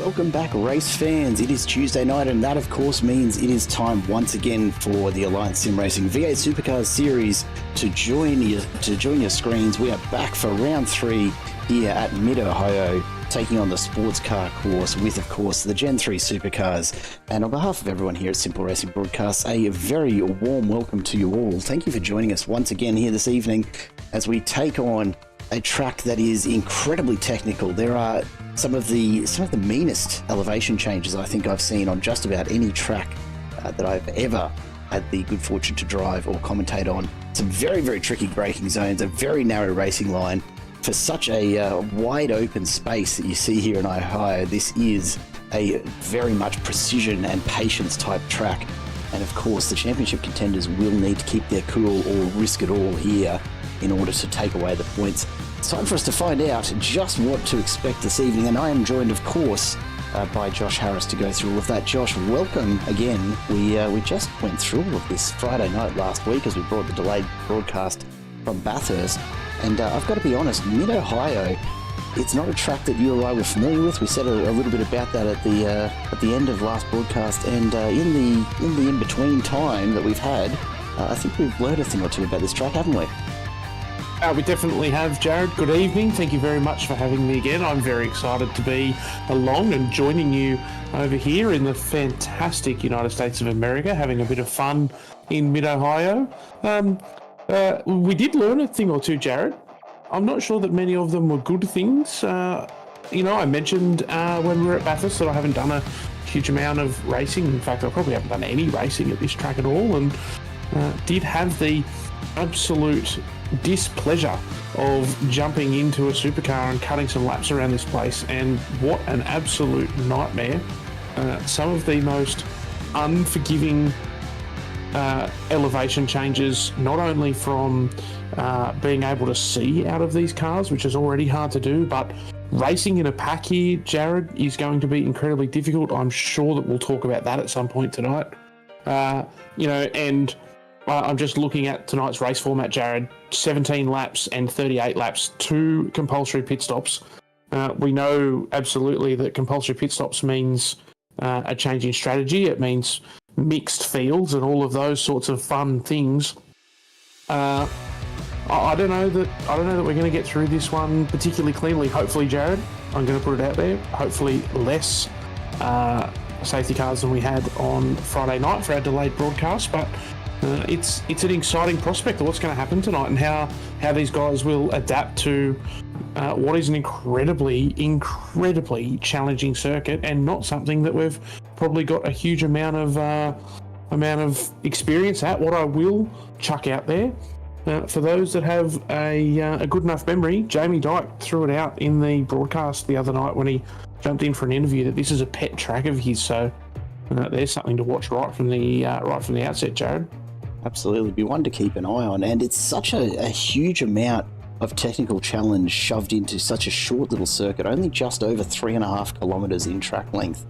Welcome back, race fans. It is Tuesday night, and that, of course, means it is time once again for the Alliance Sim Racing V8 Supercars series to join your screens. We are back for round 3 here at Mid-Ohio, taking on the sports car course with, of course, the Gen3 Supercars. And on behalf of everyone here at Simple Racing Broadcasts, a very warm welcome to you all. Thank you for joining us once again here this evening as we take on a track that is incredibly technical. There are some of the meanest elevation changes I think I've seen on just about any track that I've ever had the good fortune to drive or commentate on. Some very, very tricky braking zones, a very narrow racing line. For such a wide open space that you see here in Ohio, this is a very much precision and patience type track. And of course, the championship contenders will need to keep their cool or risk it all here in order to take away the points. It's time for us to find out just what to expect this evening, and I am joined, of course, by Josh Harris to go through all of that. Josh, welcome again. We just went through all of this Friday night last week as we brought the delayed broadcast from Bathurst, and I've got to be honest, Mid-Ohio, it's not a track that you or I were familiar with. We said a little bit about that at the end of last broadcast, and in the in-between time that we've had, I think we've learned a thing or two about this track, haven't we? We definitely have, Jared. Good evening. Thank you very much for having me again. I'm very excited to be along and joining you over here in the fantastic United States of America, having a bit of fun in Mid-Ohio. We did learn a thing or two, Jared. I'm not sure that many of them were good things. I mentioned when we were at Bathurst that I haven't done a huge amount of racing. In fact, I probably haven't done any racing at this track at all, and did have the absolute displeasure of jumping into a supercar and cutting some laps around this place, and what an absolute nightmare. Some of the most unforgiving elevation changes, not only from being able to see out of these cars, which is already hard to do, but racing in a pack here, Jared, is going to be incredibly difficult. I'm sure that we'll talk about that at some point tonight. I'm just looking at tonight's race format, Jared. 17 laps and 38 laps, 2 compulsory pit stops. We know absolutely that compulsory pit stops means a change in strategy. It means mixed fields and all of those sorts of fun things. I don't know that we're going to get through this one particularly cleanly. Hopefully, Jared, I'm going to put it out there. Hopefully, less safety cars than we had on Friday night for our delayed broadcast, but it's an exciting prospect of what's going to happen tonight and how these guys will adapt to what is an incredibly challenging circuit, and not something that we've probably got a huge amount of experience at. What I will chuck out there, for those that have a good enough memory, Jamie Dyke threw it out in the broadcast the other night when he jumped in for an interview that this is a pet track of his. So there's something to watch right from the outset, Jared. Absolutely, be one to keep an eye on, and it's such a huge amount of technical challenge shoved into such a short little circuit, only just over 3.5 kilometers in track length,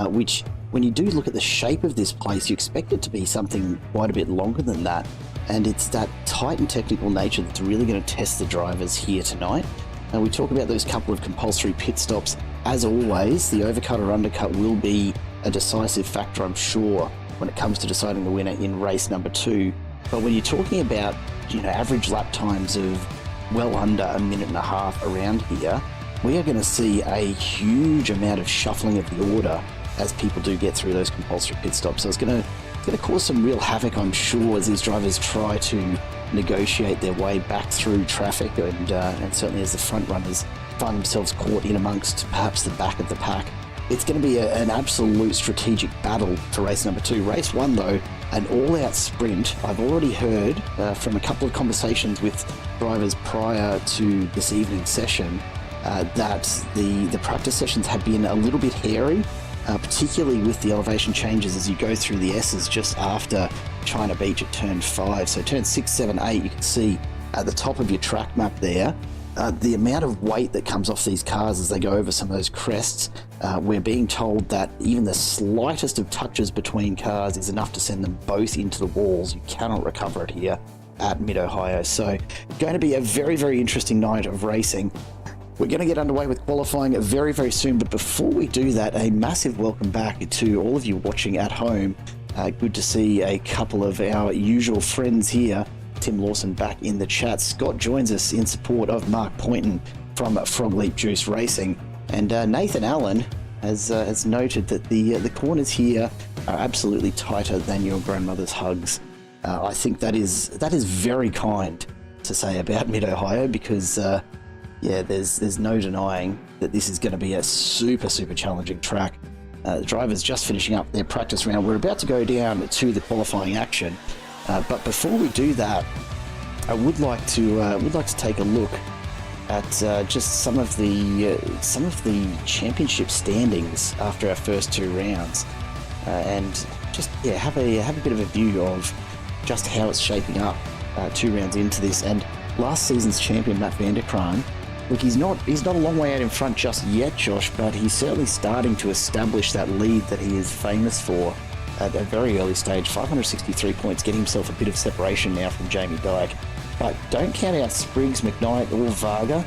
which, when you do look at the shape of this place, you expect it to be something quite a bit longer than that, and it's that tight and technical nature that's really going to test the drivers here tonight. We talk about those couple of compulsory pit stops. As always, the overcut or undercut will be a decisive factor, I'm sure, when it comes to deciding the winner in race number 2. But when you're talking about, average lap times of well under a minute and a half around here, we are going to see a huge amount of shuffling of the order as people do get through those compulsory pit stops. So it's going to cause some real havoc, I'm sure, as these drivers try to negotiate their way back through traffic, and certainly as the front runners find themselves caught in amongst perhaps the back of the pack. It's going to be an absolute strategic battle for race number 2. Race 1, though, an all-out sprint. I've already heard from a couple of conversations with drivers prior to this evening's session that the practice sessions have been a little bit hairy, particularly with the elevation changes as you go through the S's just after China Beach at turn 5. So turn 6, 7, 8, you can see at the top of your track map there, the amount of weight that comes off these cars as they go over some of those crests. We're being told that even the slightest of touches between cars is enough to send them both into the walls. You cannot recover it here at Mid-Ohio. So going to be a very, very interesting night of racing. We're going to get underway with qualifying very, very soon, but before we do that, a massive welcome back to all of you watching at home. Good to see a couple of our usual friends here. Tim Lawson back in the chat. Scott joins us in support of Mark Poynton from Frog Leap Juice Racing. And Nathan Allen has noted that the corners here are absolutely tighter than your grandmother's hugs. I think that is very kind to say about Mid-Ohio, because there's no denying that this is going to be a super challenging track. The drivers just finishing up their practice round. We're about to go down to the qualifying action, but before we do that, I would like to take a look at just some of the championship standings after our first two rounds, and just have a bit of a view of just how it's shaping up 2 rounds into this. And last season's champion Matt Vanderkraan, look, he's not a long way out in front just yet, Josh, but he's certainly starting to establish that lead that he is famous for at a very early stage. 563 points, getting himself a bit of separation now from Jamie Dyke. But don't count out Spriggs, McKnight or Varga.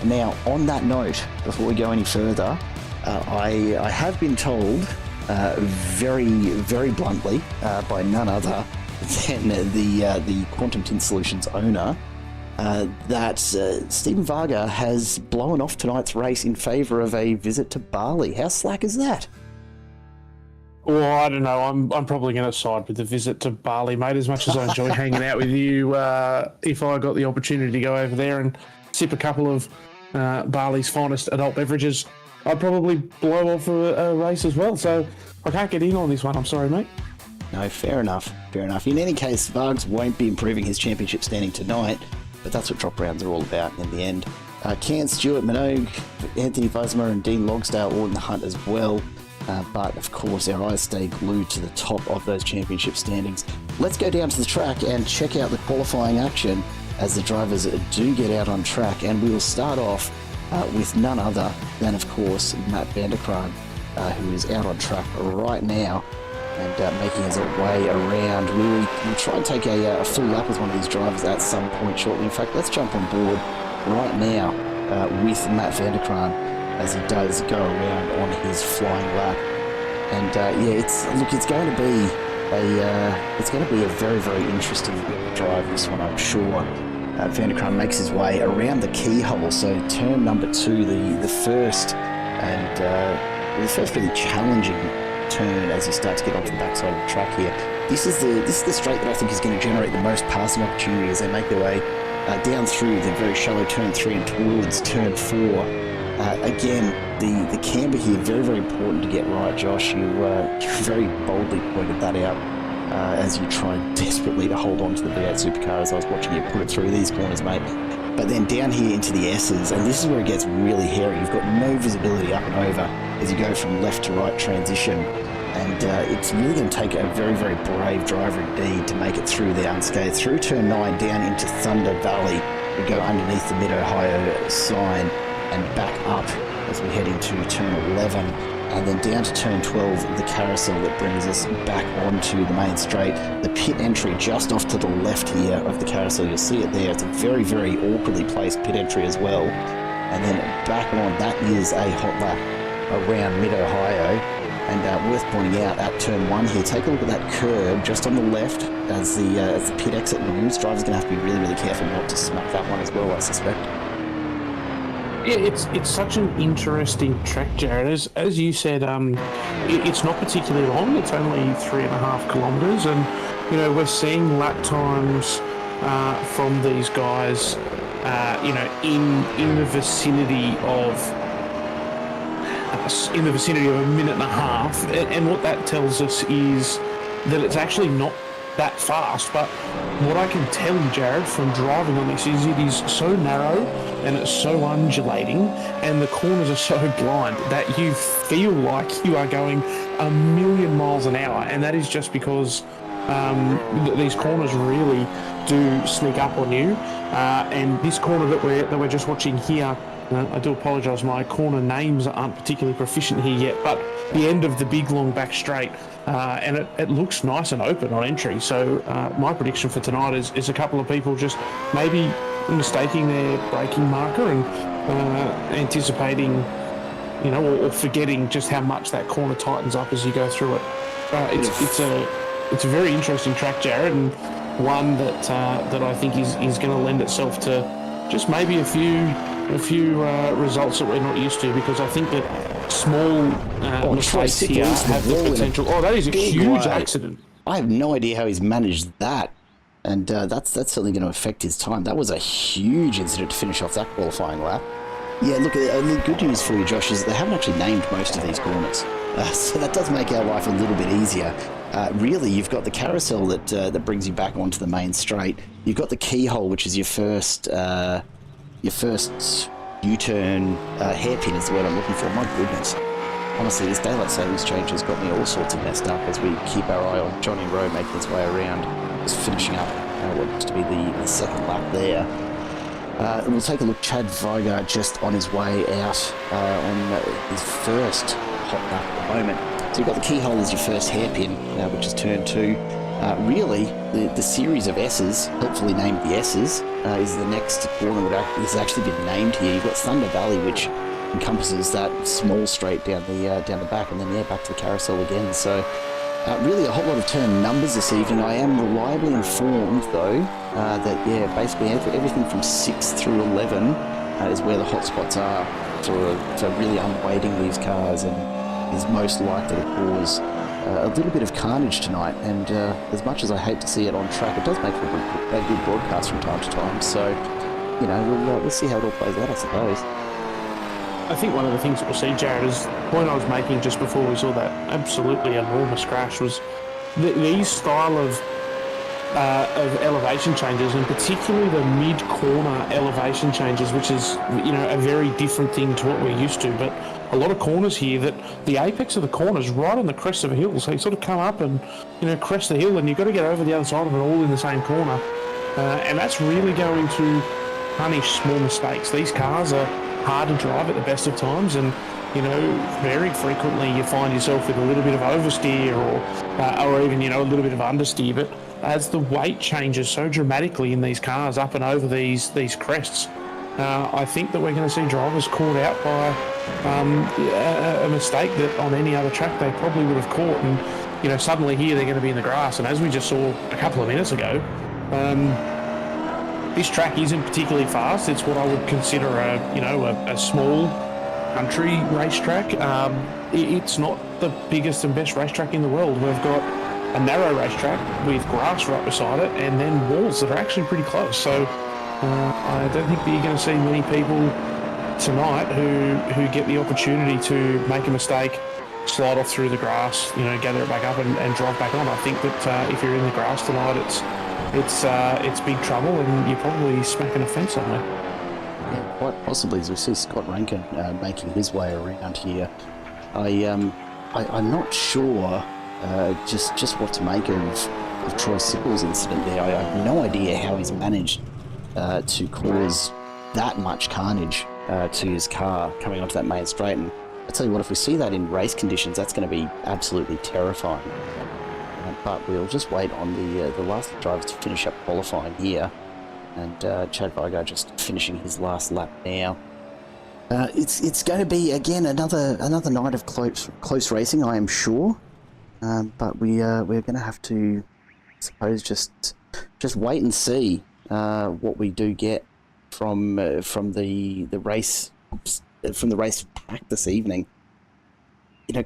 Now, on that note, before we go any further, I have been told very bluntly by none other than the Quantum Tint Solutions owner, that Stephen Varga has blown off tonight's race in favour of a visit to Bali. How slack is that? Well, I don't know. I'm probably going to side with the visit to Bali, mate. As much as I enjoy hanging out with you, if I got the opportunity to go over there and sip a couple of Bali's finest adult beverages, I'd probably blow off a race as well. So I can't get in on this one. I'm sorry, mate. No, fair enough. In any case, Vargs won't be improving his championship standing tonight, but that's what drop rounds are all about in the end. Ken, Stuart, Minogue, Anthony Vosmer and Dean Logsdale all in the hunt as well. But of course, our eyes stay glued to the top of those championship standings. Let's go down to the track and check out the qualifying action as the drivers do get out on track. And we will start off with none other than, of course, Matt Vanderkraan, who is out on track right now and making his way around. We'll try and take a full lap with one of these drivers at some point shortly. In fact, let's jump on board right now with Matt Vanderkraan as he does go around on his flying lap. And it's going to be a very interesting drive, this one, I'm sure. Vanderkraan makes his way around the keyhole, so turn number 2, the first really challenging turn as you start to get onto the backside of the track here. This is the straight that I think is going to generate the most passing opportunity as they make their way down through the very shallow turn 3 and towards turn 4. Again, the camber here, very important to get right, Josh. You very boldly pointed that out as you tried desperately to hold on to the V8 Supercar as I was watching you put it through these corners, mate. But then down here into the S's, and this is where it gets really hairy. You've got no visibility up and over as you go from left to right transition. And it's really going to take a very brave driver indeed to make it through there unscathed. Through turn 9 down into Thunder Valley. We go underneath the Mid-Ohio sign and back up as we head into turn 11, and then down to turn 12, the carousel that brings us back onto the main straight. The pit entry just off to the left here of the carousel, you'll see it there. It's a very awkwardly placed pit entry as well. And then back on, that is a hot lap around Mid-Ohio. And worth pointing out at turn 1 here, take a look at that curb just on the left as the pit exit looms. Driver's going to have to be really careful not to smack that one as well, I suspect. Yeah, it's such an interesting track, Jared. As you said, it's not particularly long. It's only 3.5 kilometres, and we're seeing lap times from these guys, in the vicinity of a minute and a half. And what that tells us is that it's actually not that fast, but what I can tell you, Jared, from driving on this is it is so narrow and it's so undulating and the corners are so blind that you feel like you are going a million miles an hour, and that is just because these corners really do sneak up on you. And this corner that we're just watching here, I do apologise, my corner names aren't particularly proficient here yet, but the end of the big long back straight, and it looks nice and open on entry. So my prediction for tonight is a couple of people just maybe mistaking their braking marker and anticipating, or forgetting just how much that corner tightens up as you go through it. It's a very interesting track, Jared, and one that I think is going to lend itself to just maybe a few results that we're not used to, because I think that small mistakes here have the potential. Oh, that is a huge accident. I have no idea how he's managed that, and that's certainly going to affect his time. That was a huge incident to finish off that qualifying lap. Yeah, look, the good news for you, Josh, is they haven't actually named most of these corners, so that does make our life a little bit easier. Really, you've got the carousel that brings you back onto the main straight. You've got the keyhole, which is your first U-turn hairpin is the word I'm looking for. My goodness. Honestly, this daylight savings change has got me all sorts of messed up as we keep our eye on Johnny Rowe making his way around, just finishing up what looks to be the second lap there. We'll take a look. Chad Vigard just on his way out on his first hot lap at the moment. So you've got the keyhole as your first hairpin, which is turn 2. Really, the series of S's, helpfully named the S's, is the next corner that has actually been named here. You've got Thunder Valley, which encompasses that small straight down the back, and then back to the carousel again. So really a whole lot of turn numbers this evening. I am reliably informed though that basically everything from 6 through 11 is where the hotspots are for really unweighting these cars, and is most likely to cause a little bit of carnage tonight. And as much as I hate to see it on track, it does make for a good broadcast from time to time. So we'll see how it all plays out, I suppose. I think one of the things that we'll see, Jared, is the point I was making just before we saw that absolutely enormous crash was these style of elevation changes, and particularly the mid-corner elevation changes, which is a very different thing to what we're used to. But a lot of corners here, that the apex of the corner is right on the crest of a hill, so you sort of come up and crest the hill, and you've got to get over the other side of it all in the same corner, and that's really going to punish small mistakes. These cars are hard to drive at the best of times, and very frequently you find yourself with a little bit of oversteer or even a little bit of understeer. But as the weight changes so dramatically in these cars up and over these crests, I think that we're going to see drivers caught out by a mistake that on any other track they probably would have caught, and suddenly here they're going to be in the grass. And as we just saw a couple of minutes ago, this track isn't particularly fast. It's what I would consider a small country racetrack. It's not the biggest and best racetrack in the world. We've got a narrow racetrack with grass right beside it, and then walls that are actually pretty close. So I don't think that you're going to see many people tonight who get the opportunity to make a mistake, slide off through the grass, gather it back up and drive back on. I think that if you're in the grass tonight, it's big trouble, and you're probably smacking a fence somewhere. Yeah, quite possibly, as we see Scott Rankin making his way around here. I'm not sure just what to make of Troy Sipple's incident there. I have no idea how he's managed to cause that much carnage to his car coming onto that main straight. And I tell you what, if we see that in race conditions, that's going to be absolutely terrifying. But we'll just wait on the last drivers to finish up qualifying here, and Chad Vigard just finishing his last lap now. It's going to be again another night of close racing, I am sure. But we're going to have to, I suppose, just wait and see what we do get from the race pack this evening.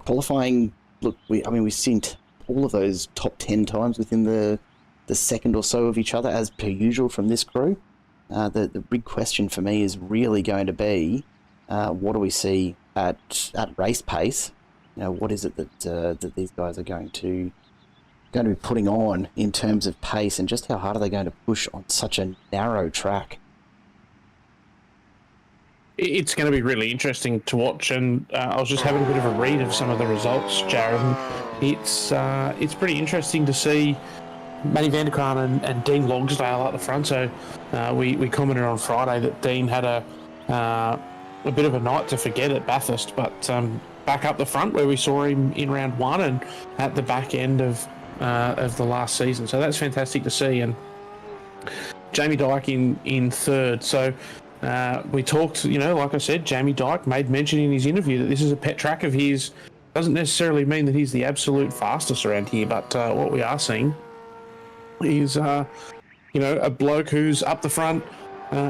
Qualifying. Look, we've seen all of those top 10 times within the second or so of each other, as per usual from this crew. The big question for me is really going to be, what do we see at race pace? What is it that these guys are going to be putting on in terms of pace, and just how hard are they going to push on such a narrow track? It's going to be really interesting to watch, and I was just having a bit of a read of some of the results, Jared. And it's pretty interesting to see Matty Vanderkraan and Dean Logsdale at the front. So we commented on Friday that Dean had a bit of a night to forget at Bathurst, but back up the front where we saw him in round 1 and at the back end of the last season. So that's fantastic to see. And Jamie Dyke in third. So we talked, like I said, Jamie Dyke made mention in his interview that this is a pet track of his. Doesn't necessarily mean that he's the absolute fastest around here, but what we are seeing is, a bloke who's up the front.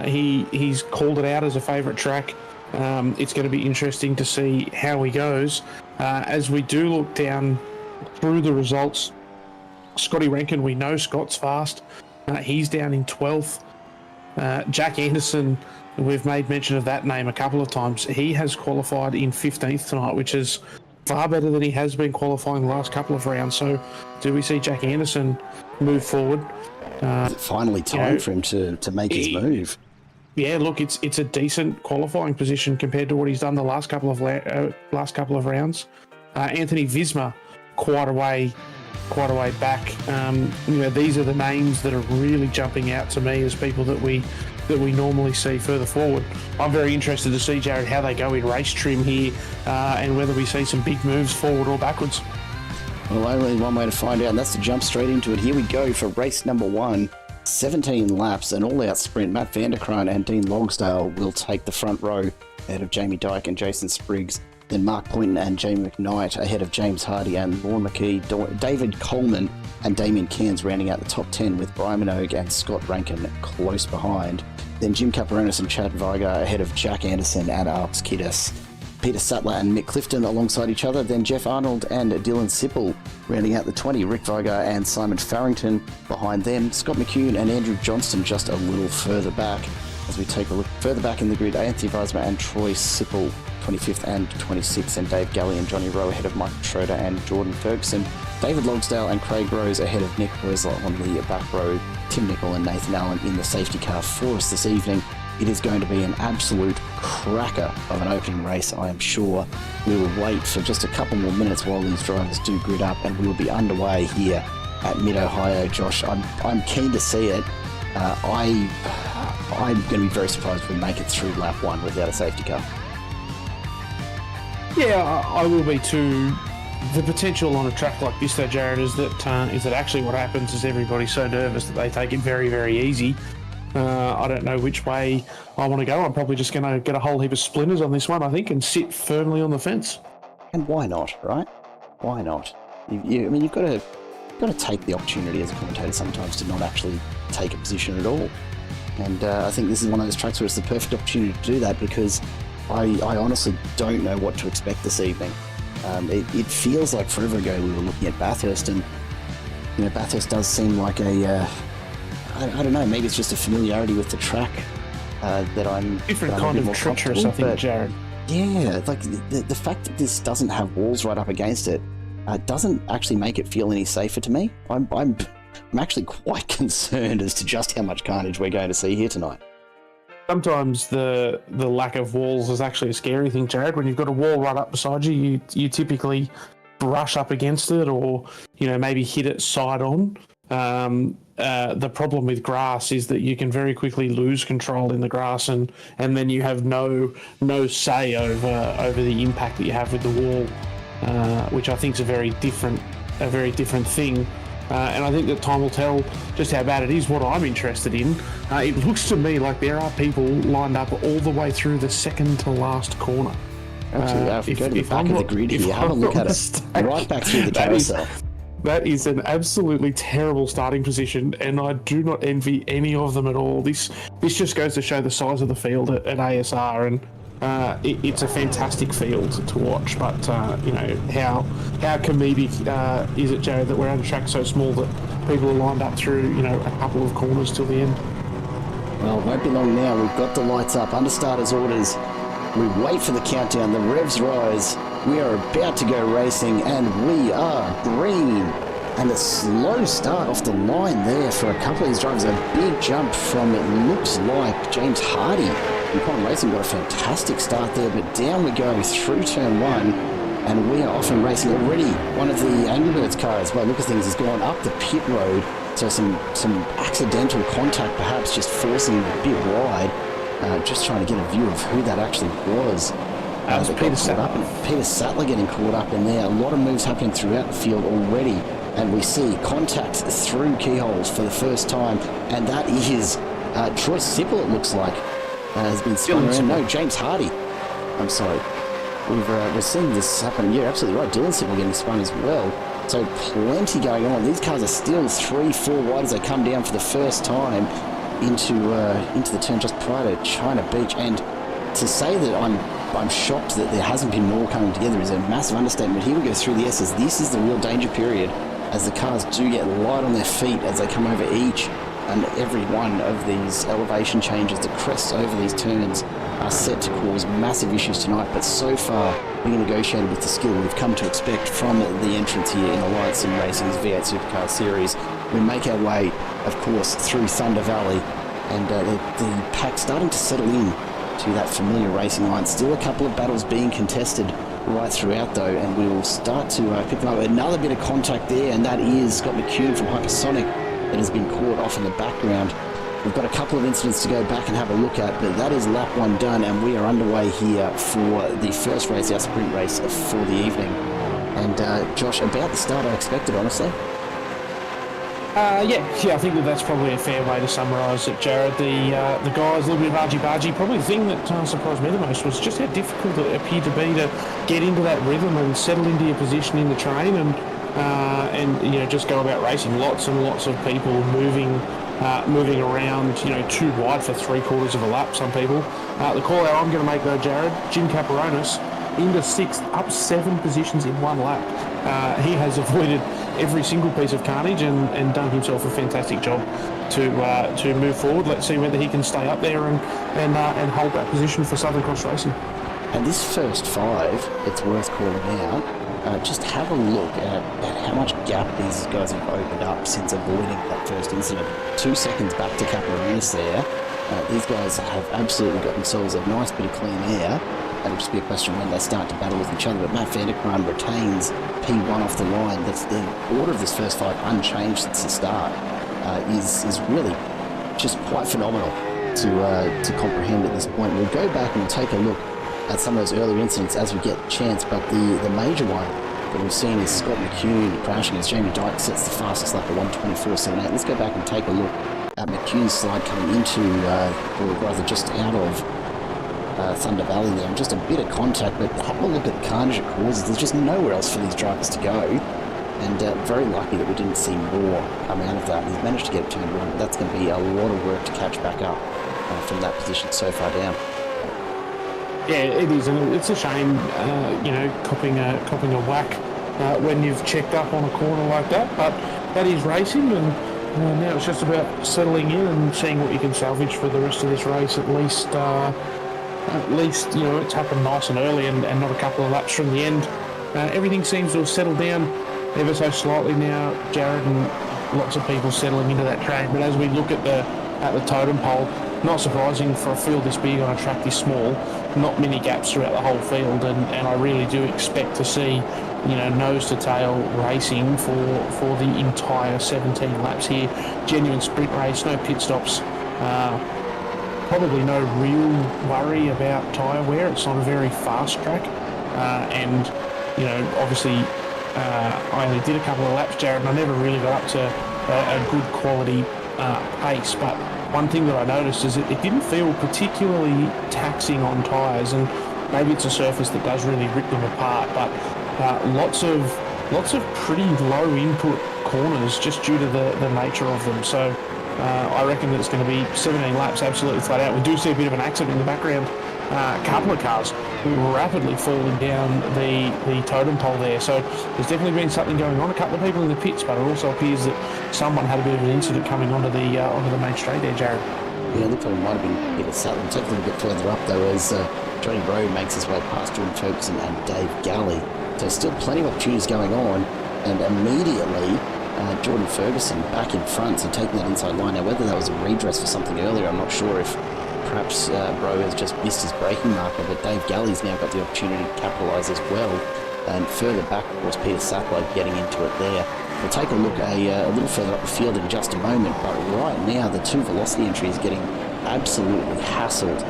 He's called it out as a favourite track. It's going to be interesting to see how he goes. As we do look down through the results, Scotty Rankin, we know Scott's fast. He's down in 12th. Jack Anderson, we've made mention of that name a couple of times. He has qualified in 15th tonight, which is far better than he has been qualifying the last couple of rounds. So do we see Jack Anderson move forward? Is it finally time for him to make his move? Yeah, look, it's a decent qualifying position compared to what he's done the last couple of rounds. Anthony Visma, quite a way back. These are the names that are really jumping out to me as people that we normally see further forward. I'm very interested to see, Jared, how they go in race trim here, and whether we see some big moves forward or backwards. Well, only one way to find out, and that's to jump straight into it. Here we go for race number 1. 17 laps, an all-out sprint. Matt Vanderkraan and Dean Logsdale will take the front row ahead of Jamie Dyke and Jason Spriggs. Then Mark Poynton and Jamie McKnight ahead of James Hardy and Lorne McKee. David Coleman and Damien Cairns rounding out the top 10, with Brian Minogue and Scott Rankin close behind. Then Jim Caparonis and Chad Vigar ahead of Jack Anderson and Alex Kiddis. Peter Sattler and Mick Clifton alongside each other. Then Jeff Arnold and Dylan Sipple rounding out the 20. Rick Vigar and Simon Farrington behind them. Scott McCune and Andrew Johnston just a little further back. As we take a look further back in the grid, Anthony Weismer and Troy Sipple 25th and 26th, and Dave Galley and Johnny Rowe ahead of Michael Schroeder and Jordan Ferguson. David Logsdale and Craig Rose ahead of Nick Wesler on the back row. Tim Nicol and Nathan Allen in the safety car for us this evening. It is going to be an absolute cracker of an opening race, I am sure. We will wait for just a couple more minutes while these drivers do grid up, and we will be underway here at Mid-Ohio. Josh, I'm keen to see it. I'm going to be very surprised if we make it through lap 1 without a safety car. Yeah, I will be too. The potential on a track like this, though, Jared, is that actually what happens is everybody's so nervous that they take it very, very easy. I don't know which way I want to go. I'm probably just going to get a whole heap of splinters on this one, I think, and sit firmly on the fence. And why not, right? Why not? You've got to take the opportunity as a commentator sometimes to not actually take a position at all. And I think this is one of those tracks where it's the perfect opportunity to do that, because I honestly don't know what to expect this evening. It feels like forever ago we were looking at Bathurst, and Bathurst does seem like I don't know, maybe it's just a familiarity with the track that I'm different kind of treacherous, I think, Jared. Yeah, like the fact that this doesn't have walls right up against it doesn't actually make it feel any safer to me. I'm actually quite concerned as to just how much carnage we're going to see here tonight. Sometimes the lack of walls is actually a scary thing, Jared. When you've got a wall right up beside you, you typically brush up against it, or maybe hit it side on. The problem with grass is that you can very quickly lose control in the grass, and then you have no say over the impact that you have with the wall, which I think is a very different thing. And I think that time will tell just how bad it is. What I'm interested in, it looks to me like there are people lined up all the way through the second to last corner. Actually, if you go to the back of the grid here, have a look at it. Right back through the carousel. That is an absolutely terrible starting position, and I do not envy any of them at all. This just goes to show the size of the field at ASR, and it's a fantastic field to watch. But how comedic is it, Jared, that we're on a track so small that people are lined up through a couple of corners till the end? Well, it won't be long now. We've got the lights up, under starters orders. We wait for the countdown. The revs rise. We are about to go racing, and we are green. And a slow start off the line there for a couple of these drivers. A big jump from, it looks like, James Hardy. Nicol Racing got a fantastic start there, but down we go through turn 1, and we are off and racing already. One of the Angry Birds cars, by the look of things, has gone up the pit road. So some accidental contact, perhaps just forcing him a bit wide. Just trying to get a view of who that actually was. That was Peter Sattler. Peter Sattler getting caught up in there. A lot of moves happening throughout the field already. And we see contact through keyholes for the first time. And that is Troy Sippel, it looks like, has been spun around. No, James Hardy. I'm sorry. We're seeing this happen. You're absolutely right. Dylan Sippel getting spun as well. So plenty going on. These cars are still 3-4 wide as they come down for the first time into the turn just prior to China Beach. And to say that I'm shocked that there hasn't been more coming together is a massive understatement. Here we go through the S's. This is the real danger period as the cars do get light on their feet as they come over each and every one of these elevation changes. The crests over these turns are set to cause massive issues tonight, but so far being negotiated with the skill we've come to expect from the entrants here in Alliance Sim Racing's V8 Supercar Series. We make our way, of course, through Thunder Valley, and the pack starting to settle in to that familiar racing line. Still a couple of battles being contested right throughout though, and we will start to pick them up. Another bit of contact there, and that is Scott McCune from Hypersonic that has been caught off in the background. We've got a couple of incidents to go back and have a look at, but that is lap one done, and we are underway here for the first race, our sprint race for the evening. And Josh, about the start I expected, honestly. Yeah, I think that's probably a fair way to summarise it, Jared. The guys, a little bit of argy-bargy. Probably the thing that surprised me the most was just how difficult it appeared to be to get into that rhythm and settle into your position in the train and just go about racing. Lots and lots of people moving around, too wide for 3/4 of a lap, some people. The call out I'm going to make though, Jared, Jim Caperonis into 6th, up 7 positions in 1 lap. He has avoided every single piece of carnage and done himself a fantastic job to move forward. Let's see whether he can stay up there and hold that position for Southern Cross Racing. And this first 5, it's worth calling out. Just have a look at how much gap these guys have opened up since avoiding that first incident. 2 seconds back to Caperonis there. These guys have absolutely got themselves a nice bit of clean air. It'll just be a question when they start to battle with each other. But Matt Vanderkran retains P1 off the line. That's the order of this first 5 unchanged since the start. Is really just quite phenomenal to comprehend at this point. We'll go back and we'll take a look at some of those earlier incidents as we get a chance, but the major one that we've seen is Scott McCune crashing as Jamie Dyke sets the fastest lap at 1:24.78. Let's go back and take a look at McCune's slide coming into, or rather just out of Thunder Valley there, and just a bit of contact, but have a look at the carnage it causes. There's just nowhere else for these drivers to go, and very lucky that we didn't see more come out of that. He's managed to get it turned around, but that's going to be a lot of work to catch back up from that position so far down. Yeah, it is, and it's a shame, copping a whack when you've checked up on a corner like that. But that is racing, and now it's just about settling in and seeing what you can salvage for the rest of this race. At least, it's happened nice and early, and not a couple of laps from the end. Everything seems to have settled down ever so slightly now, Jared, and lots of people settling into that train. But as we look at the totem pole, not surprising for a field this big on a track this small, not many gaps throughout the whole field, and I really do expect to see, nose to tail racing for the entire 17 laps here. Genuine sprint race, no pit stops, probably no real worry about tyre wear. It's not a very fast track, and obviously I only did a couple of laps, Jared, and I never really got up to a good quality pace, but one thing that I noticed is it didn't feel particularly taxing on tyres, and maybe it's a surface that does really rip them apart, but lots of pretty low input corners just due to the nature of them. So I reckon that it's going to be 17 laps absolutely flat out. We do see a bit of an accident in the background. A couple of cars rapidly falling down the totem pole there, so there's definitely been something going on. A couple of people in the pits, but it also appears that someone had a bit of an incident coming onto the main straight there, Jared. Yeah, it looked like it might have been Peter Sutton. Take a little bit further up though as Johnny Rowe makes his way past Jordan Ferguson and Dave Galley. So still plenty of opportunities going on, and immediately Jordan Ferguson back in front, so taking that inside line. Now whether that was a redress for something earlier, I'm not sure. If perhaps Rowe has just missed his braking marker, but Dave Galley's now got the opportunity to capitalise as well. And further back, of course, Peter Sacklow getting into it there. We'll take a look a little further up the field in just a moment, but right now the 2 velocity entry is getting absolutely hassled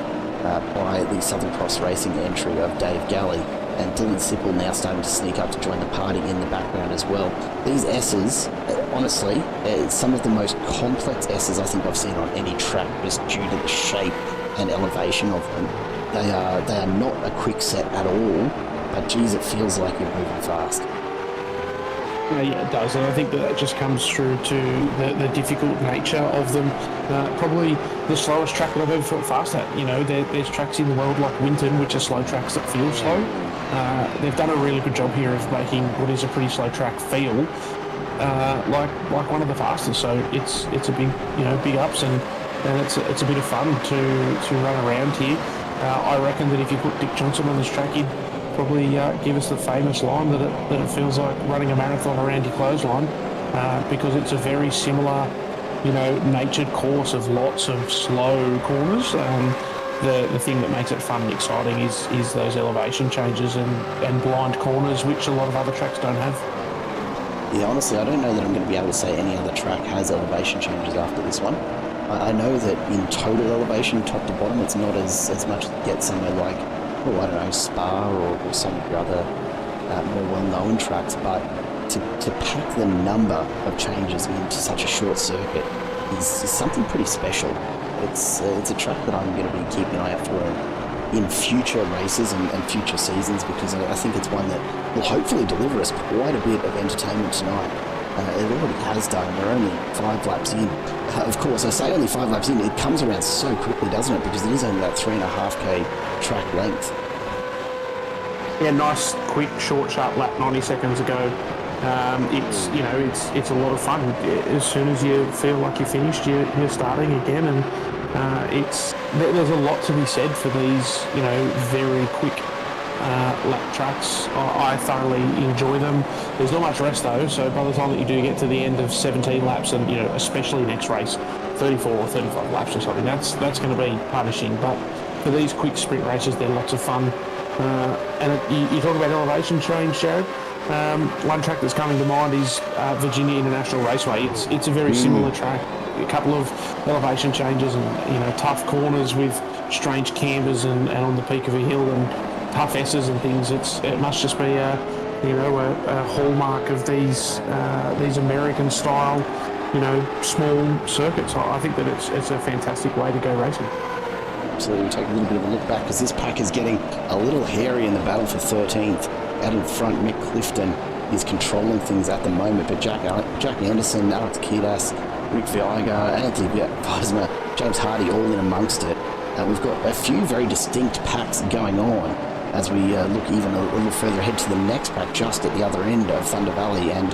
by the Southern Cross Racing entry of Dave Galley. and Dylan Sipple now starting to sneak up to join the party in the background as well. These S's, honestly, some of the most complex S's I think I've seen on any track, just due to the shape and elevation of them. They are not a quick set at all, but geez, it feels like you're moving fast. Yeah, it does, and I think that just comes through to the difficult nature of them. Probably the slowest track that I've ever felt fast at. You know, there's tracks in the world like Winton, which are slow tracks that feel slow. They've done a really good job here of making what is a pretty slow track feel like one of the fastest. So it's a big, big ups, and it's a bit of fun to run around here. I reckon that if you put Dick Johnson on this track, he'd probably give us the famous line that it feels like running a marathon around your clothesline, because it's a very similar, natured course of lots of slow corners. The thing that makes it fun and exciting is those elevation changes and blind corners, which a lot of other tracks don't have. Yeah, honestly, I don't know that I'm going to be able to say any other track has elevation changes after this one. I know that in total elevation, top to bottom, it's not as much as you get somewhere like, I don't know, Spa or some of your other more well-known tracks, but to pack the number of changes into such a short circuit is something pretty special. It's a track that I'm going to be keeping an eye out for in future races and future seasons, because I think it's one that will hopefully deliver us quite a bit of entertainment tonight. It already has done. We're only 5 laps in. Of course, I say only 5 laps in. It comes around so quickly, doesn't it? Because it is only that 3.5k track length. Yeah, nice, quick, short, sharp lap 90 seconds ago. It's a lot of fun. As soon as you feel like you're finished, you're starting again, and there's a lot to be said for these, very quick lap tracks. I thoroughly enjoy them. There's not much rest though, so by the time that you do get to the end of 17 laps, and especially next race, 34 or 35 laps or something, that's going to be punishing. But for these quick sprint races, they're lots of fun. You talk about elevation change, Jared. One track that's coming to mind is Virginia International Raceway. It's a very similar track. A couple of elevation changes and tough corners with strange cambers and on the peak of a hill and tough S's and things. It must just be a hallmark of these American style small circuits. I think that it's a fantastic way to go racing. Absolutely. We'll take a little bit of a look back, because this pack is getting a little hairy in the battle for 13th. Out in front, Mick Clifton is controlling things at the moment, but Jack Anderson, Alex Kiedis, Rick Viaga, Anthony Weismer, James Hardy all in amongst it. We've got a few very distinct packs going on as we look even a little further ahead to the next pack just at the other end of Thunder Valley, and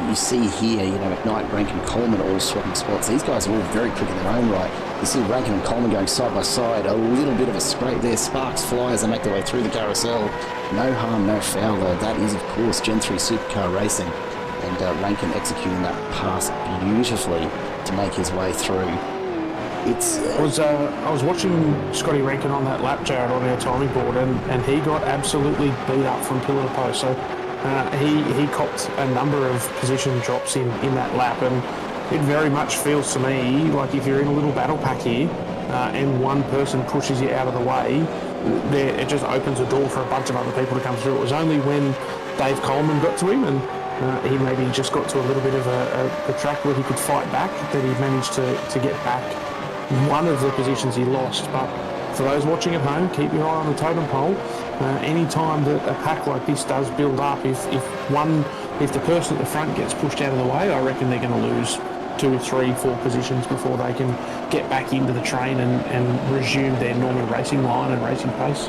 you see here, McKnight, Rankin, Coleman all swapping spots. These guys are all very quick in their own right. You see Rankin and Coleman going side by side, a little bit of a scrape there. Sparks fly as they make their way through the carousel. No harm, no foul though. That is, of course, Gen3 Supercar Racing, and Rankin executing that pass beautifully to make his way through. I was watching Scotty Rankin on that lap, Jared, on our timing board, and he got absolutely beat up from pillar to post. So he copped a number of position drops in that lap, and it very much feels to me like if you're in a little battle pack here and one person pushes you out of the way, it just opens a door for a bunch of other people to come through. It was only when Dave Coleman got to him and he maybe just got to a little bit of a track where he could fight back that he managed to get back one of the positions he lost. But for those watching at home, keep your eye on the totem pole. Any time that a pack like this does build up, if the person at the front gets pushed out of the way, I reckon they're going to lose 2, 3, 4 positions before they can get back into the train and resume their normal racing line and racing pace.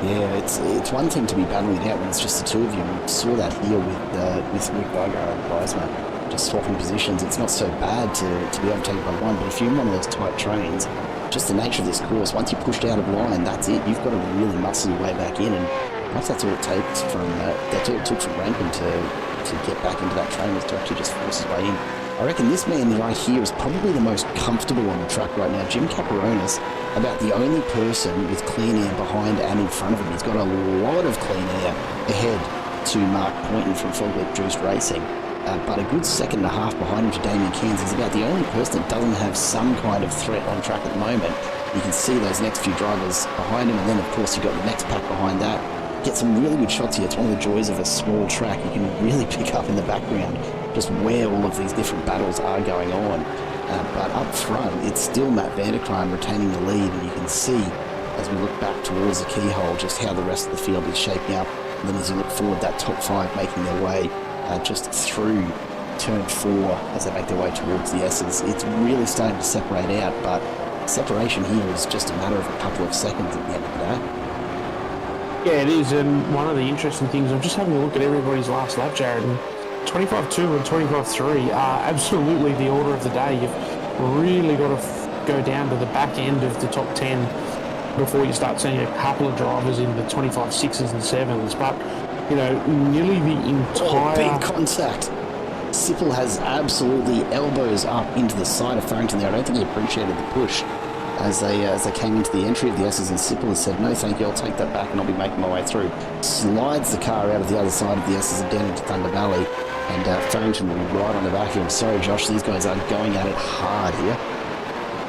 Yeah, it's one thing to be battling it out when it's just the two of you. We saw that here with Rick Geiger and Weismer just swapping positions. It's not so bad to be overtaken by one, but if you're in one of those tight trains, just the nature of this course, once you're pushed out of line, that's it. You've got to really muscle your way back in, and perhaps that's all it takes that's all it took from Rankin to get back into that train, was to actually just force his way in. I reckon this man right here is probably the most comfortable on the track right now. Jim Caperonis, about the only person with clean air behind and in front of him. He's got a lot of clean air ahead to Mark Poynton from Foglet Juiced Racing. But a good second and a half behind him to Damien Cairns. He's about the only person that doesn't have some kind of threat on track at the moment. You can see those next few drivers behind him, and then of course you've got the next pack behind that. get some really good shots here. It's one of the joys of a small track. You can really pick up in the background just where all of these different battles are going on. But up front, it's still Matt Vanderklaan retaining the lead, and you can see as we look back towards the keyhole just how the rest of the field is shaping up. And then as you look forward, that top 5 making their way just through turn 4 as they make their way towards the S's. It's really starting to separate out, but separation here is just a matter of a couple of seconds at the end of the day. Yeah, it is, and one of the interesting things, I'm just having a look at everybody's last lap, Jared, and 25.2 and 25.3 are absolutely the order of the day. You've really got to go down to the back end of the top 10 before you start seeing a couple of drivers in the 25.6s and 7s, but, you know, nearly the entire... big contact. Sipple has absolutely elbows up into the side of Farrington there. I don't think he appreciated the push as they came into the entry of the S's, and Sipple has said, no thank you, I'll take that back and I'll be making my way through. Slides the car out of the other side of the S's and down into Thunder Valley, and Farrington will be right on the back of him. Sorry Josh, these guys are going at it hard here.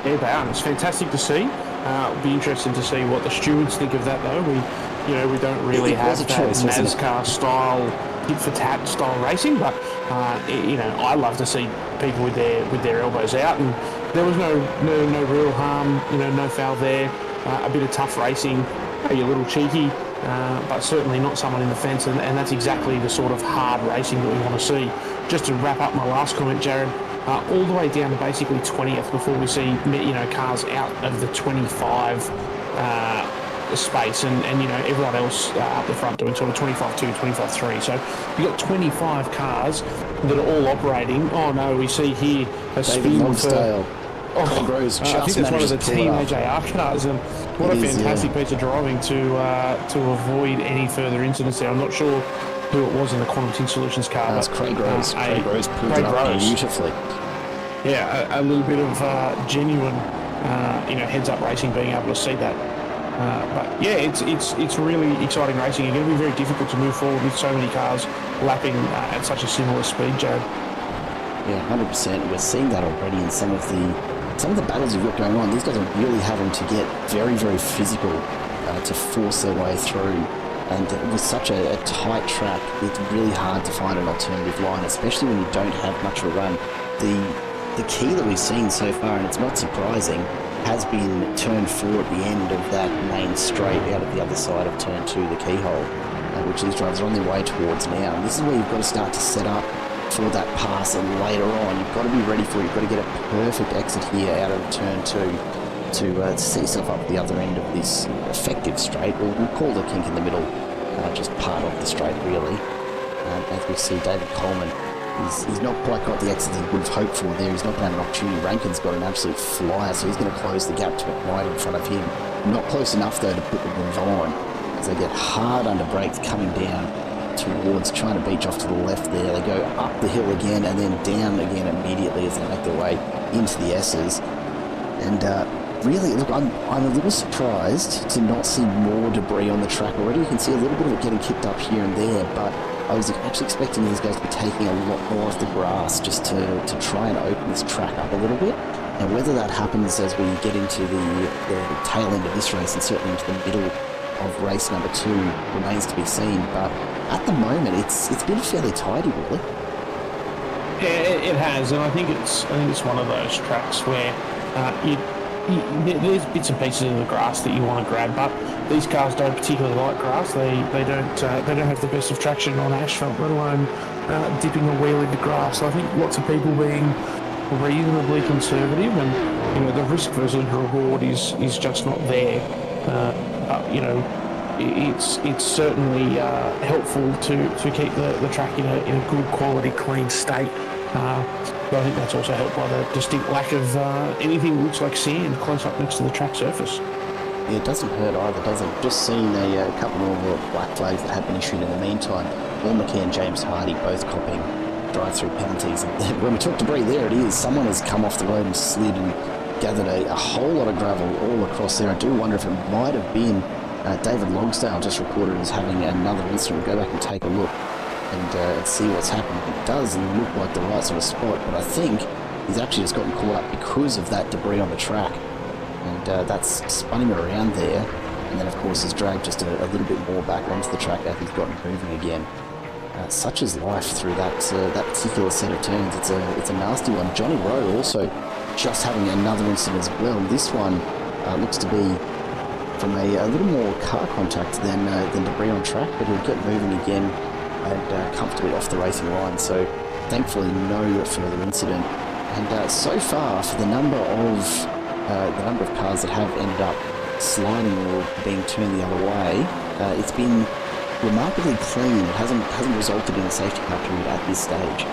Yeah, they are. It's fantastic to see. It'll be interesting to see what the stewards think of that, though. We don't really have that NASCAR style tit for tat style racing, but I love to see people with their elbows out, and there was no real harm, no foul there. A bit of tough racing, maybe a little cheeky, but certainly not someone in the fence, and that's exactly the sort of hard racing that we want to see. Just to wrap up my last comment, Jared. All the way down to basically 20th before we see cars out of the 25 space, and everyone else up the front doing sort of 25.2, 25.3. So you've got 25 cars that are all operating. Oh no, we see here a spin for... I think that's one of the teenage AR cars, and what a fantastic piece of driving to avoid any further incidents there. I'm not sure who it was in the Quantum Tint Solutions car. That's Craig Rose. Craig Rose pulled it up beautifully. Yeah, a little bit of genuine, heads-up racing, being able to see that. But yeah, it's really exciting racing. It's going to be very difficult to move forward with so many cars lapping at such a similar speed, Jared. Yeah, 100%. We're seeing that already in some of the battles you've got going on. These guys are really having to get very, very physical to force their way through. And with such a tight track, it's really hard to find an alternative line, especially when you don't have much of a run. The key that we've seen so far, and it's not surprising, has been turn 4 at the end of that main straight out of the other side of turn 2, the keyhole, which these drivers are on their way towards now. And this is where you've got to start to set up for that pass, and later on you've got to be ready for it. You've got to get a perfect exit here out of turn 2 to set yourself up at the other end of this effective straight. We'll call the kink in the middle just part of the straight, really. As we see David Coleman, he's not quite got the exit he would have hoped for there. He's not going to have an opportunity. Rankin's got an absolute flyer, so he's going to close the gap to it right in front of him. Not close enough, though, to put the move on, as they get hard under brakes coming down towards, trying to beach off to the left there. They go up the hill again and then down again immediately as they make their way into the S's. And really, look, I'm a little surprised to not see more debris on the track already. You can see a little bit of it getting kicked up here and there, but I was actually expecting these guys to be taking a lot more off the grass just to try and open this track up a little bit. Now, whether that happens as we get into the tail end of this race and certainly into the middle of race number 2 remains to be seen, but at the moment it's been fairly tidy, really. Yeah, it has, and I think it's one of those tracks where there's bits and pieces of the grass that you want to grab, but these cars don't particularly like grass. They don't have the best of traction on asphalt, let alone dipping a wheel into grass. So I think lots of people being reasonably conservative, and the risk versus reward is just not there. But it's certainly helpful to keep the track in a good quality, clean state. But I think that's also helped by the distinct lack of anything that looks like sand close up next to the track surface. Yeah, it doesn't hurt either, does it? Just seen a couple more black flags that have been issued in the meantime. Paul McKee and James Hardy both copying drive-through penalties. And when we talk debris, there it is. Someone has come off the road and slid and gathered a whole lot of gravel all across there. I do wonder if it might have been David Longsdale just reported as having another incident. We'll go back and take a look and see what's happened. It does look like the right sort of spot, but I think he's actually just gotten caught up because of that debris on the track, and that's spun him around there. and then of course is dragged just a little bit more back onto the track as he's gotten moving again. Such is life through that particular set of turns. It's a nasty one. Johnny Rowe also just having another incident as well. This one looks to be from a little more car contact than debris on track, but he'll get moving again and comfortably off the racing line. So thankfully no further incident. And so far, for the number of cars that have ended up sliding or being turned the other way, it's been remarkably clean. It hasn't resulted in a safety car period at this stage.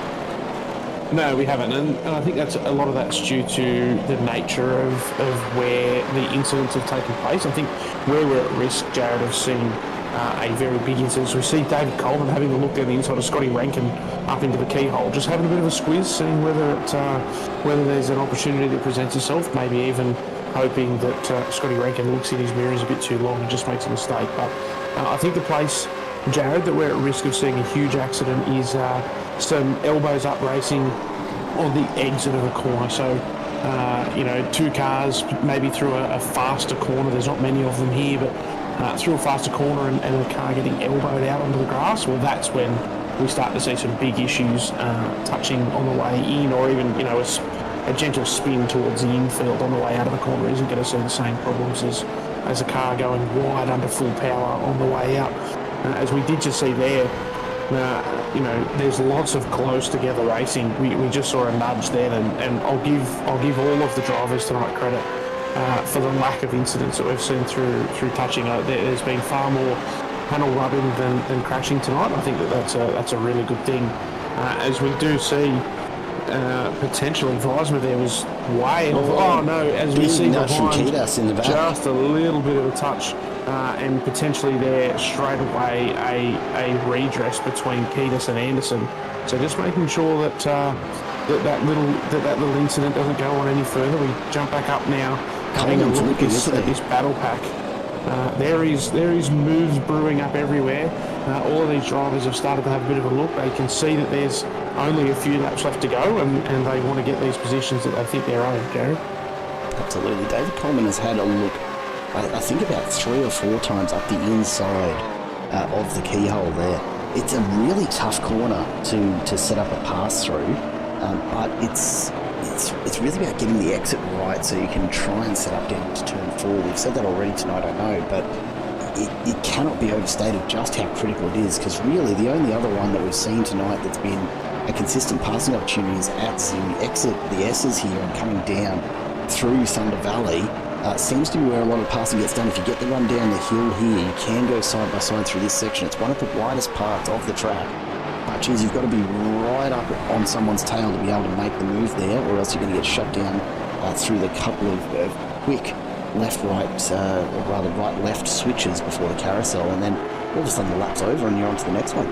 No, we haven't, and I think a lot of that's due to the nature of where the incidents have taken place. I think where we're at risk, Jared, of seeing a very big incident. We see David Coleman having a look down the inside of Scotty Rankin up into the keyhole, just having a bit of a squeeze, seeing whether there's an opportunity that presents itself, maybe even hoping that Scotty Rankin looks in his mirrors a bit too long and just makes a mistake. But I think the place, Jared, that we're at risk of seeing a huge accident is some elbows up racing on the exit of a corner. So, two cars maybe through a faster corner. There's not many of them here, but through a faster corner and a car getting elbowed out onto the grass. Well, that's when we start to see some big issues touching on the way in, or even a gentle spin towards the infield on the way out of the corner isn't going to see the same problems as a car going wide under full power on the way out. As we did just see there, there's lots of close together racing. We just saw a nudge then, and I'll give all of the drivers tonight credit for the lack of incidents that we've seen through touching. There's been far more panel rubbing than crashing tonight. I think that's a really good thing, as we do see potentially Weismer there was way off. Oh no, as we see behind, in the back. Just a little bit of a touch, and potentially there straight away a redress between Kiedis and Anderson. So just making sure that that little incident doesn't go on any further. We jump back up now, having a look at this battle pack. There is moves brewing up everywhere. All of these drivers have started to have a bit of a look. They can see that there's only a few laps left to go, and they want to get these positions that they think they're own, Gary. Absolutely. David Coleman has had a look, I think about 3 or 4 times up the inside of the keyhole there. It's a really tough corner to set up a pass through, but it's really about getting the exit right so you can try and set up down to turn 4. We've said that already tonight, I know, but it cannot be overstated just how critical it is, because really the only other one that we've seen tonight that's been a consistent passing opportunity is at the exit, the S's here, and coming down through Thunder Valley. Seems to be where a lot of passing gets done. If you get the run down the hill here, you can go side by side through this section. It's one of the widest parts of the track. But geez, you've got to be right up on someone's tail to be able to make the move there, or else you're going to get shut down through the couple of quick left-right, or rather right-left switches before the carousel, and then all of a sudden the lap's over and you're on to the next one.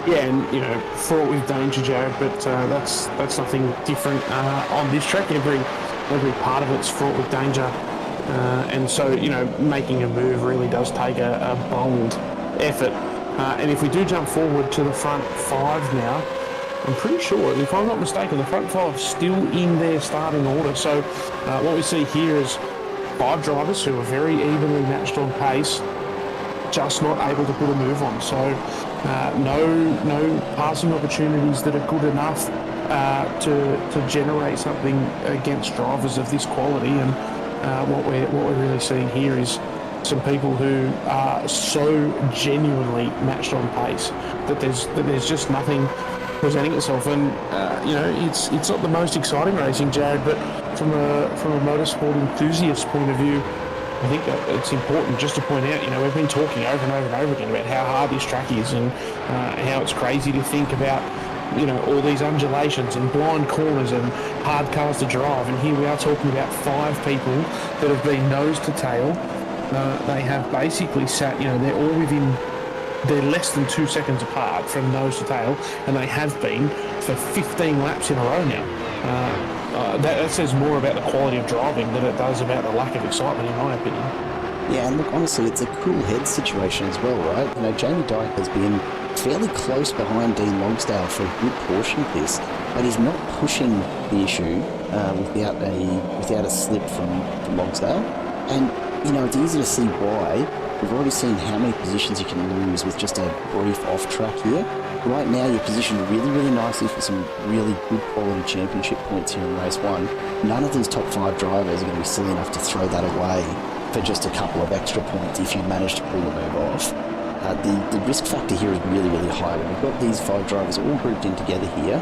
Yeah, and fraught with danger, Jared, but that's nothing different on this track. Every part of it's fraught with danger, and so making a move really does take a bold effort. And if we do jump forward to the front 5 now, I'm pretty sure, if I'm not mistaken, the front 5 still in their starting order. So what we see here is 5 drivers who are very evenly matched on pace, just not able to put a move on. So no passing opportunities that are good enough to generate something against drivers of this quality. And what we're really seeing here is some people who are so genuinely matched on pace that there's just nothing presenting itself. And it's not the most exciting racing, Jared, but from a motorsport enthusiast point of view, I think it's important just to point out, we've been talking over and over and over again about how hard this track is, and how it's crazy to think about all these undulations and blind corners and hard cars to drive. And here we are talking about 5 people that have been nose to tail. They have basically sat, they're all they're less than 2 seconds apart from nose to tail, and they have been for 15 laps in a row now. That says more about the quality of driving than it does about the lack of excitement, in my opinion. Yeah, and look, honestly, it's a cool head situation as well, right? Jamie Dyke has been fairly close behind Dean Longsdale for a good portion of this, but he's not pushing the issue without a slip from Longsdale. And you know, it's easy to see why. We've already seen how many positions you can lose with just a brief off-track here. Right now, you're positioned really, really nicely for some really good quality championship points here in race 1. None of these top 5 drivers are going to be silly enough to throw that away for just a couple of extra points if you manage to pull the move off. The risk factor here is really, really high. When we've got these 5 drivers all grouped in together here,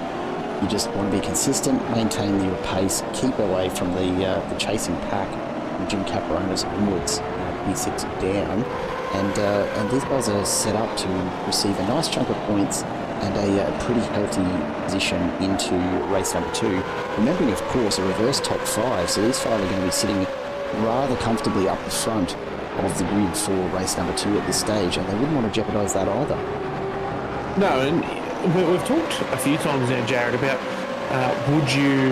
you just want to be consistent, maintain your pace, keep away from the chasing pack from Jim Caperonis onwards, P6 down. And these guys are set up to receive a nice chunk of points and a pretty healthy position into race number 2. Remembering, of course, a reverse top 5, so these 5 are going to be sitting rather comfortably up the front of the grid for race number 2 at this stage, and they wouldn't want to jeopardise that either. No, and we've talked a few times now, Jared, about would you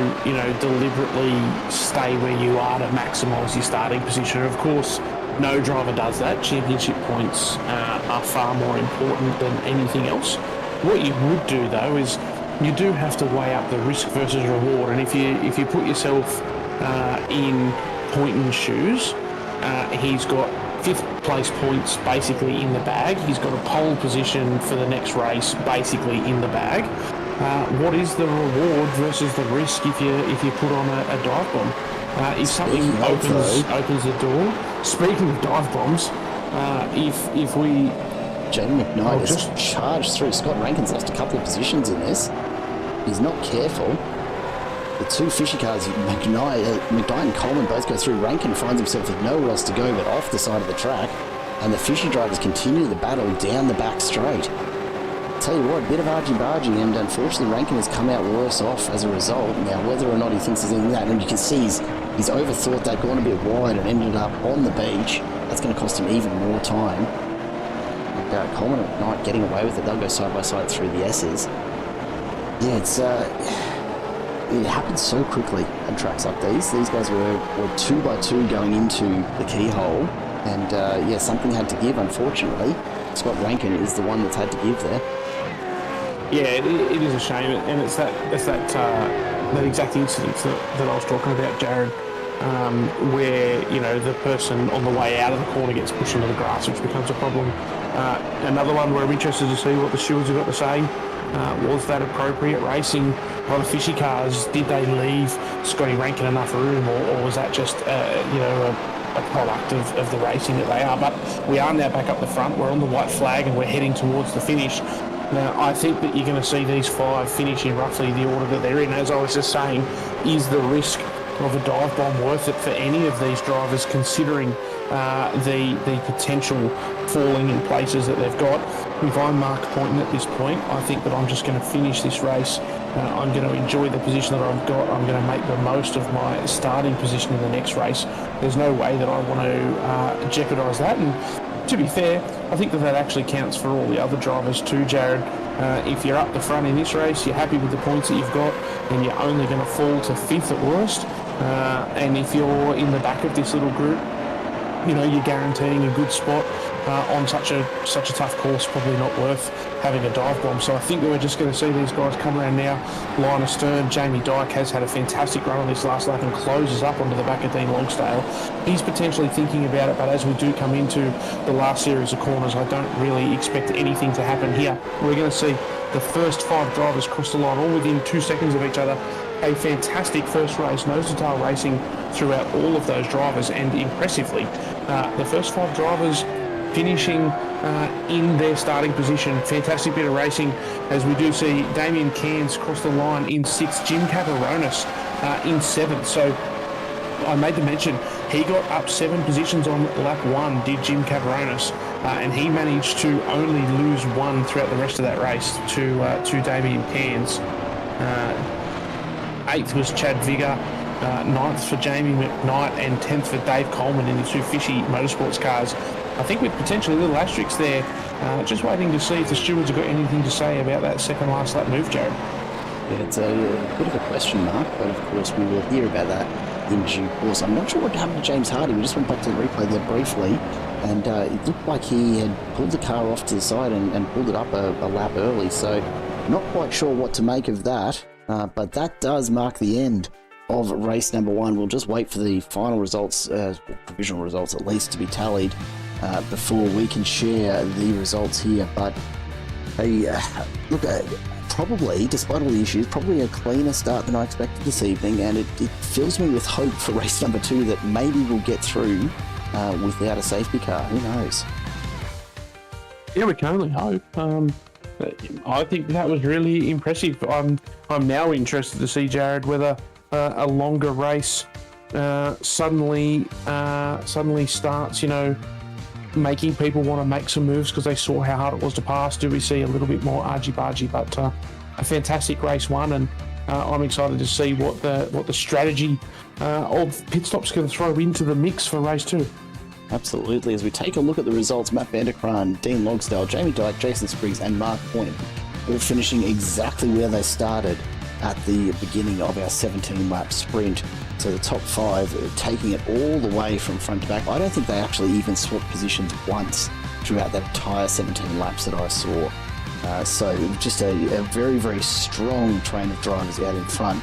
deliberately stay where you are to maximise your starting position. Of course, no driver does that. Championship points are far more important than anything else. What you would do, though, is you do have to weigh up the risk versus reward, and if you put yourself in Poynton's shoes, he's got 5th place points basically in the bag. He's got a pole position for the next race basically in the bag. What is the reward versus the risk if you put on a dive bomb? If something opens the door. Speaking of dive bombs, if we... Jamie McKnight has just charged through. Scott Rankin's lost a couple of positions in this. He's not careful. The 2 fishy cars, McKnight and Coleman both go through. Rankin finds himself with nowhere else to go but off the side of the track. And the fishy drivers continue the battle down the back straight. Tell you what, a bit of argy-bargy, and unfortunately Rankin has come out worse off as a result. Now, whether or not he thinks there's anything in that, and you can see he's overthought that, gone a bit wide and ended up on the beach. That's going to cost him even more time. And Coleman and Knight getting away with it. They'll go side by side through the S's. Yeah, it happens so quickly at tracks like these. These guys were 2 by 2 going into the keyhole, and something had to give, unfortunately. Scott Rankin is the one that's had to give there. Yeah, it is a shame, and it's that exact incident that I was talking about, Jared, where the person on the way out of the corner gets pushed into the grass, which becomes a problem. Another one where I'm interested to see what the stewards have got to say. Was that appropriate racing by the fishy cars? Did they leave Scotty Rankin enough room, or was that just a product of the racing that they are? But we are now back up the front. We're on the white flag and we're heading towards the finish. Now, I think that you're going to see these 5 finish in roughly the order that they're in. As I was just saying, is the risk of a dive bomb worth it for any of these drivers, considering the potential falling in places that they've got? If I'm Mark Poynton at this point, I think that I'm just going to finish this race. I'm going to enjoy the position that I've got. I'm going to make the most of my starting position in the next race. There's no way that I want to jeopardise that. And to be fair, I think that actually counts for all the other drivers too, Jared. If you're up the front in this race, you're happy with the points that you've got, then you're only going to fall to 5th at worst. And if you're in the back of this little group, you're guaranteeing a good spot on such a tough course. Probably not worth having a dive bomb. So I think that we're just going to see these guys come around now. Line astern, Jamie Dyke has had a fantastic run on this last lap and closes up onto the back of Dean Longstale. He's potentially thinking about it, but as we do come into the last series of corners, I don't really expect anything to happen here. We're going to see the first 5 drivers cross the line all within 2 seconds of each other. A fantastic first race, nose-to-tail racing throughout all of those drivers, and impressively, the first 5 drivers finishing in their starting position. Fantastic bit of racing, as we do see Damien Cairns cross the line in 6th, Jim Caperonis in 7th. So I made the mention, he got up 7 positions on lap 1, did Jim Caperonis, and he managed to only lose 1 throughout the rest of that race to Damien Cairns. 8th was Chad Vigor, 9th for Jamie McKnight, and 10th for Dave Coleman in the 2 fishy motorsports cars. I think with potentially little asterisks there, just waiting to see if the stewards have got anything to say about that second last lap move, Jared. Yeah, it's a bit of a question mark, but of course we will hear about that in due course. I'm not sure what happened to James Hardy. We just went back to the replay there briefly, and it looked like he had pulled the car off to the side and pulled it up a lap early, so not quite sure what to make of that. But that does mark the end of race number 1. We'll just wait for the final results, provisional results at least, to be tallied before we can share the results here. But look, probably, despite all the issues, probably a cleaner start than I expected this evening, and it fills me with hope for race number 2 that maybe we'll get through without a safety car. Who knows? Yeah, we can only hope. I think that was really impressive. I'm now interested to see, Jared, whether a longer race suddenly starts, making people want to make some moves because they saw how hard it was to pass. Do we see a little bit more argy-bargy? But a fantastic race 1, and I'm excited to see what the strategy of pit stops can throw into the mix for race 2. Absolutely. As we take a look at the results, Matt Vanderkraan, Dean Logsdale, Jamie Dyke, Jason Spriggs and Mark Point all finishing exactly where they started at the beginning of our 17-lap sprint. So the top 5 taking it all the way from front to back. I don't think they actually even swapped positions once throughout that entire 17 laps that I saw. So just a very, very strong train of drivers out in front.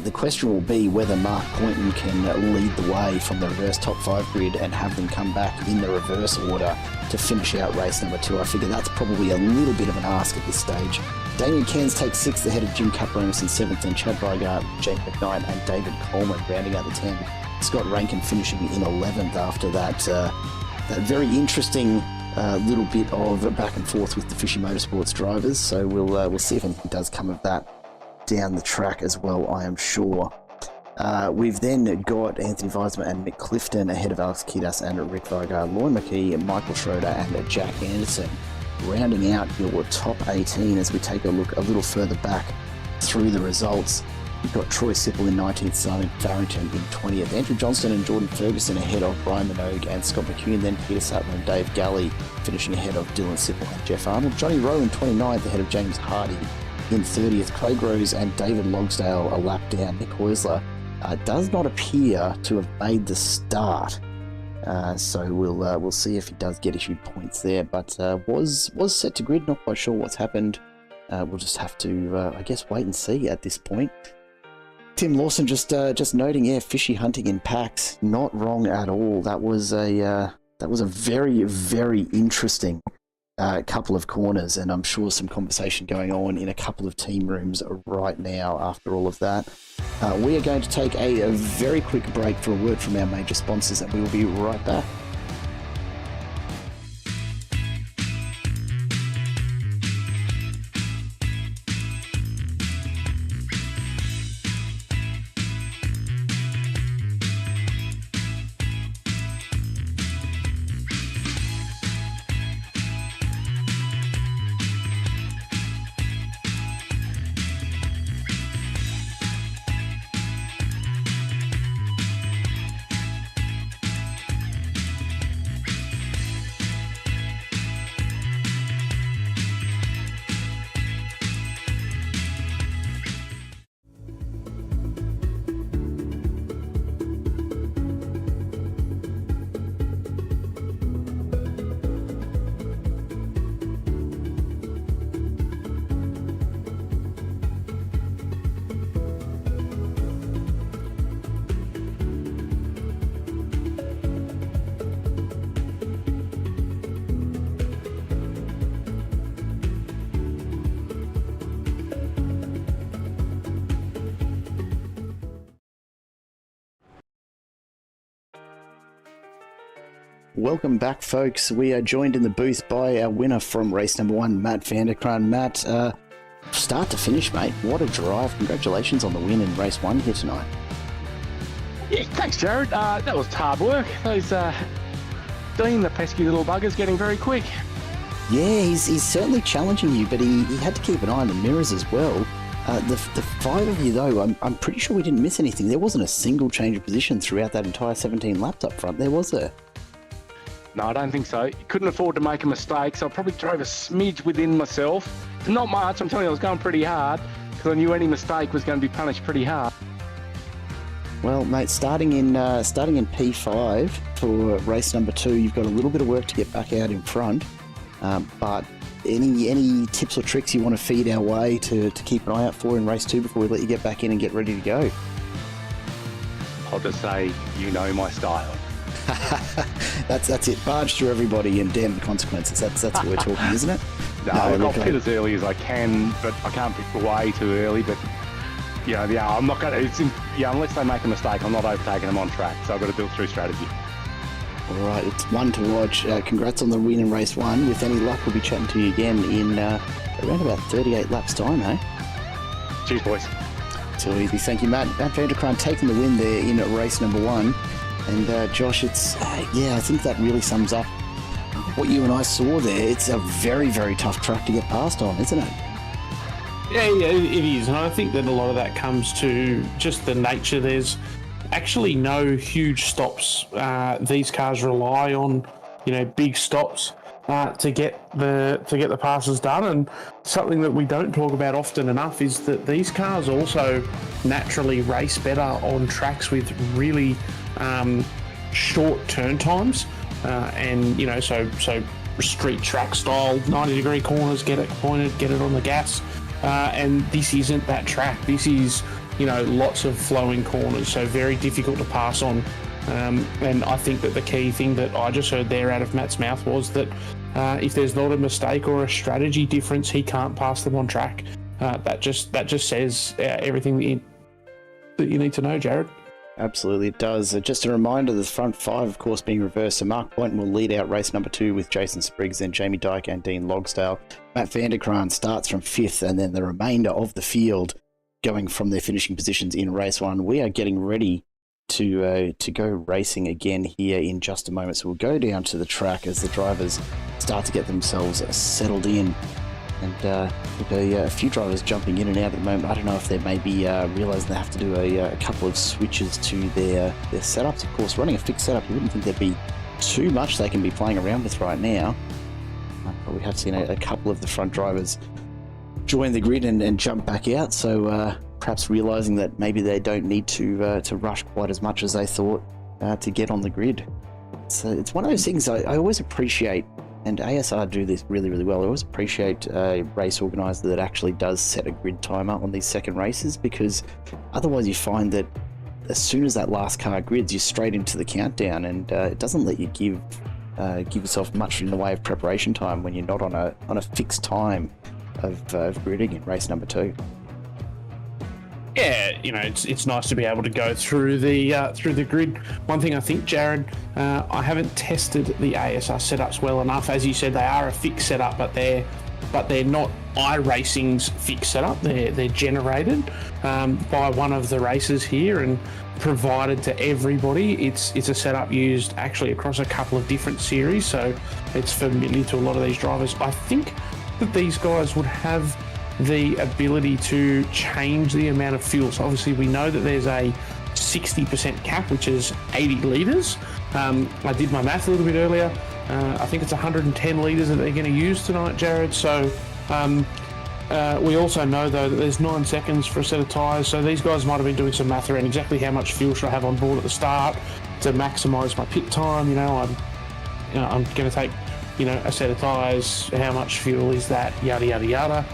The question will be whether Mark Poynton can lead the way from the reverse top 5 grid and have them come back in the reverse order to finish out race number 2. I figure that's probably a little bit of an ask at this stage. Damien Cairns takes 6th ahead of Jim Capranis in 7th, and Chad Brygart, Jake McKnight and David Coleman rounding out the 10. Scott Rankin finishing in 11th after that very interesting little bit of back and forth with the Fishy Motorsports drivers. So we'll see if anything does come of that down the track as well, I am sure. We've then got Anthony Weisman and Mick Clifton ahead of Alex Kidas and Rick Vigar, Lauren McKee, Michael Schroeder and Jack Anderson rounding out your top 18 as we take a look a little further back through the results. We've got Troy Sipple in 19th, Simon Farrington in 20th, Andrew Johnston and Jordan Ferguson ahead of Brian Minogue and Scott McEwen, then Peter Sattler and Dave Galley finishing ahead of Dylan Sipple and Jeff Arnold. Johnny Rowe in 29th ahead of James Hardy in 30th. Craig Rose and David Logsdale a lap down. Nick Heusler does not appear to have made the start, so we'll see if he does get issued points there, but was set to grid. Not quite sure what's happened. We'll just have to I guess wait and see at this point. Tim Lawson just noting, fishy hunting in packs, not wrong at all. That was a very, very interesting couple of corners, and I'm sure some conversation going on in a couple of team rooms right now after all of that. We are going to take a very quick break for a word from our major sponsors, and we will be right back. Welcome back, folks. We are joined in the booth by our winner from race number 1, Matt Vanderkraan. Matt, start to finish, mate. What a drive. Congratulations on the win in race 1 here tonight. Yeah, thanks, Jared. That was hard work. Those Dean, the pesky little bugger's getting very quick. Yeah, he's certainly challenging you, but he had to keep an eye on the mirrors as well. The 5 of you, though, I'm pretty sure we didn't miss anything. There wasn't a single change of position throughout that entire 17 laps up front, there was there? No, I don't think so. Couldn't afford to make a mistake, so I probably drove a smidge within myself. Not much. I'm telling you, I was going pretty hard because I knew any mistake was going to be punished pretty hard. Well, mate, starting in P5 for race number 2, you've got a little bit of work to get back out in front. But any tips or tricks you want to feed our way to keep an eye out for in race 2 before we let you get back in and get ready to go? I'll just say, you know my style. That's it. Barge through everybody and damn the consequences. That's what we're talking, isn't it? No, I'll pit as early as I can, but I can't pit way too early. But I'm not going to. Unless they make a mistake, I'm not overtaking them on track. So I've got to build through strategy. All right, it's one to watch. Congrats on the win in race 1. With any luck, we'll be chatting to you again in around about 38 laps time, eh? Cheers, boys. Too easy. Thank you, Matt. Matt Vanderkraan taking the win there in race number 1. And Josh, it's I think that really sums up what you and I saw there. It's a very, very tough track to get past on, isn't it? Yeah, it is. And I think that a lot of that comes to just the nature. There's actually no huge stops. These cars rely on, big stops to get the passes done. And something that we don't talk about often enough is that these cars also naturally race better on tracks with really short turn times, so street track style 90-degree corners, get it pointed, get it on the gas, and this isn't that track. This is lots of flowing corners, so very difficult to pass on. And I think that the key thing that I just heard there out of Matt's mouth was that if there's not a mistake or a strategy difference, he can't pass them on track. That just says everything that you need to know, Jared. Absolutely, it does. Just a reminder, the front 5, of course, being reversed. So Mark Boynton will lead out race number 2 with Jason Spriggs, then Jamie Dyke and Dean Logsdale. Matt Vanderkraan starts from 5th, and then the remainder of the field going from their finishing positions in race 1. We are getting ready to go racing again here in just a moment. So we'll go down to the track as the drivers start to get themselves settled in. And a few drivers jumping in and out at the moment. I don't know if they may be realising they have to do a couple of switches to their setups. Of course, running a fixed setup, you wouldn't think there'd be too much they can be playing around with right now. But we have seen a couple of the front drivers join the grid and jump back out. So perhaps realising that maybe they don't need to rush quite as much as they thought to get on the grid. So it's one of those things I always appreciate. And ASR do this really, really well. I always appreciate a race organiser that actually does set a grid timer on these second races, because otherwise you find that as soon as that last car grids, you're straight into the countdown, and it doesn't let you give yourself much in the way of preparation time when you're not on a fixed time of gridding in race number 2. Yeah, it's nice to be able to go through the grid. One thing I think, Jared, I haven't tested the ASR setups well enough. As you said, they are a fixed setup, but they're not iRacing's fixed setup. They're generated by one of the races here and provided to everybody. It's a setup used actually across a couple of different series, so it's familiar to a lot of these drivers. I think that these guys would have the ability to change the amount of fuel. So obviously we know that there's a 60% cap, which is 80 litres. I did my math a little bit earlier. I think it's 110 litres that they're going to use tonight, Jared. So we also know, though, that there's 9 seconds for a set of tyres. So these guys might have been doing some math around exactly how much fuel should I have on board at the start to maximise my pit time. I'm going to take a set of tyres, how much fuel is that, yada, yada, yada.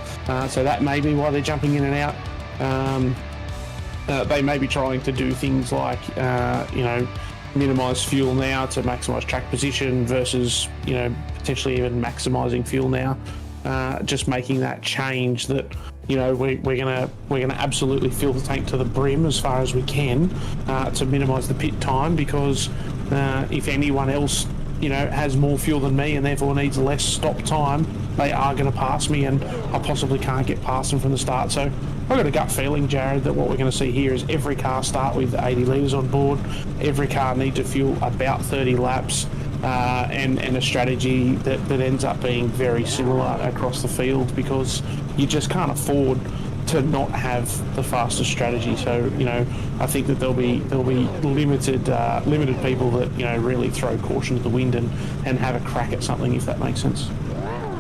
So that may be why they're jumping in and out. They may be trying to do things like, minimise fuel now to maximise track position versus, potentially even maximising fuel now. Just making that change that, we're gonna absolutely fill the tank to the brim as far as we can to minimise the pit time, because if anyone else has more fuel than me and therefore needs less stop time, they are going to pass me, and I possibly can't get past them from the start. So I've got a gut feeling, Jared, that what we're going to see here is every car start with 80 litres on board. Every car need to fuel about 30 laps, and a strategy that ends up being very similar across the field, because you just can't afford to not have the fastest strategy. So I think that there'll be limited people that really throw caution to the wind and have a crack at something, if that makes sense.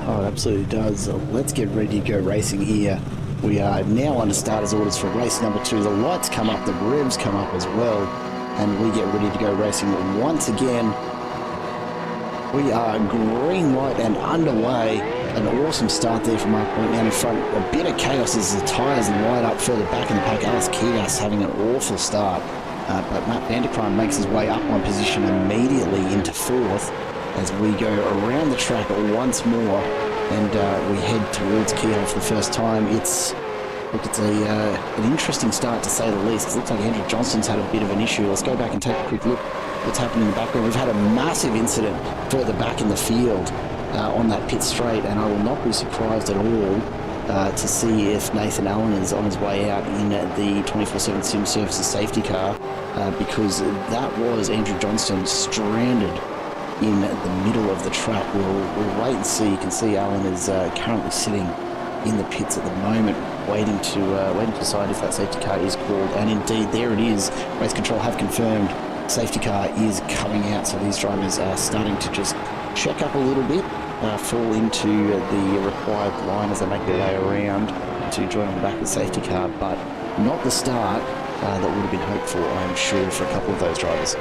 Oh, it absolutely does. Let's get ready to go racing here. We are now under starters orders for race number 2. The lights come up, the revs come up as well, and we get ready to go racing once again. We are green light and underway. An awesome start there from Mark Point down in front. A bit of chaos as the tyres light up further back in the pack. Alice Kias having an awful start. but Matt Vanderkruijm makes his way up one position immediately into fourth as we go around the track once more, and we head towards Keogh for the first time. It's an interesting start to say the least. It looks like Andrew Johnston's had a bit of an issue. Let's go back and take a quick look what's happening in the background. We've had a massive incident further back in the field on that pit straight, and I will not be surprised at all to see if Nathan Allen is on his way out in the 24/7 Sim Services safety car, because that was Andrew Johnston stranded in the middle of the track. We'll wait and see. You can see Allen is currently sitting in the pits at the moment, waiting to decide if that safety car is called, and indeed there it is. Race control have confirmed safety car is coming out, so these drivers are starting to just check up a little bit, fall into the required line as they make their way around to join on the back of the safety car, but not the start that would have been hoped for, I'm sure, for a couple of those drivers.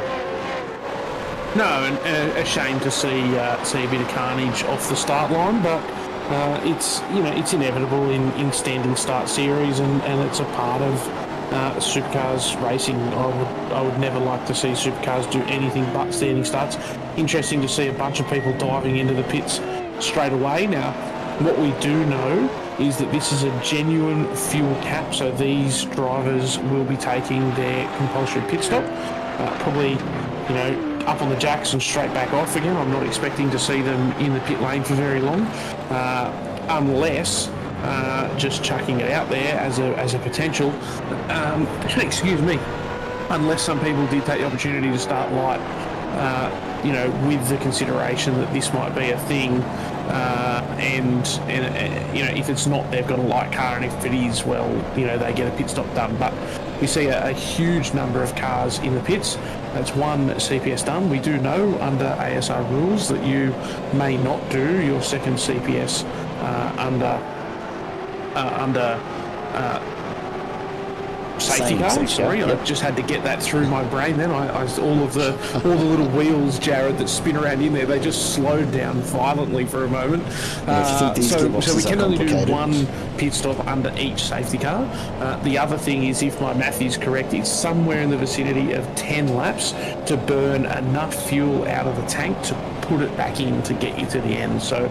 No, and a shame to see a bit of carnage off the start line, but it's inevitable in standing start series, and it's a part of Supercars racing. I would never like to see Supercars do anything but standing starts. Interesting to see a bunch of people diving into the pits straight away. Now, what we do know is that this is a genuine fuel cap, so these drivers will be taking their compulsory pit stop, probably, up on the jacks and straight back off again. I'm not expecting to see them in the pit lane for very long, unless just chucking it out there as a potential. Excuse me. Unless some people did take the opportunity to start light, with the consideration that this might be a thing, and if it's not, they've got a light car, and if it is, well, they get a pit stop done. But we see a huge number of cars in the pits. That's one CPS done. We do know under ASR rules that you may not do your second CPS under safety car. Sorry, yep. I just had to get that through my brain. Then all the little wheels, Jared, that spin around in there, they just slowed down violently for a moment. So we can only do one pit stop under each safety car. The other thing is, if my math is correct, it's somewhere in the vicinity of 10 laps to burn enough fuel out of the tank to put it back in to get you to the end. So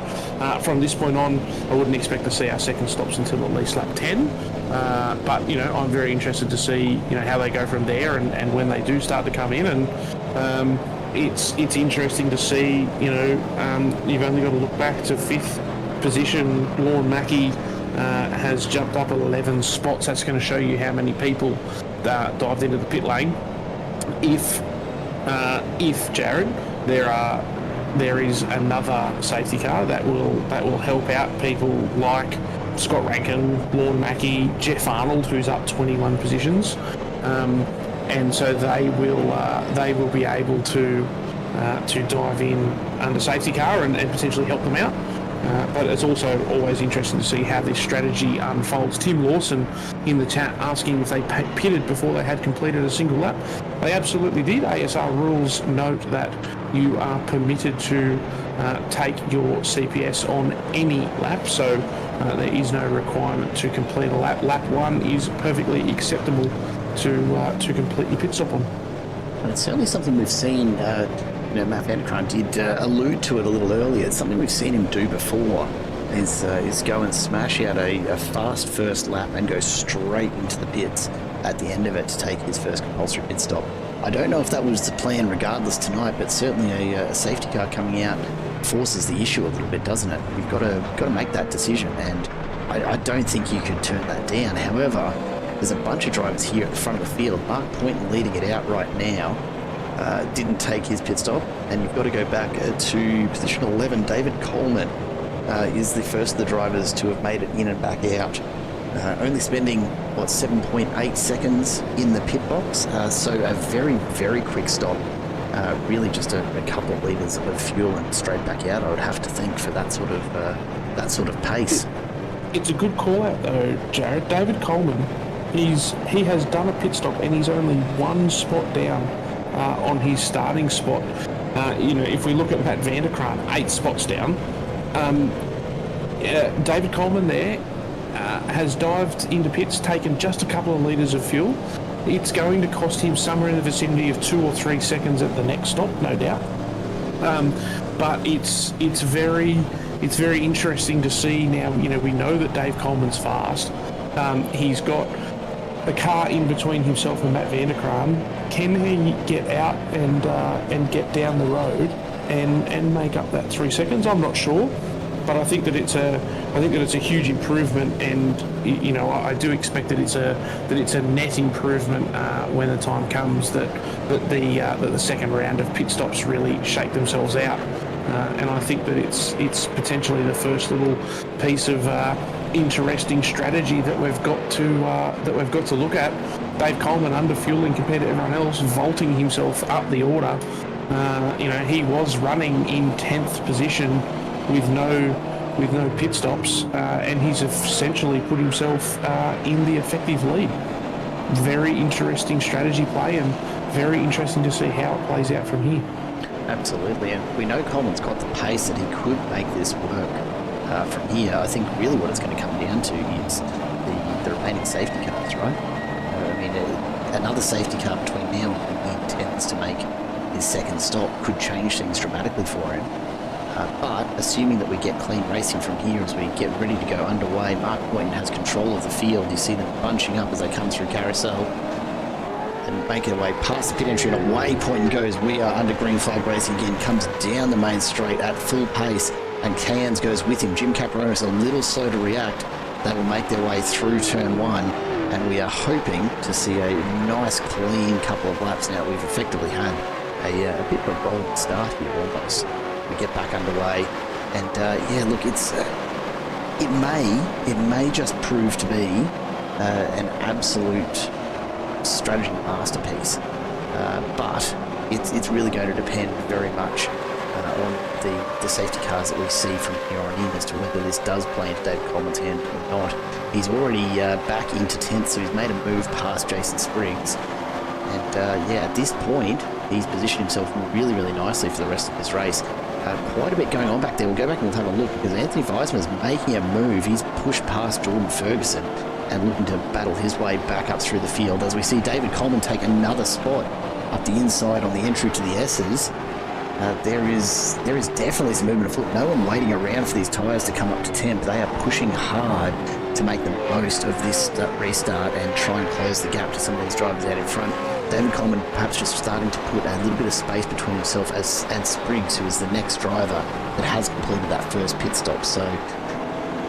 from this point on, I wouldn't expect to see our second stops until at least lap 10. But I'm very interested to see how they go from there, and when they do start to come in, and it's interesting to see. You've only got to look back to 5th position. Lorne Mackey has jumped up 11 spots. That's going to show you how many people dived into the pit lane. If Jared, there is another safety car that will help out people like Scott Rankin, Lorne Mackey, Jeff Arnold, who's up 21 positions, and so they will be able to dive in under safety car and potentially help them out. But it's also always interesting to see how this strategy unfolds. Tim Lawson in the chat asking if they pitted before they had completed a single lap. They absolutely did. ASR rules note that you are permitted to take your CPS on any lap, so there is no requirement to complete a lap. Lap 1 is perfectly acceptable to complete your pit stop on. And it's certainly something we've seen. Matt Vanderkruijm did allude to it a little earlier. It's something we've seen him do before, is go and smash out a fast first lap and go straight into the pits at the end of it to take his first compulsory pit stop. I don't know if that was the plan regardless tonight, but certainly a safety car coming out forces the issue a little bit, doesn't it? You've got to make that decision, and I don't think you could turn that down. However, there's a bunch of drivers here at the front of the field. Mark Poynton leading it out right now. Didn't take his pit stop, and you've got to go back to position 11. David Coleman is the first of the drivers to have made it in and back out, only spending 7.8 seconds in the pit box, so a very, very quick stop. Really just a couple of litres of fuel and straight back out, I would have to think, for that sort of pace. It's a good call out though, Jared. David Coleman, he has done a pit stop and he's only one spot down on his starting spot. If we look at Matt Vanderkruijm, 8 spots down. David Coleman there has dived into pits, taken just a couple of litres of fuel, it's going to cost him somewhere in the vicinity of 2 or 3 seconds at the next stop, no doubt. But it's very interesting to see now. We know that Dave Coleman's fast. He's got a car in between himself and Matt Vanderkram. Can he get out and get down the road and make up that 3 seconds? I'm not sure, but I think that it's a huge improvement, and I do expect that it's a net improvement when the time comes that the second round of pit stops really shake themselves out. And I think that it's potentially the first little piece of interesting strategy that we've got to look at. Dave Coleman under fueling compared to everyone else, vaulting himself up the order. He was running in 10th position with no pit stops, and he's essentially put himself in the effective lead. Very interesting strategy play, and very interesting to see how it plays out from here. Absolutely, and we know Coleman's got the pace that he could make this work from here. I think really what it's going to come down to is the remaining safety cars, right? Another safety car between now and when he intends to make his second stop could change things dramatically for him. But assuming that we get clean racing from here as we get ready to go underway, Mark Boynton has control of the field. You see them bunching up as they come through carousel and make their way past the pit entry, and away Boynton goes. We are under green flag racing again, comes down the main straight at full pace, and Cairns goes with him. Jim Caparonis a little slow to react. They will make their way through turn one, and we are hoping to see a nice clean couple of laps. Now we've effectively had a bit of a rolling start here almost. We get back underway, and look, it may just prove to be an absolute strategy masterpiece, but it's really going to depend very much on the safety cars that we see from here on in as to whether this does play into David Coleman's hand or not. He's already back into 10th, so he's made a move past Jason Spriggs, and at this point he's positioned himself really, really nicely for the rest of this race. Quite a bit going on back there. We'll go back and we'll have a look, because Anthony Weisman is making a move. He's pushed past Jordan Ferguson and looking to battle his way back up through the field, as we see David Coleman take another spot up the inside on the entry to the S's. There is definitely some movement afoot. No one waiting around for these tyres to come up to temp. They are pushing hard to make the most of this restart and try and close the gap to some of these drivers out in front. David Coleman perhaps just starting to put a little bit of space between himself and Spriggs, who is the next driver that has completed that first pit stop. So,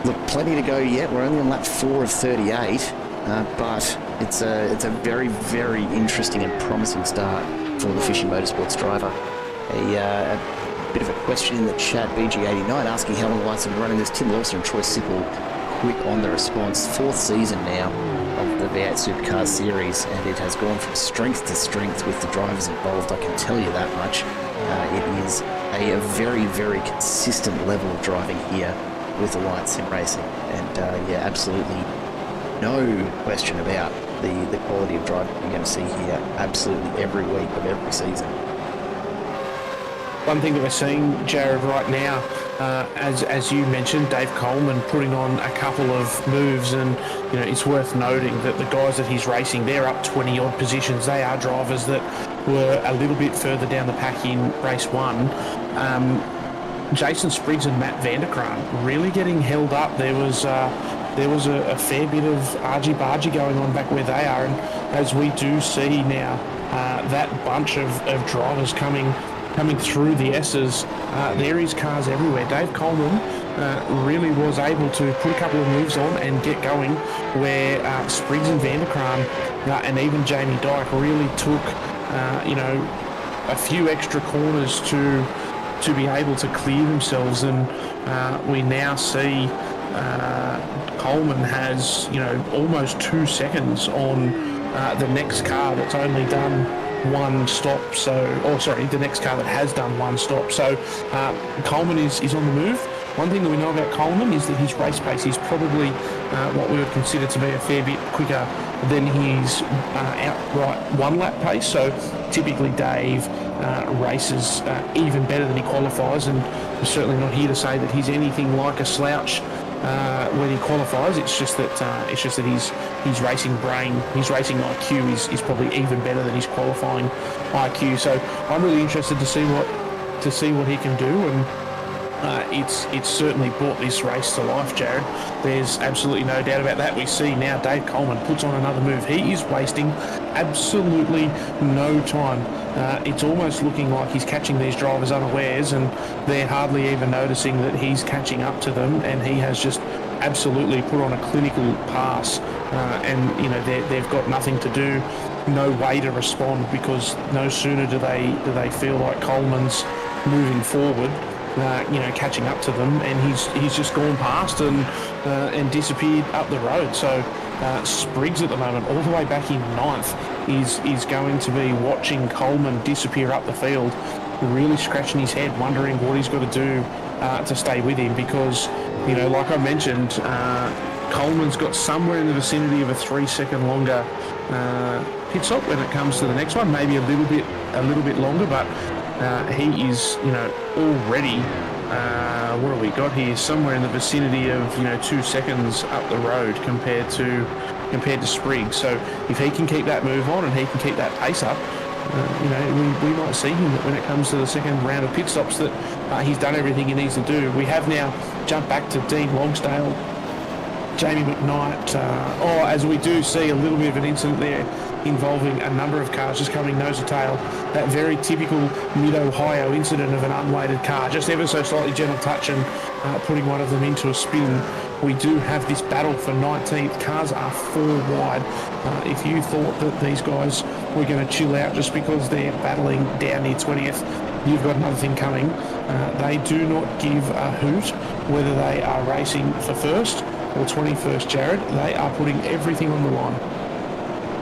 look, plenty to go yet. We're only on lap 4 of 38, but it's a very, very interesting and promising start for the Fishing Motorsports driver. A bit of a question in the chat, BG89 asking how long the lights have been running this. Tim Lawson and Troy Sippel quick on the response. 4th season now of the V8 Supercars series, and it has gone from strength to strength with the drivers involved, I can tell you that much. It is a very, very consistent level of driving here with Alliance Sim Racing, and absolutely no question about the quality of driving you're going to see here absolutely every week of every season. One thing that we're seeing, Jared, right now, as you mentioned, Dave Coleman putting on a couple of moves, and it's worth noting that the guys that he's racing, they're up 20 odd positions. They are drivers that were a little bit further down the pack in race one. Jason Spriggs and Matt Vanderkram really getting held up. There was a fair bit of argy-bargy going on back where they are, and as we do see now, that bunch of drivers coming through the S's, there is cars everywhere. Dave Coleman really was able to put a couple of moves on and get going, where Spriggs and Vanderkram and even Jamie Dyke really took a few extra corners to be able to clear themselves, and we now see Coleman has almost 2 seconds on the next car that's only done one stop, the next car that has done one stop. So Coleman is on the move. One thing that we know about Coleman is that his race pace is probably what we would consider to be a fair bit quicker than his outright one-lap pace. So typically Dave races even better than he qualifies, and we're certainly not here to say that he's anything like a slouch when he qualifies. It's just that his racing brain, his racing IQ is probably even better than his qualifying IQ. So I'm really interested to see what he can do, and it's certainly brought this race to life, Jared. There's absolutely no doubt about that. We see now Dave Coleman puts on another move. He is wasting absolutely no time. It's almost looking like he's catching these drivers unawares, and they're hardly even noticing that he's catching up to them, and he has just absolutely put on a clinical pass, and they've got nothing to do, no way to respond, because no sooner do they feel like Coleman's moving forward, catching up to them, and he's just gone past and disappeared up the road. So Spriggs at the moment, all the way back in ninth, is going to be watching Coleman disappear up the field, really scratching his head, wondering what he's got to do to stay with him, because like I mentioned, Coleman's got somewhere in the vicinity of a 3 second longer pit stop when it comes to the next one, maybe a little bit longer, but he is, already, what have we got here? Somewhere in the vicinity of, 2 seconds up the road compared to Spriggs. So if he can keep that move on and he can keep that pace up, we might see him when it comes to the second round of pit stops that he's done everything he needs to do. We have now jumped back to Dean Longsdale, Jamie McKnight, as we do see a little bit of an incident there involving a number of cars just coming nose to tail. That very typical mid-Ohio incident of an unweighted car, just ever so slightly gentle touch and putting one of them into a spin. We do have this battle for 19th. Cars are 4 wide. If you thought that these guys were going to chill out just because they're battling down near 20th, you've got another thing coming. They do not give a hoot whether they are racing for first or 21st, Jared. They are putting everything on the line.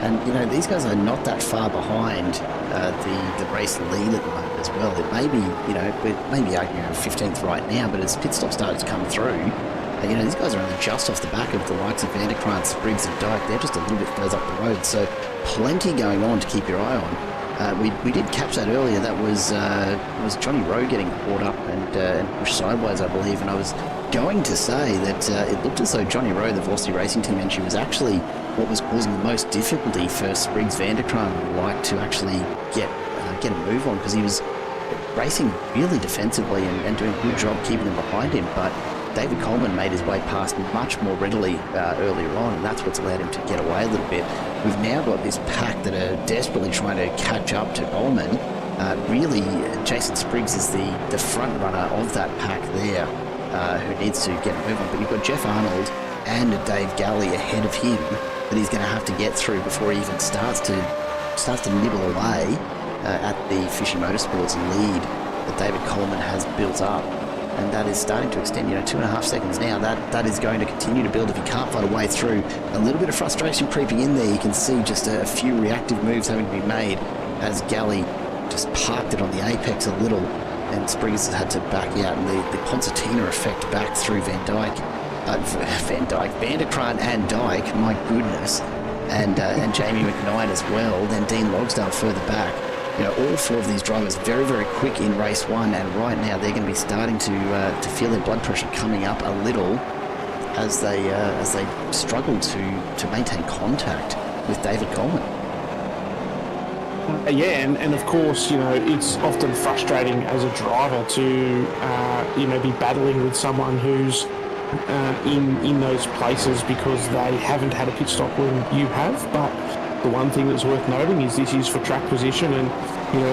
And, these guys are not that far behind the race lead at the moment as well. It may be, it may be arguing 15th right now, but as pit stop starts to come through, these guys are only just off the back of the likes of Vanderkrant, Spriggs and Dyke. They're just a little bit further up the road, so plenty going on to keep your eye on. We did catch that earlier. That was Johnny Rowe getting caught up and pushed sideways, I believe. And I was going to say that it looked as though Johnny Rowe, the Velocity Racing Team entry, was actually what was causing the most difficulty for Spriggs Vanderkrant to actually get a move on, because he was racing really defensively and doing a good job keeping them behind him. But David Coleman made his way past much more readily earlier on, and that's what's allowed him to get away a little bit. We've now got this pack that are desperately trying to catch up to Coleman. Really, Jason Spriggs is the front runner of that pack there, who needs to get a move on. But you've got Jeff Arnold and Dave Galley ahead of him that he's going to have to get through before he even starts to nibble away at the Fishy Motorsports lead that David Coleman has built up. And that is starting to extend, 2.5 seconds now. That is going to continue to build if he can't fight a way through. A little bit of frustration creeping in there. You can see just a few reactive moves having to be made as Galley just parked it on the apex a little, and Spriggs has had to back out, and the Ponsatina effect back through Vanderkrant and Dyke, my goodness, and Jamie McKnight as well. Then Dean Logsdale further back. All 4 of these drivers very, very quick in race 1, and right now they're going to be starting to feel their blood pressure coming up a little as they struggle to maintain contact with David Coleman. And of course, it's often frustrating as a driver to be battling with someone who's in those places because they haven't had a pit stop when you have. But the one thing that's worth noting is this is for track position, and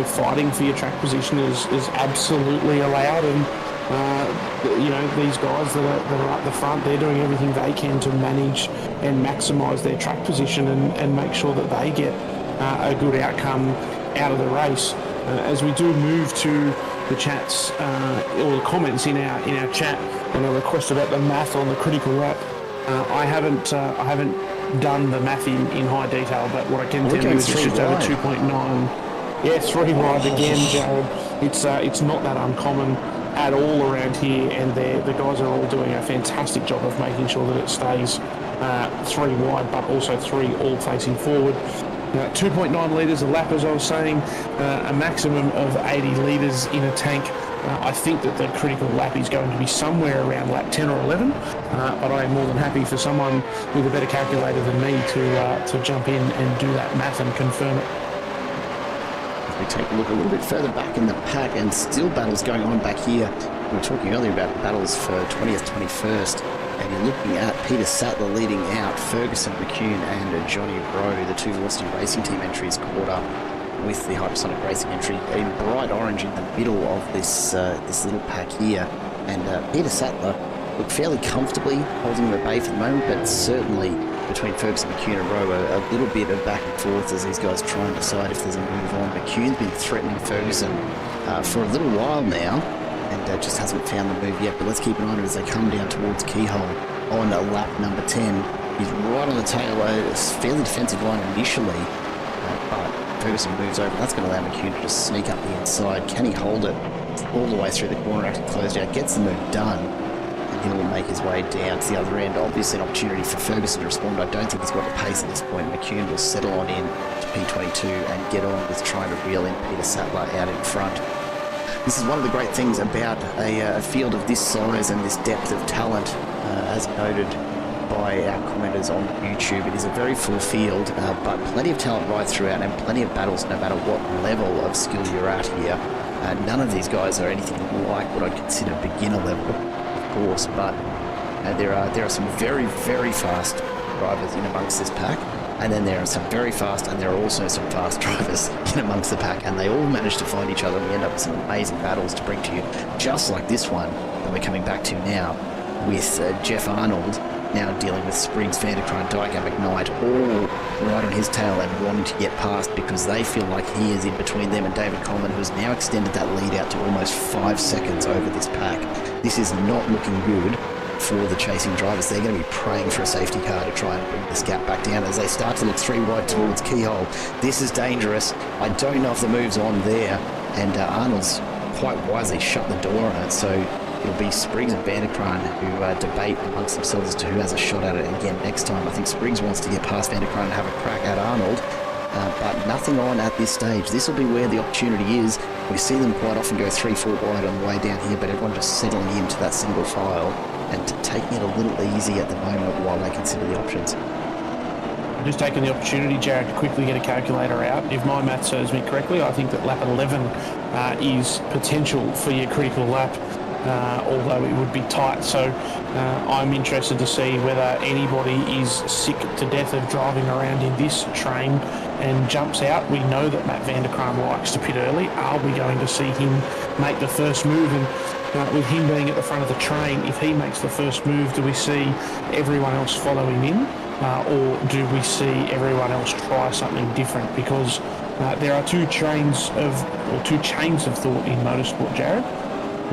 fighting for your track position is absolutely allowed. And these guys that are up the front, they're doing everything they can to manage and maximise their track position and make sure that they get a good outcome out of the race. As we do move to the chats or the comments in our chat, and a request about the math on the critical lap. I haven't done the math in high detail, but what I can tell you is it's just over 2.9. Yeah, 3 wide again, Jared. It's not that uncommon at all around here, and the guys are all doing a fantastic job of making sure that it stays 3 wide, but also 3 all facing forward. 2.9 litres a lap, as I was saying, a maximum of 80 litres in a tank I think that the critical lap is going to be somewhere around lap 10 or 11, but I am more than happy for someone with a better calculator than me to jump in and do that math and confirm it. We take a look a little bit further back in the pack, and still battles going on back here. We were talking earlier about battles for 20th, 21st, and you're looking at Peter Sattler leading out, Ferguson, McCune and Johnny Rowe, the two Velocity Racing Team entries, caught up with the Hypersonic Racing entry in bright orange in the middle of this little pack here. And Peter Sattler looked fairly comfortably holding him at bay for the moment, but certainly between Ferguson, McCune and Rowe, a little bit of back and forth as these guys try and decide if there's a move on. McCune's been threatening Ferguson for a little while now, and just hasn't found the move yet, but let's keep an eye on it as they come down towards Keyhole on lap number 10. He's right on the tail, a fairly defensive line initially, but Ferguson moves over. That's going to allow McCune to just sneak up the inside. Can he hold it all the way through the corner after closed out? Gets the move done, and he'll make his way down to the other end. Obviously an opportunity for Ferguson to respond. I don't think he's got the pace at this point. McCune will settle on in to P22 and get on with trying to reel in Peter Sattler out in front. This is one of the great things about a field of this size and this depth of talent, as noted by our commenters on YouTube. It is a very full field, but plenty of talent right throughout and plenty of battles no matter what level of skill you're at here. None of these guys are anything like what I'd consider beginner level, of course, but there are some very, very fast drivers in amongst this pack, and then there are some very fast, and there are also some fast drivers in amongst the pack, and they all manage to find each other, and we end up with some amazing battles to bring to you, just like this one that we're coming back to now, with Jeff Arnold now dealing with Spriggs, Vanderkraan, Dyker, McKnight, all right on his tail and wanting to get past because they feel like he is in between them and David Coleman, who has now extended that lead out to almost 5 seconds over this pack. This is not looking good for the chasing drivers. They're going to be praying for a safety car to try and bring this gap back down as they start to look 3 wide towards Keyhole. This is dangerous. I don't know if the move's on there, and Arnold's quite wisely shut the door on it, so it'll be Spriggs and Vanderkraan who debate amongst themselves as to who has a shot at it again next time. I think Spriggs wants to get past Vanderkraan and have a crack at Arnold, but nothing on at this stage. This will be where the opportunity is. We see them quite often go 3-4 wide on the way down here, but everyone just settling into that single file and taking it a little easy at the moment while they consider the options. Just taking the opportunity, Jared, to quickly get a calculator out. If my math serves me correctly, I think that lap 11 is potential for your critical lap, although it would be tight. So I'm interested to see whether anybody is sick to death of driving around in this train and jumps out. We know that Matt Vanderkraan likes to pit early. Are we going to see him make the first move? And with him being at the front of the train, if he makes the first move, do we see everyone else follow him in? Or do we see everyone else try something different? Because there are two chains of thought in motorsport, Jared.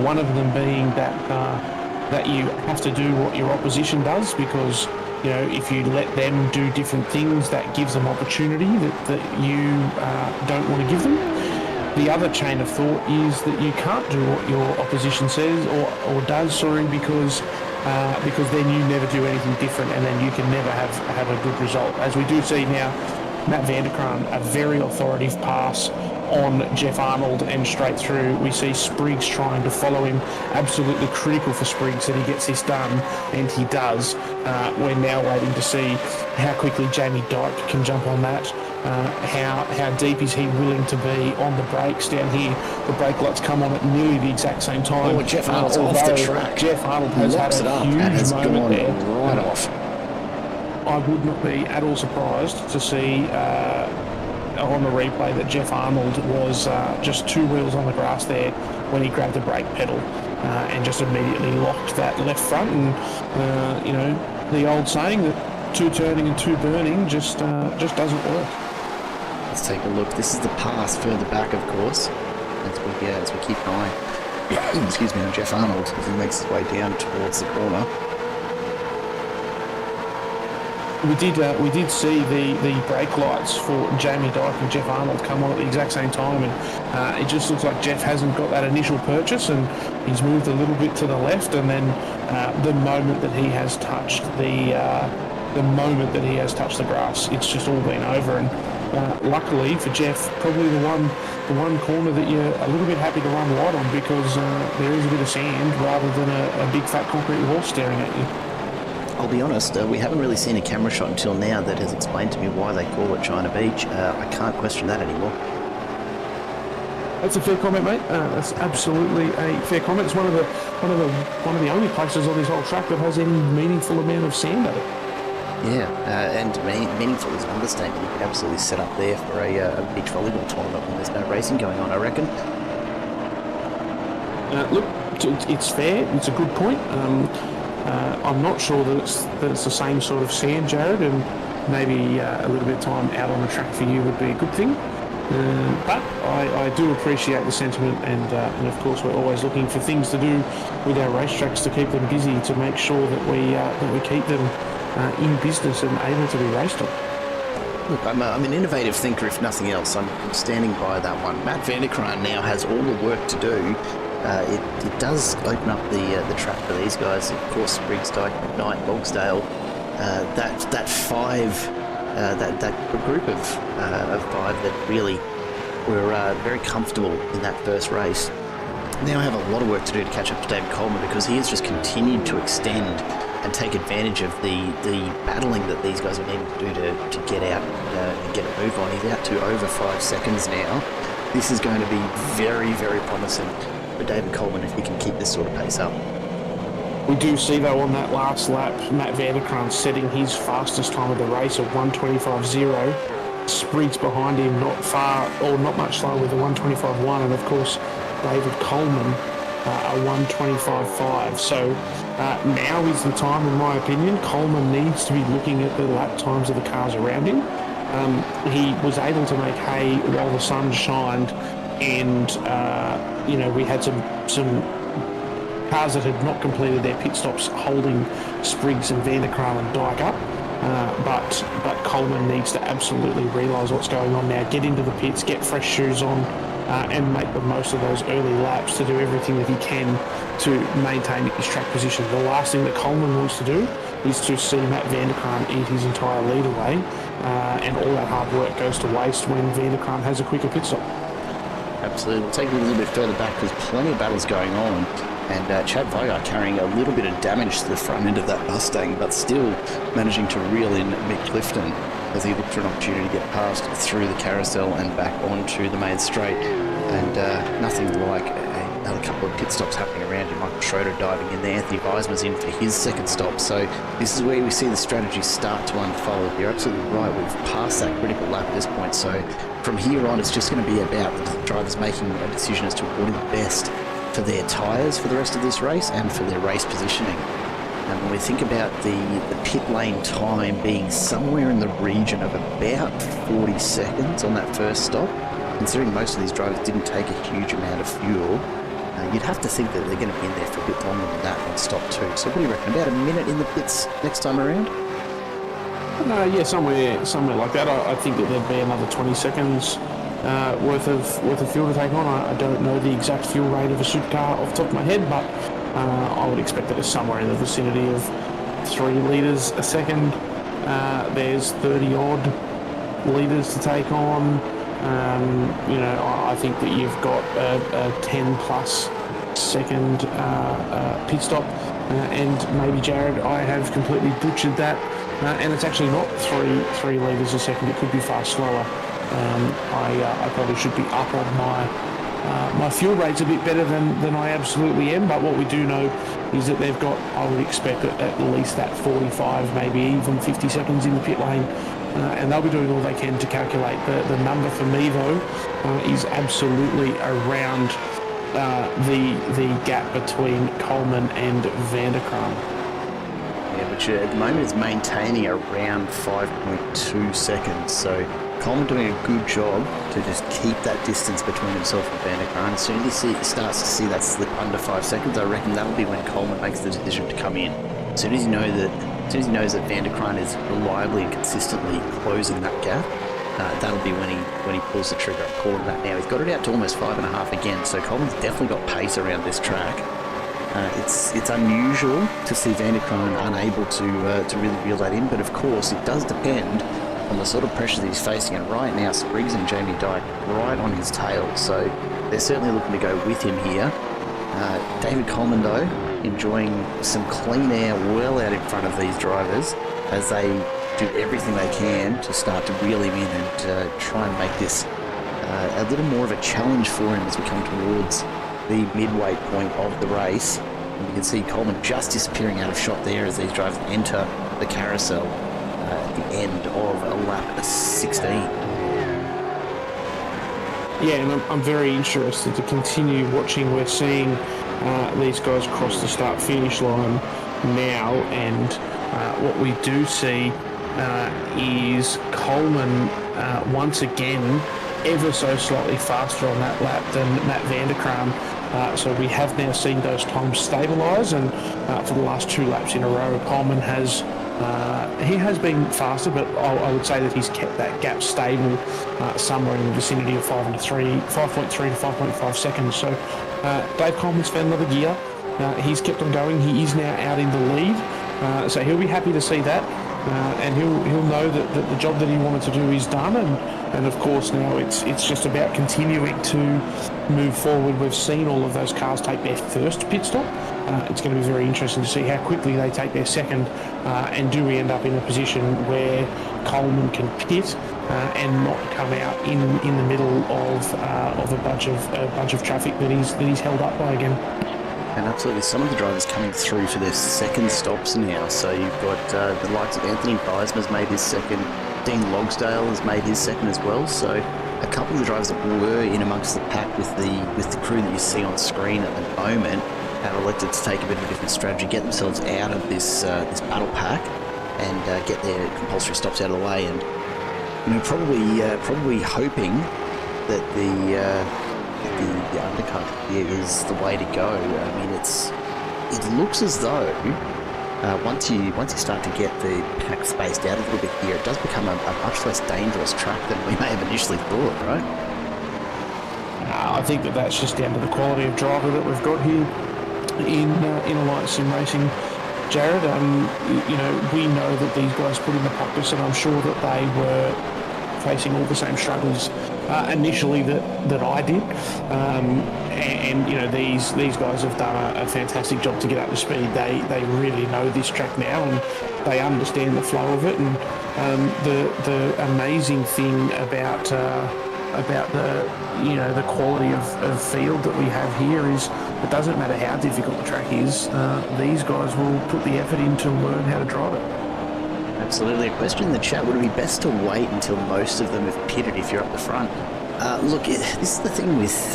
One of them being that you have to do what your opposition does, because if you let them do different things, that gives them opportunity that you don't want to give them. The other chain of thought is that you can't do what your opposition says or does, because then you never do anything different, and then you can never have a good result. As we do see now, Matt Vanderkraan, a very authoritative pass on Jeff Arnold and straight through. We see Spriggs trying to follow him. Absolutely critical for Spriggs that he gets this done, and he does. We're now waiting to see how quickly Jamie Dyke can jump on that. How deep is he willing to be on the brakes down here? The brake lights come on at nearly the exact same time. Oh, Jeff Arnold's off the track. Jeff Arnold has had a huge moment there. Right off. I would not be at all surprised to see on the replay that Jeff Arnold was just 2 wheels on the grass there when he grabbed the brake pedal and just immediately locked that left front. And the old saying that 2 turning and 2 burning just doesn't work. Let's take a look. This is the pass further back, of course, as we keep an eye excuse me, on Jeff Arnold as he makes his way down towards the corner. We did see the brake lights for Jamie Dyke and Jeff Arnold come on at the exact same time, and it just looks like Jeff hasn't got that initial purchase, and he's moved a little bit to the left, and then the moment that he has touched the the moment that he has touched the grass, it's just all been over. And luckily for Jeff, probably the one corner that you're a little bit happy to run wide on, because there is a bit of sand rather than a big fat concrete wall staring at you. I'll be honest, we haven't really seen a camera shot until now that has explained to me why they call it China Beach. I can't question that anymore. That's a fair comment, mate. That's absolutely a fair comment. It's one of the only places on this whole track that has any meaningful amount of sand at it. Yeah, and meaningful is an understatement. You could absolutely set up there for a beach volleyball tournament when there's no racing going on, I reckon. Look, it's fair. It's a good point. I'm not sure that it's the same sort of sand, Jared, and maybe a little bit of time out on the track for you would be a good thing. But I do appreciate the sentiment, and of course we're always looking for things to do with our racetracks to keep them busy, to make sure that we keep them in business and able to be raced on. Look, I'm an innovative thinker, if nothing else. I'm standing by that one. Matt Vanderkraan now has all the work to do. It does open up the track for these guys. Of course, Briggs, Dyke, McKnight, Bogsdale. That group of five that really were very comfortable in that first race. Now I have a lot of work to do to catch up to David Coleman, because he has just continued to extend and take advantage of the battling that these guys are needing to do to get out and get a move on. He's out to over 5 seconds now. This is going to be very, very promising for David Coleman if he can keep this sort of pace up. We do see, though, on that last lap, Matt Vanderkraan setting his fastest time of the race of 1:25.0. Spriggs behind him, not far or not much slower with a 1:25.1, and of course David Coleman a 1:25.5. So now is the time, in my opinion. Coleman needs to be looking at the lap times of the cars around him. He was able to make hay while the sun shined, and we had some cars that had not completed their pit stops holding Spriggs and Vanderkraan and Dyke up. But Coleman needs to absolutely realise what's going on now, get into the pits, get fresh shoes on, and make the most of those early laps to do everything that he can to maintain his track position. The last thing that Coleman wants to do is to see Matt Vanderkraan eat his entire lead away, and all that hard work goes to waste when Vanderkraan has a quicker pit stop. Absolutely. We'll take it a little bit further back, because plenty of battles going on, and Chad Veigar carrying a little bit of damage to the front end of that Mustang, but still managing to reel in Mick Clifton as he looked for an opportunity to get past through the carousel and back onto the main straight. And nothing like another couple of pit stops happening around him. Michael Schroeder diving in there. Anthony Weisman's in for his second stop. So this is where we see the strategy start to unfold. You're absolutely right. We've passed that critical lap at this point. So from here on, it's just going to be about the drivers making a decision as to what is best for their tyres for the rest of this race and for their race positioning. And when we think about the pit lane time being somewhere in the region of about 40 seconds on that first stop, considering most of these drivers didn't take a huge amount of fuel, you'd have to think that they're going to be in there for a bit longer than that on stop 2. So what do you reckon, about a minute in the pits next time around? Yeah, somewhere like that. I think that there'd be another 20 seconds worth of fuel to take on. I don't know the exact fuel rate of a supercar off the top of my head, but I would expect that it's somewhere in the vicinity of 3 litres a second. There's 30 odd litres to take on. I think that you've got a 10 plus second pit stop, and maybe, Jared, I have completely butchered that, and it's actually not 3 litres a second. It could be far slower. I probably should be up on my fuel rate's a bit better than I absolutely am, but what we do know is that they've got, I would expect, at least that 45, maybe even 50 seconds in the pit lane, and they'll be doing all they can to calculate. The number for me, though, is absolutely around the gap between Coleman and Vanderkraan. Yeah, which at the moment is maintaining around 5.2 seconds, so Coleman doing a good job to just keep that distance between himself and Vanderkraan. As soon as he starts to see that slip under 5 seconds, I reckon that'll be when Coleman makes the decision to come in. As soon as he knows that Vanderkraan is reliably and consistently closing that gap, that'll be when he pulls the trigger. I'm calling that now. He's got it out to almost 5.5 again, so Coleman's definitely got pace around this track. It's unusual to see Van der Kroon unable to really reel that in, but of course it does depend on the sort of pressure that he's facing. And right now, Spriggs and Jamie Dyke right on his tail, so they're certainly looking to go with him here. David Coleman, though, enjoying some clean air well out in front of these drivers as they do everything they can to start to reel him in and try and make this a little more of a challenge for him as we come towards the midway point of the race. And you can see Coleman just disappearing out of shot there as these drivers enter the carousel at the end of a lap 16. Yeah, and I'm very interested to continue watching. We're seeing these guys cross the start-finish line now, and what we do see is Coleman once again ever so slightly faster on that lap than Matt Van der Kroon. So we have now seen those times stabilise, and for the last 2 laps in a row, Coleman has been faster, but I would say that he's kept that gap stable somewhere in the vicinity of 5.3 to 5.5 seconds. So Dave Coleman's found another gear. He's kept on going. He is now out in the lead, so he'll be happy to see that. And he'll know that the job that he wanted to do is done, and of course now it's just about continuing to move forward. We've seen all of those cars take their first pit stop. It's going to be very interesting to see how quickly they take their second, and do we end up in a position where Coleman can pit and not come out in the middle of a bunch of traffic that he's held up by again. And absolutely, some of the drivers coming through for their second stops now. So you've got the likes of Anthony Beisma has made his second, Dean Logsdale has made his second as well. So a couple of the drivers that were in amongst the pack with the crew that you see on screen at the moment have elected to take a bit of a different strategy, get themselves out of this battle pack, and get their compulsory stops out of the way. And probably hoping that the undercut here is the way to go. I mean, it looks as though once you start to get the pack spaced out a little bit here, it does become a much less dangerous track than we may have initially thought, right? I think that's just down to the quality of driver that we've got here in Alliance Sim Racing, Jared. We know that these guys put in the practice, and I'm sure that they were facing all the same struggles initially that I did, and these guys have done a fantastic job to get up to speed. They really know this track now, and they understand the flow of it. And the amazing thing about the quality of field that we have here is it doesn't matter how difficult the track is. These guys will put the effort in to learn how to drive it. Absolutely. A question in the chat, would it be best to wait until most of them have pitted if you're up the front? Look, this is the thing with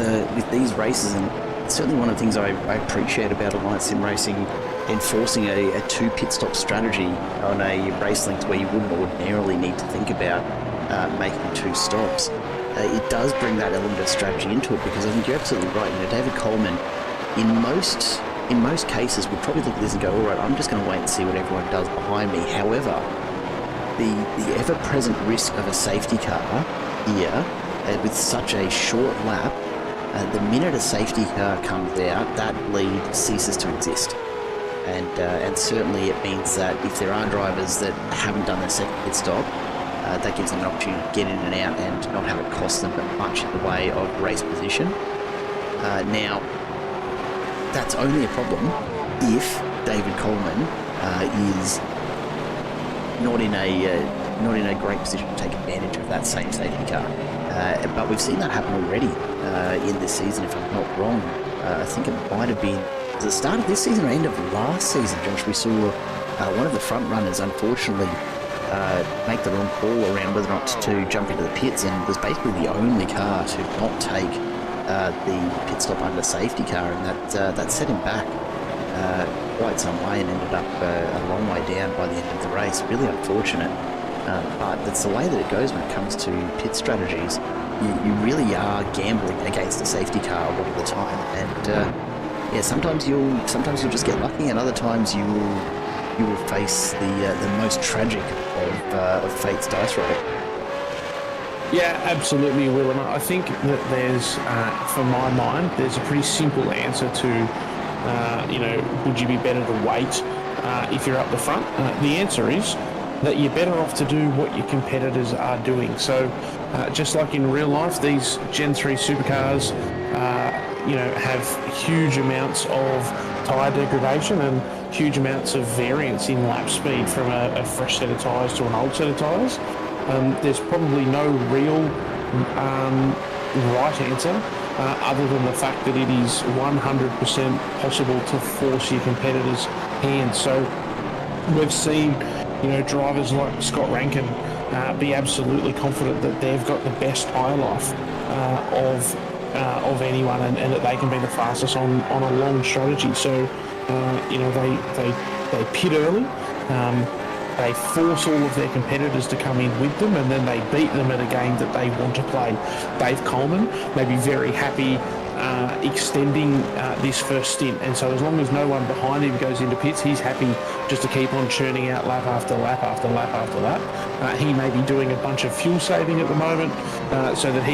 these races, and certainly one of the things I appreciate about Alliance Sim Racing enforcing a 2 pit stop strategy on a race length where you wouldn't ordinarily need to think about making 2 stops. It does bring that element of strategy into it, because I think you're absolutely right. David Coleman, in most cases, would probably look at this and go, all right, I'm just going to wait and see what everyone does behind me. However, the ever-present risk of a safety car here, with such a short lap, the minute a safety car comes out, that lead ceases to exist. And certainly it means that if there are drivers that haven't done their second pit stop, that gives them an opportunity to get in and out and not have it cost them much in the way of race position. Now, that's only a problem if David Coleman is not in a great position to take advantage of that same safety car. But we've seen that happen already in this season, if I'm not wrong. I think it might have been the start of this season or end of last season, Josh. We saw one of the front runners, unfortunately, make the wrong call around whether or not to jump into the pits, and was basically the only car to not take the pit stop under safety car, and that set him back quite some way and ended up a long way down by the end of the race. Really unfortunate, but that's the way that it goes when it comes to pit strategies. You really are gambling against a safety car a lot of the time, and sometimes you'll just get lucky, and other times you will face the most tragic of fate's dice roll. Yeah, absolutely, you will. And I think that there's, for my mind, there's a pretty simple answer to would you be better to wait if you're up the front? The answer is that you're better off to do what your competitors are doing. So just like in real life, these Gen 3 supercars, have huge amounts of tyre degradation and huge amounts of variance in lap speed from a fresh set of tyres to an old set of tyres. There's probably no real right answer other than the fact that it is 100% possible to force your competitors' hands. So we've seen, drivers like Scott Rankin be absolutely confident that they've got the best tyre life of anyone, and that they can be the fastest on a long strategy. So they pit early. They force all of their competitors to come in with them, and then they beat them at a game that they want to play. Dave Coleman may be very happy extending this first stint, and so as long as no one behind him goes into pits, he's happy just to keep on churning out lap after lap after lap after lap. He may be doing a bunch of fuel saving at the moment, so that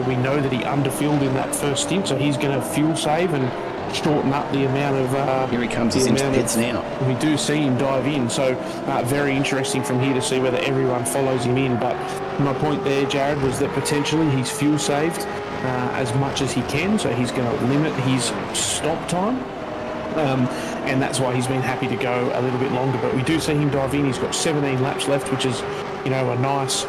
we know that he underfilled in that first stint, so he's going to fuel save and shorten up the amount of... Here he comes, he's into pits now. We do see him dive in, so very interesting from here to see whether everyone follows him in. But my point there, Jared, was that potentially he's fuel saved as much as he can, so he's going to limit his stop time. And that's why he's been happy to go a little bit longer. But we do see him dive in. He's got 17 laps left, which is, a nice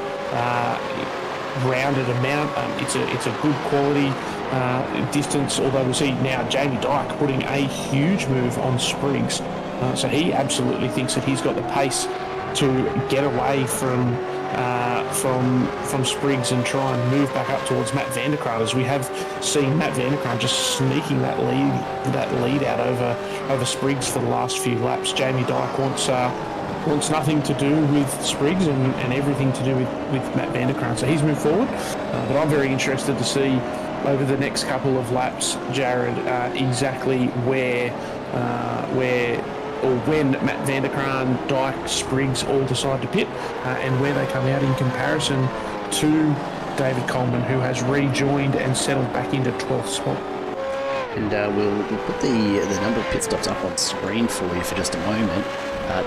rounded amount. It's a good quality distance, although we see now Jamie Dyke putting a huge move on Spriggs. So he absolutely thinks that he's got the pace to get away from Spriggs and try and move back up towards Matt Vanderkraan, as we have seen Matt Vanderkraan just sneaking that lead out over Spriggs for the last few laps. Jamie Dyke wants nothing to do with Spriggs and everything to do with Matt Vanderkraan. So he's moved forward, but I'm very interested to see over the next couple of laps, Jared, exactly where or when Matt Vanderkraan, Dyke, Spriggs all decide to pit, and where they come out in comparison to David Coleman, who has rejoined and settled back into 12th spot. And we'll put the number of pit stops up on screen for you for just a moment.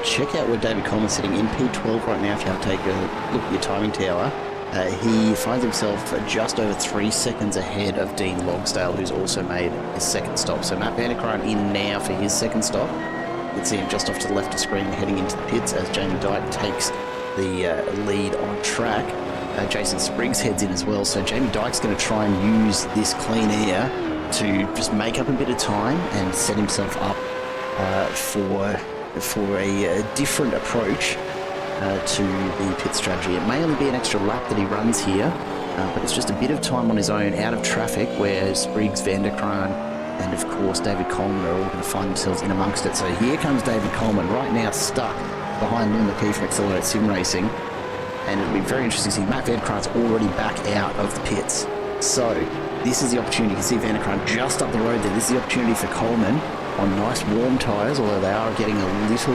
Check out where David Coleman's sitting in P12 right now if you have to take a look at your timing tower. He finds himself just over 3 seconds ahead of Dean Logsdale, who's also made his second stop. So Matt Vanderkraan in now for his second stop. You can see him just off to the left of screen heading into the pits as Jamie Dyke takes the lead on track. Jason Spriggs heads in as well, so Jamie Dyke's going to try and use this clean air to just make up a bit of time and set himself up for a different approach to the pit strategy. It may only be an extra lap that he runs here, but it's just a bit of time on his own out of traffic where Spriggs, Vanderkraan and of course David Coleman are all going to find themselves in amongst it. So here comes David Coleman right now stuck behind Lynn McKee from Accelerate Sim Racing, and it'll be very interesting to see Matt Vanderkraan's already back out of the pits. So this is the opportunity. You can see Vanderkraan just up the road there. This is the opportunity for Coleman on nice warm tyres, although they are getting a little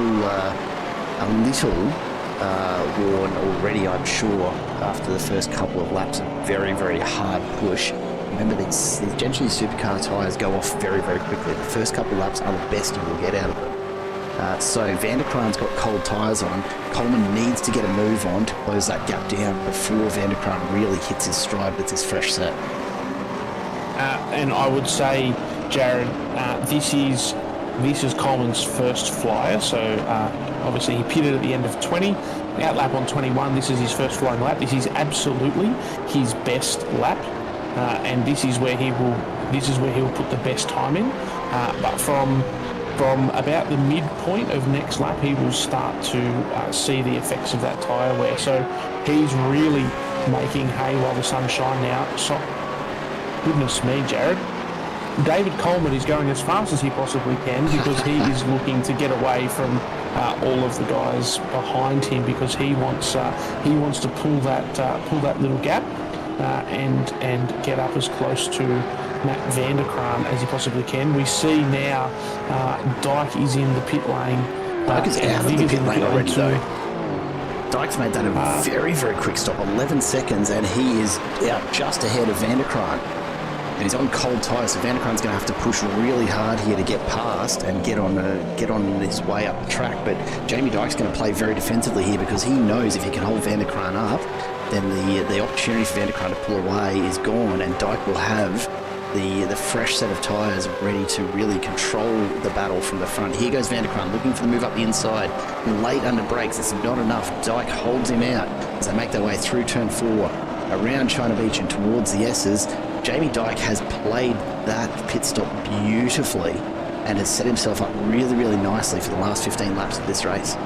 worn already, I'm sure, after the first couple of laps of very, very hard push. Remember, these Gen 3 supercar tyres go off very, very quickly. The first couple of laps are the best you will get out of them. So Vanderkraan's got cold tyres on. Coleman needs to get a move on to close that gap down before Vanderkraan really hits his stride with his fresh set. And I would say, Jared, this is Coleman's first flyer. So obviously he pitted at the end of 20, out lap on 21. This is his first flying lap. This is absolutely his best lap, and this is where he will put the best time in. But from about the midpoint of next lap, he will start to see the effects of that tyre wear. So he's really making hay while the sun shines now. So, goodness me, Jared. David Coleman is going as fast as he possibly can because he is looking to get away from all of the guys behind him, because he wants to pull that little gap and get up as close to Matt Vanderkraan as he possibly can. We see now Dyke is in the pit lane. Dyke is out of the pit lane already though. Dyke's made that a very, very quick stop, 11 seconds, and he is out just ahead of Vanderkraan. and he's on cold tyres, so Vanderkran's going to have to push really hard here to get past and get on his way up the track. But Jamie Dyke's going to play very defensively here because he knows if he can hold Vanderkran up, then the opportunity for Vanderkran to pull away is gone, and Dyke will have the fresh set of tyres ready to really control the battle from the front. Here goes Vanderkran looking for the move up the inside. Late under brakes, it's not enough. Dyke holds him out as they make their way through turn 4, around China Beach and towards the S's. Jamie Dyke has played that pit stop beautifully and has set himself up really, really nicely for the last 15 laps of this race.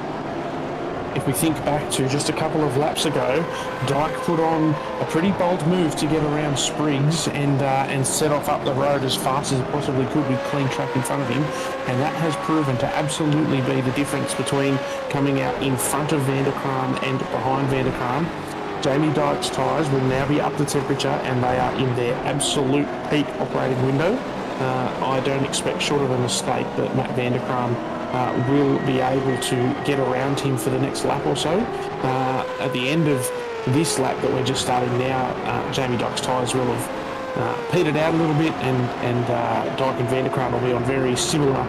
If we think back to just a couple of laps ago, Dyke put on a pretty bold move to get around Spriggs and set off up the road as fast as he possibly could with clean track in front of him, and that has proven to absolutely be the difference between coming out in front of Vanderkran and behind Vanderkran. Jamie Dyke's tyres will now be up to temperature and they are in their absolute peak operating window. I don't expect, short of a mistake, that Matt Vanderkran will be able to get around him for the next lap or so. At the end of this lap that we're just starting now, Jamie Dyke's tyres will have petered out a little bit, and Dyke and Vanderkran will be on very similar,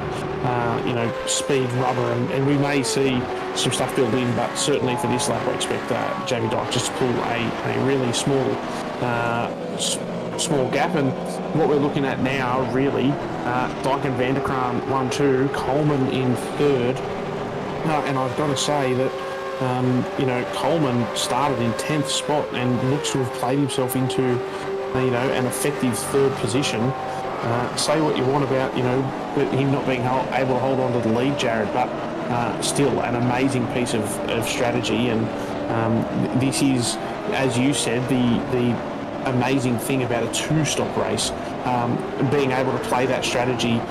speed rubber, and we may see some stuff build in, but certainly for this lap I expect Jamie Dyke just to pull a really small gap. And what we're looking at now, really, Dyke and Vanderkran 1-2, Coleman in 3rd, and I've got to say that Coleman started in 10th spot and looks to have played himself into an effective 3rd position. Say what you want about him not being able to hold on to the lead, Jared, but still an amazing piece of strategy. And this is, as you said, the amazing thing about a 2-stop race, being able to play that strategy.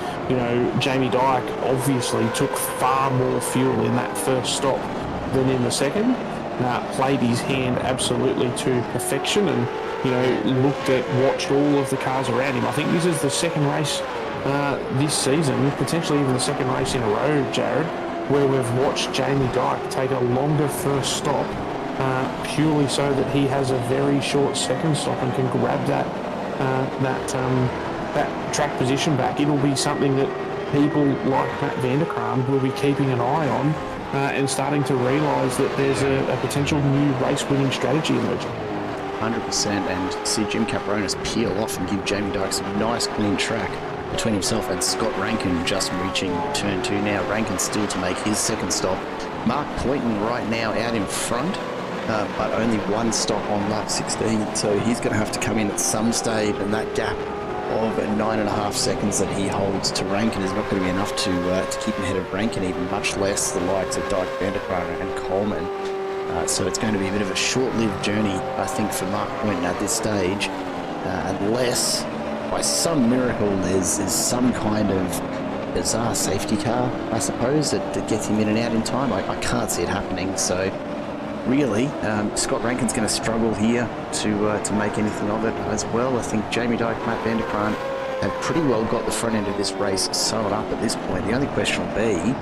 Jamie Dyke obviously took far more fuel in that first stop than in the second, played his hand absolutely to perfection, and watched all of the cars around him. I think this is the second race this season, potentially even the second race in a row, Jared, where we've watched Jamie Dyke take a longer first stop, purely so that he has a very short second stop and can grab that track position back. It'll be something that people like Matt Vanderkran will be keeping an eye on and starting to realise that there's a potential new race-winning strategy emerging. 100%, and see Jim Capronis peel off and give Jamie Dyke some nice clean track between himself and Scott Rankin just reaching turn 2 now. Rankin still to make his second stop. Mark Poynton right now out in front, but only one stop on lap 16, so he's going to have to come in at some stage, and that gap of 9.5 seconds that he holds to Rankin is not going to be enough to keep him ahead of Rankin, even much less the likes of Dyke, Vanderkran and Coleman. So it's going to be a bit of a short-lived journey, I think, for Mark Poynton at this stage, unless by some miracle there's some kind of bizarre safety car, I suppose, that gets him in and out in time. I can't see it happening, so really Scott Rankin's going to struggle here to make anything of it as well. I think Jamie Dyke, Matt Vanderkran have pretty well got the front end of this race sewn up at this point. The only question will be,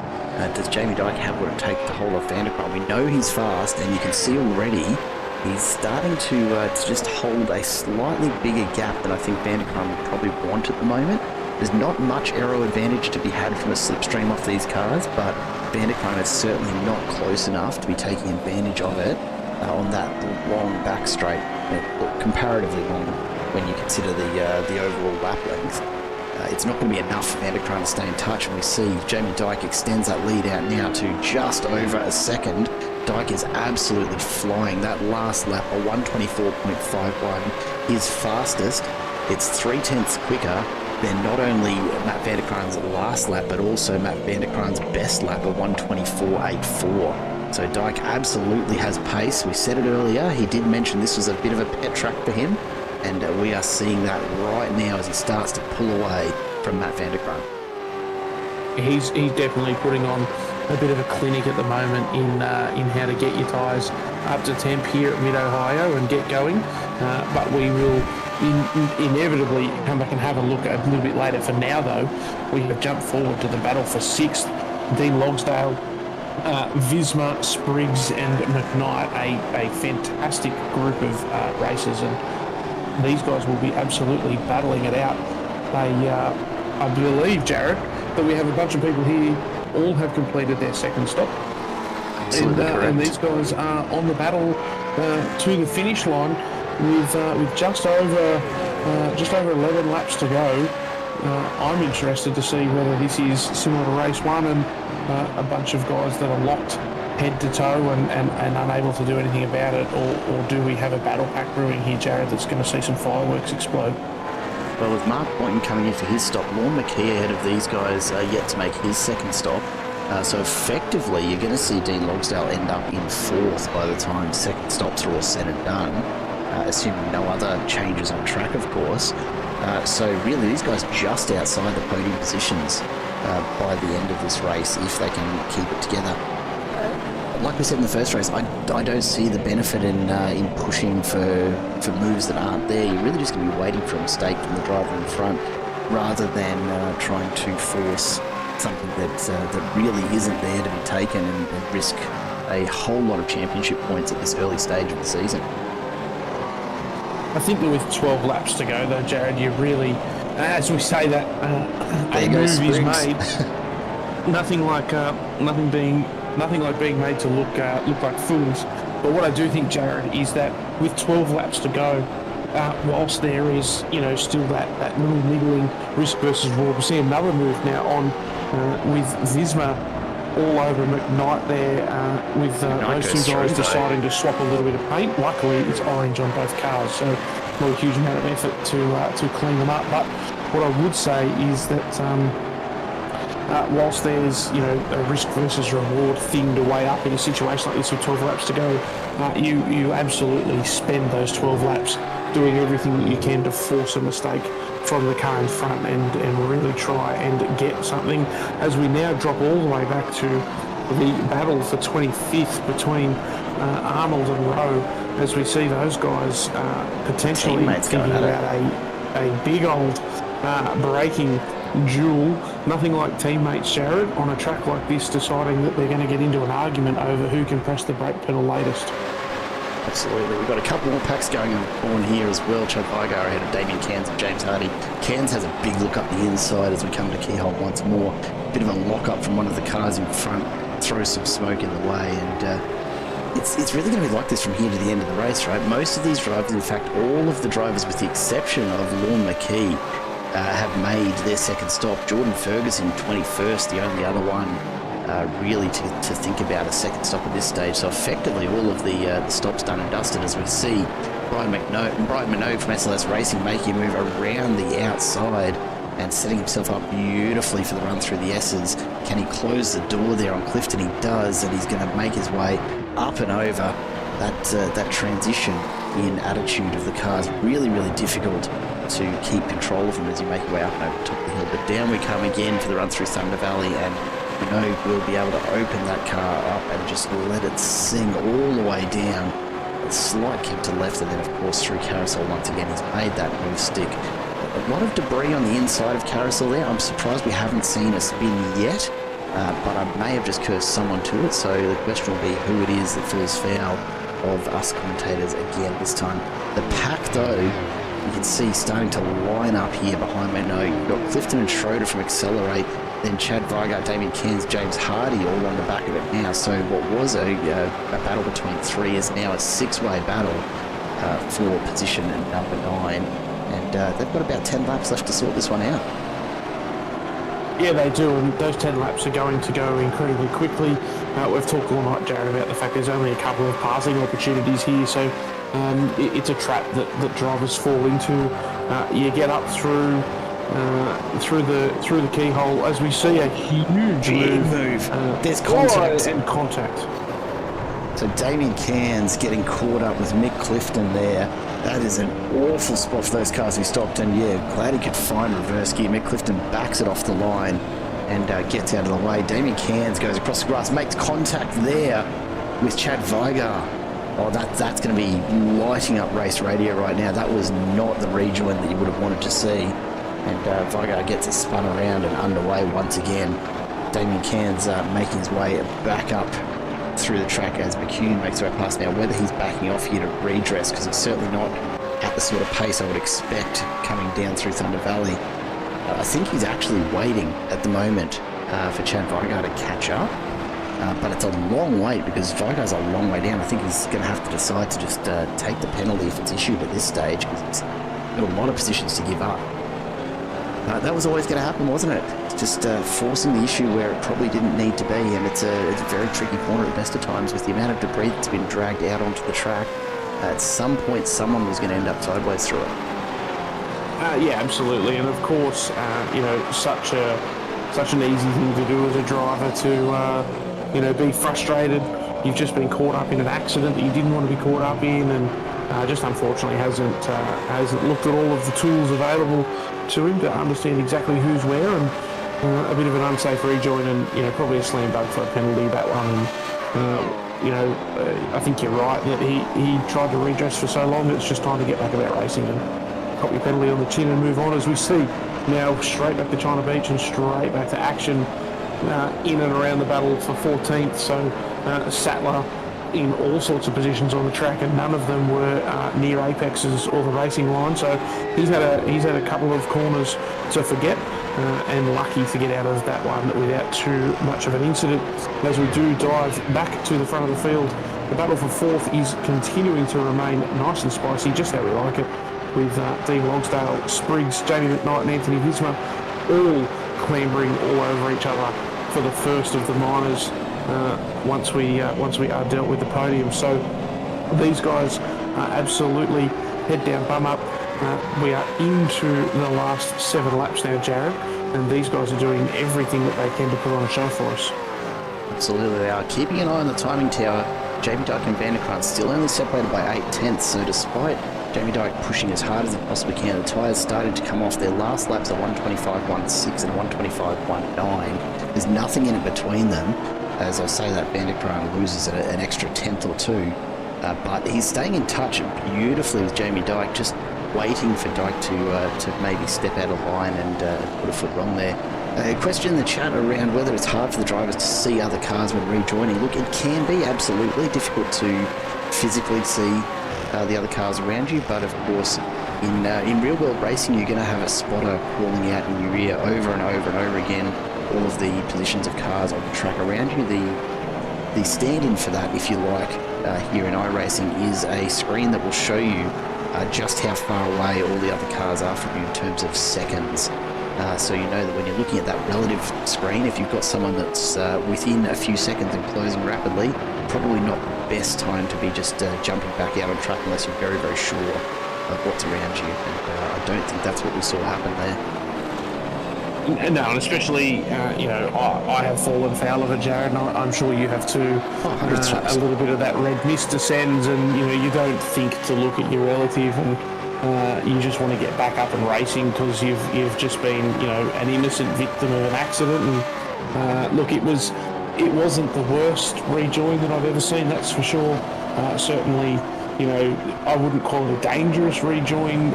does Jamie Dyke have what it takes to hold off Vanderkran? We know he's fast, and you can see already he's starting to just hold a slightly bigger gap than I think Vanderkran would probably want at the moment. There's not much aero advantage to be had from a slipstream off these cars, but Vanderkran is certainly not close enough to be taking advantage of it on that long back straight, comparatively long when you consider the overall lap length. It's not going to be enough for Vanderkran to stay in touch, and we see Jamie Dyke extends that lead out now to just over a second. Dyke is absolutely flying. That last lap, a 124.51, his fastest. It's 0.3 quicker than not only Matt Vanderkran's last lap, but also Matt Vanderkran's best lap, a 124.84. So Dyke absolutely has pace. We said it earlier, he did mention this was a bit of a pet track for him, and we are seeing that right now as he starts to pull away from Matt Vanderkran. He's definitely putting on a bit of a clinic at the moment in how to get your tyres up to temp here at Mid-Ohio and get going. But we will inevitably come back and have a look a little bit later. For now, though, we have jumped forward to the battle for 6th. Dean Logsdale, Visma, Spriggs and McKnight, a fantastic group of racers. And these guys will be absolutely battling it out. I believe, Jared, that we have a bunch of people here all have completed their second stop. And these guys are on the battle to the finish line with just over 11 laps to go. I'm interested to see whether this is similar to race one and a bunch of guys that are locked head to toe and unable to do anything about it, or do we have a battle pack brewing here, Jared, that's going to see some fireworks explode? Well, with Mark Boynton coming in for his stop, Lorne McKee ahead of these guys yet to make his second stop. So effectively, you're going to see Dean Logsdale end up in fourth by the time second stops are all said and done, assuming no other changes on track, of course. So really, these guys just outside the podium positions by the end of this race, if they can keep it together. Like we said in the first race, I don't see the benefit in pushing for moves that aren't there. You're really just going to be waiting for a mistake from the driver in front, rather than trying to force something that really isn't there to be taken and risk a whole lot of championship points at this early stage of the season. I think that with 12 laps to go, though, Jared, you really, as we say that, a move is made. Nothing like being made to look like fools. But what I do think, Jared, is that with 12 laps to go, whilst there is still that little niggling risk versus reward, we see another move now on with Visma all over McKnight there, with those two guys deciding to swap a little bit of paint. Luckily, it's orange on both cars, so not a huge amount of effort to clean them up. But what I would say is that whilst there's a risk versus reward thing to weigh up in a situation like this with 12 laps to go, you absolutely spend those 12 laps doing everything that you can to force a mistake from the car in front and really try and get something, as we now drop all the way back to the battle for 25th between Arnold and Rowe, as we see those guys potentially thinking about a big old braking duel. Nothing like teammates, Jared, on a track like this deciding that they're going to get into an argument over who can press the brake pedal latest. Absolutely. We've got a couple more packs going on here as well. Chad Vigar ahead of Damien Cairns and James Hardy. Cairns has a big look up the inside as we come to keyhole once more. Bit of a lock-up from one of the cars in front, throws some smoke in the way, and it's really going to be like this from here to the end of the race, right? Most of these drivers, in fact, all of the drivers with the exception of Lorne McKee, have made their second stop. Jordan Ferguson, 21st, the only other one really to think about a second stop at this stage. So effectively all of the stops done and dusted, as we see Brian Minogue from SLS Racing making a move around the outside and setting himself up beautifully for the run through the S's. Can he close the door there on Clifton? He does, and he's going to make his way up and over that transition in attitude of the cars. Really, really difficult to keep control of them as you make your way up and over the top of the hill. But down we come again for the run through Thunder Valley, and Minogue will be able to open that car up and just let it sing all the way down. A slight kick to left, and then of course through Carousel once again. He's made that move stick. A lot of debris on the inside of Carousel there. I'm surprised we haven't seen a spin yet, but I may have just cursed someone to it, so the question will be who it is that falls foul of us commentators again this time. The pack though, you can see starting to line up here behind Minogue. You've got Clifton and Schroeder from Accelerate, then Chad Vigar, Damien Cairns, James Hardy all on the back of it now. So what was a battle between three is now a six-way battle for position number 9. And they've got about 10 laps left to sort this one out. Yeah, they do, and those 10 laps are going to go incredibly quickly. We've talked all night, Jared, about the fact there's only a couple of passing opportunities here, so it's a trap that drivers fall into. You get up through the keyhole as we see a huge move. There's contact. And contact. So Damien Cairns getting caught up with Mick Clifton there. That is an awful spot for those cars who stopped, and yeah, glad he could find reverse gear. Mick Clifton backs it off the line and gets out of the way. Damien Cairns goes across the grass, makes contact there with Chad Vigar. Oh, that's going to be lighting up race radio right now. That was not the rejoin that you would have wanted to see. And Vigar gets it spun around and underway once again. Damien Cairns making his way back up through the track as McCune makes her way past now. Whether he's backing off here to redress, because he's certainly not at the sort of pace I would expect coming down through Thunder Valley. I think he's actually waiting at the moment for Chad Vigar to catch up. But it's a long wait because Vigar's a long way down. I think he's going to have to decide to just take the penalty if it's issued at this stage because he's got a lot of positions to give up. That was always going to happen, wasn't it? It's just forcing the issue where it probably didn't need to be, and it's a very tricky corner at best of times with the amount of debris that's been dragged out onto the track. At some point, someone was going to end up sideways through it. Yeah, absolutely, and of course, such an easy thing to do as a driver to, be frustrated. You've just been caught up in an accident that you didn't want to be caught up in, and just unfortunately hasn't looked at all of the tools available to him to understand exactly who's where, and a bit of an unsafe rejoin, and probably a slam dunk for a penalty that one. I think you're right that he tried to redress for so long. It's just time to get back about racing and cop your penalty on the chin and move on, as we see now straight back to China Beach and straight back to action in and around the battle for 14th. So Sattler in all sorts of positions on the track, and none of them were near apexes or the racing line. So he's had a couple of corners to forget, and lucky to get out of that one without too much of an incident. As we do dive back to the front of the field, the battle for fourth is continuing to remain nice and spicy, just how we like it, with Dean Logsdale, Spriggs, Jamie McKnight and Anthony Visma all clambering all over each other for the first of the minors once we are dealt with the podium. So these guys are absolutely head down, bum up. We are into the last 7 laps now, Jared, and these guys are doing everything that they can to put on a show for us. Absolutely they are. Keeping an eye on the timing tower, Jamie Dyke and Vanderkrant still only separated by 8/10, so despite Jamie Dyke pushing as hard as he possibly can, the tyres started to come off. Their last laps are 125.16 and 125.19. There's nothing in it between them. As I say that, Vanderkrant loses an extra 10th or 2, but he's staying in touch beautifully with Jamie Dyke, just waiting for Dyke to maybe step out of line and put a foot wrong there. A question in the chat around whether it's hard for the drivers to see other cars when rejoining. Look, it can be absolutely difficult to physically see the other cars around you, but of course in real world racing you're going to have a spotter calling out in your ear over and over and over again all of the positions of cars on the track around you. The stand-in for that, if you like, here in iRacing is a screen that will show you just how far away all the other cars are from you in terms of seconds. So you know that when you're looking at that relative screen, if you've got someone that's within a few seconds and closing rapidly, probably not the best time to be just jumping back out on track unless you're very, very sure of what's around you. And I don't think that's what we saw happen there. No, and especially, I have fallen foul of it, Jared, and I'm sure you have too. A little bit of that red mist descends, and you don't think to look at your relative, and you just want to get back up and racing because you've just been an innocent victim of an accident. And look, it wasn't the worst rejoin that I've ever seen, that's for sure. Certainly, I wouldn't call it a dangerous rejoin,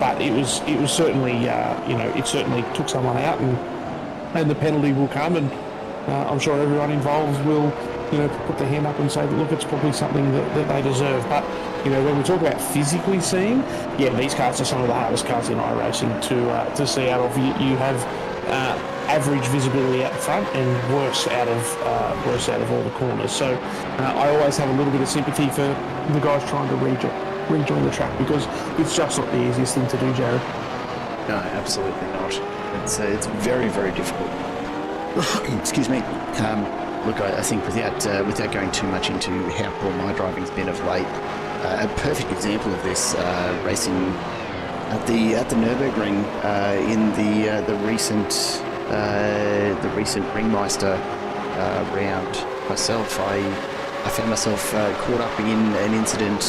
but it was certainly, it certainly took someone out, and the penalty will come, and I'm sure everyone involved will, put their hand up and say, look, it's probably something that they deserve. But, when we talk about physically seeing, these cars are some of the hardest cars in iRacing to see out of. You have average visibility out the front and worse out of all the corners. So I always have a little bit of sympathy for the guys trying to rejoin the track because it's just not the easiest thing to do, Jared. No, absolutely not. It's very, very difficult. Excuse me. Look, I think without going too much into how poor my driving's been of late, a perfect example of this racing at the Nürburgring in the recent Ringmeister round. Myself, I found myself caught up in an incident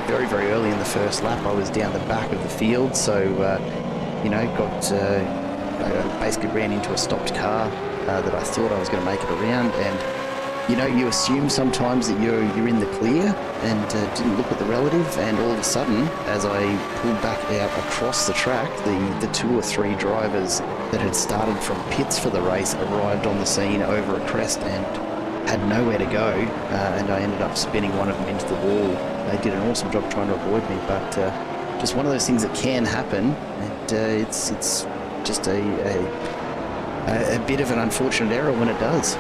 very, very early in the first lap. I was down the back of the field, so basically ran into a stopped car that I thought I was going to make it around, and you assume sometimes that you're in the clear and didn't look at the relative, and all of a sudden, as I pulled back out across the track, the 2 or 3 drivers that had started from pits for the race arrived on the scene over a crest and had nowhere to go, and I ended up spinning one of them into the wall. They did an awesome job trying to avoid me, but just one of those things that can happen, and it's just a bit of an unfortunate error when it does.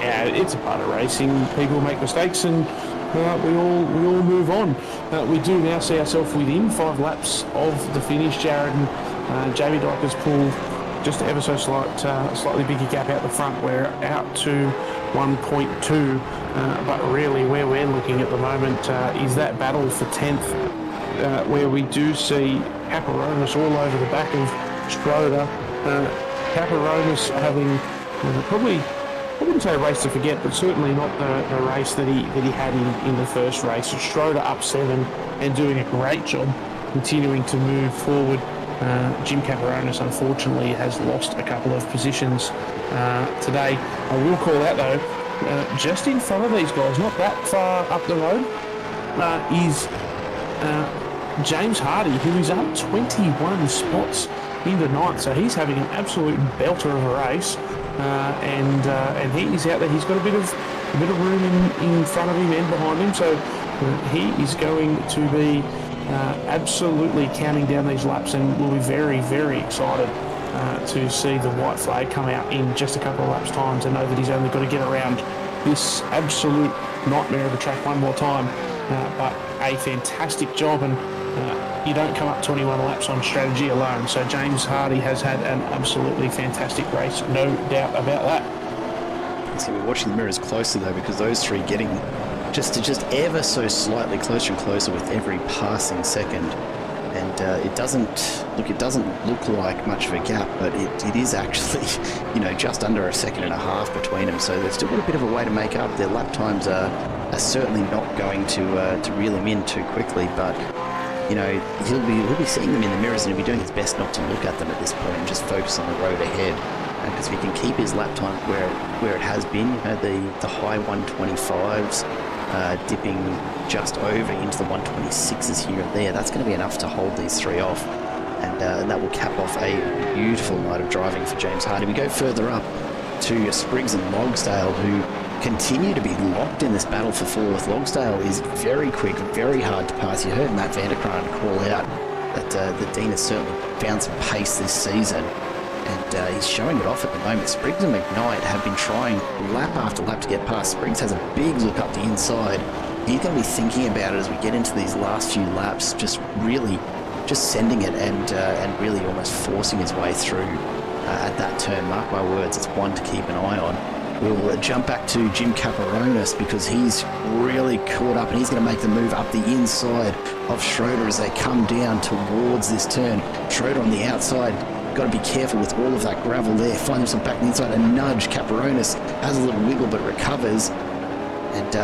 Yeah, it's a part of racing. People make mistakes, and we all move on. We do now see ourselves within 5 laps of the finish, Jared, and Jamie Dyker's pulled just ever so slightly bigger gap out the front. We're out to 1.2, but really where we're looking at the moment is that battle for 10th, where we do see Caperonis all over the back of Schroeder. Caperonis having probably, I wouldn't say a race to forget, but certainly not the race that he had in the first race. Schroeder up 7 and doing a great job continuing to move forward. Jim Caperonis, unfortunately, has lost a couple of positions today. I will call out, though, just in front of these guys, not that far up the road, is James Hardy, who is up 21 spots into 9th. So he's having an absolute belter of a race, and he's out there. He's got a bit of room in front of him and behind him. So he is going to be absolutely counting down these laps, and we'll be very, very excited to see the white flag come out in just a couple of laps' time, to know that he's only got to get around this absolute nightmare of a track one more time. But a fantastic job, and you don't come up 21 laps on strategy alone. So James Hardy has had an absolutely fantastic race, no doubt about that. So we're watching the mirrors closely, though, because those three getting just ever so slightly closer and closer with every passing second, and it doesn't look like much of a gap, but it is actually, just under a second and a half between them. So they've still got a bit of a way to make up. Their lap times are certainly not going to reel him in too quickly, but he'll be seeing them in the mirrors, and he'll be doing his best not to look at them at this point and just focus on the road ahead. Because if he can keep his lap time where it has been, the high 125s, dipping just over into the 126s here and there, that's going to be enough to hold these three off, and that will cap off a beautiful night of driving for James Hardy. We go further up to Spriggs and Logsdale, who continue to be locked in this battle for 4th. Logsdale is very quick, very hard to pass. You heard Matt Vanderkraan call out that Dean has certainly found some pace this season, and he's showing it off at the moment. Spriggs and McKnight have been trying lap after lap to get past. Spriggs has a big look up the inside. He's going to be thinking about it as we get into these last few laps, just sending it and really almost forcing his way through at that turn. Mark my words, it's one to keep an eye on. We'll jump back to Jim Caperonis, because he's really caught up, and he's going to make the move up the inside of Schroeder as they come down towards this turn. Schroeder on the outside, got to be careful with all of that gravel there. Find himself back on the inside and nudge. Caperonis has a little wiggle but recovers, and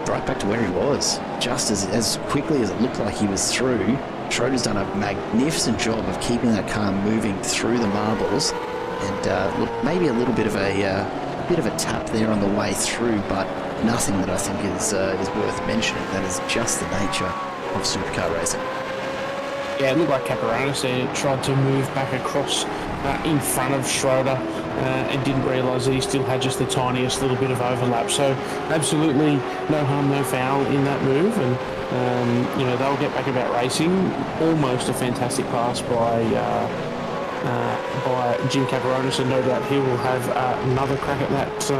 right back to where he was, just as quickly as it looked like he was through. Schroeder's done a magnificent job of keeping that car moving through the marbles, and look, maybe a little bit of a tap there on the way through, but nothing that I think is worth mentioning. That is just the nature of supercar racing. Yeah, it looked like Caperonis there tried to move back across in front of Schroeder and didn't realise that he still had just the tiniest little bit of overlap. So absolutely no harm, no foul in that move, and they'll get back about racing. Almost a fantastic pass by Jim Caperonis, and no doubt he will have another crack at that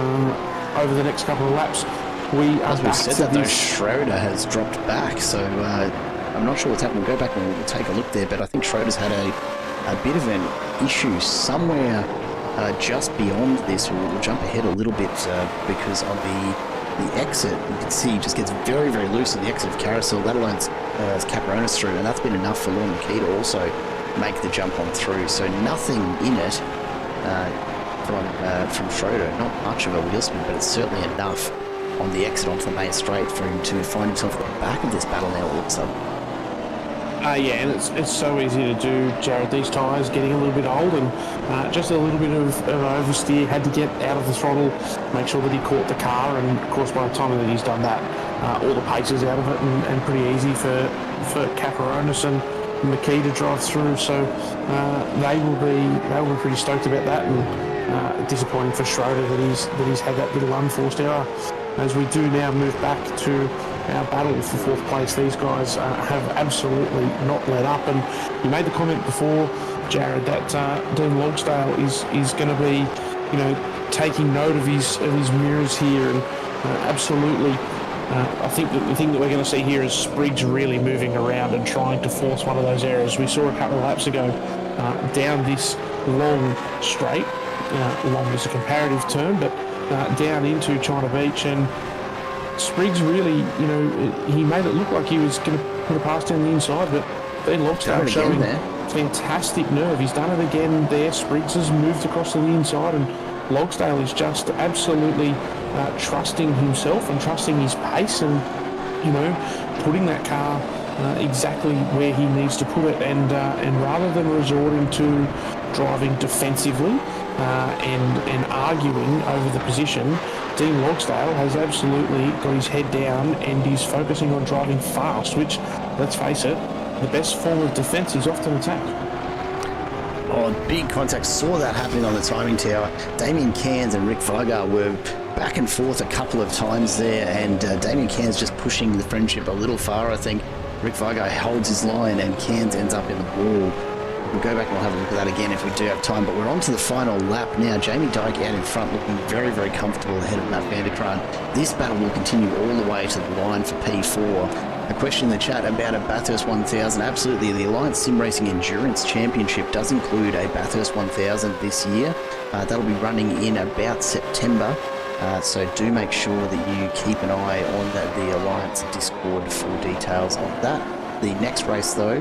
over the next couple of laps. As we said that, though, Schroeder has dropped back, so I'm not sure what's happened. We'll go back and we'll take a look there, but I think Schroeder's had a bit of an issue somewhere just beyond this. We'll jump ahead a little bit because on the exit, you can see he just gets very, very loose on the exit of Carousel. That alone Caperonis through, and that's been enough for Lorne McKee to also make the jump on through. So nothing in it from Schroeder. Not much of a wheel spin, but it's certainly enough on the exit onto the main straight for him to find himself at the back of this battle now all of a sudden. Yeah, and it's so easy to do, Jared. These tyres getting a little bit old, and just a little bit of oversteer. Had to get out of the throttle, make sure that he caught the car, and of course by the time that he's done that, all the pace is out of it, and pretty easy for Caperonis and McKee to drive through. So they will be pretty stoked about that, and disappointing for Schroeder that he's had that little unforced error. As we do now move back to our battle for fourth place. These guys have absolutely not let up. And you made the comment before, Jared, that Dean Logsdale is going to be, you know, taking note of his mirrors here, and absolutely. I think that the thing that we're going to see here is Spriggs really moving around and trying to force one of those areas. We saw a couple of laps ago down this long straight. Long is a comparative term, but down into China Beach, and Spriggs really, you know, he made it look like he was going to put a pass down the inside, but Dean Logsdale showing fantastic nerve. He's done it again there. Spriggs has moved across to the inside, and Logsdale is just absolutely trusting himself and trusting his pace, and, you know, putting that car exactly where he needs to put it, and rather than resorting to driving defensively and arguing over the position, Dean Logsdale has absolutely got his head down and is focusing on driving fast, which, let's face it, the best form of defence is often attack. Oh, big contact. Saw that happening on the timing tower. Damien Cairns and Rick Vigar were back and forth a couple of times there, and Damien Cairns just pushing the friendship a little far, I think. Rick Vigar holds his line and Cairns ends up in the wall. We'll go back and we'll have a look at that again if we do have time, but we're on to the final lap now. Jamie Dyke out in front, looking very, very comfortable ahead of Matt Vanderkraan. This battle will continue all the way to the line for P4. A question in the chat about a Bathurst 1000. Absolutely, the Alliance Sim Racing Endurance Championship does include a Bathurst 1000 this year. That'll be running in about September. So do make sure that you keep an eye on the Alliance Discord for details of that. The next race, though,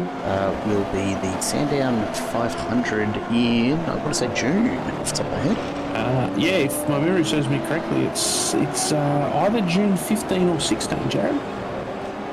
will be the Sandown 500 in, I want to say June, off the top of my head. Yeah, if my memory serves me correctly, it's either June 15 or 16, Jared.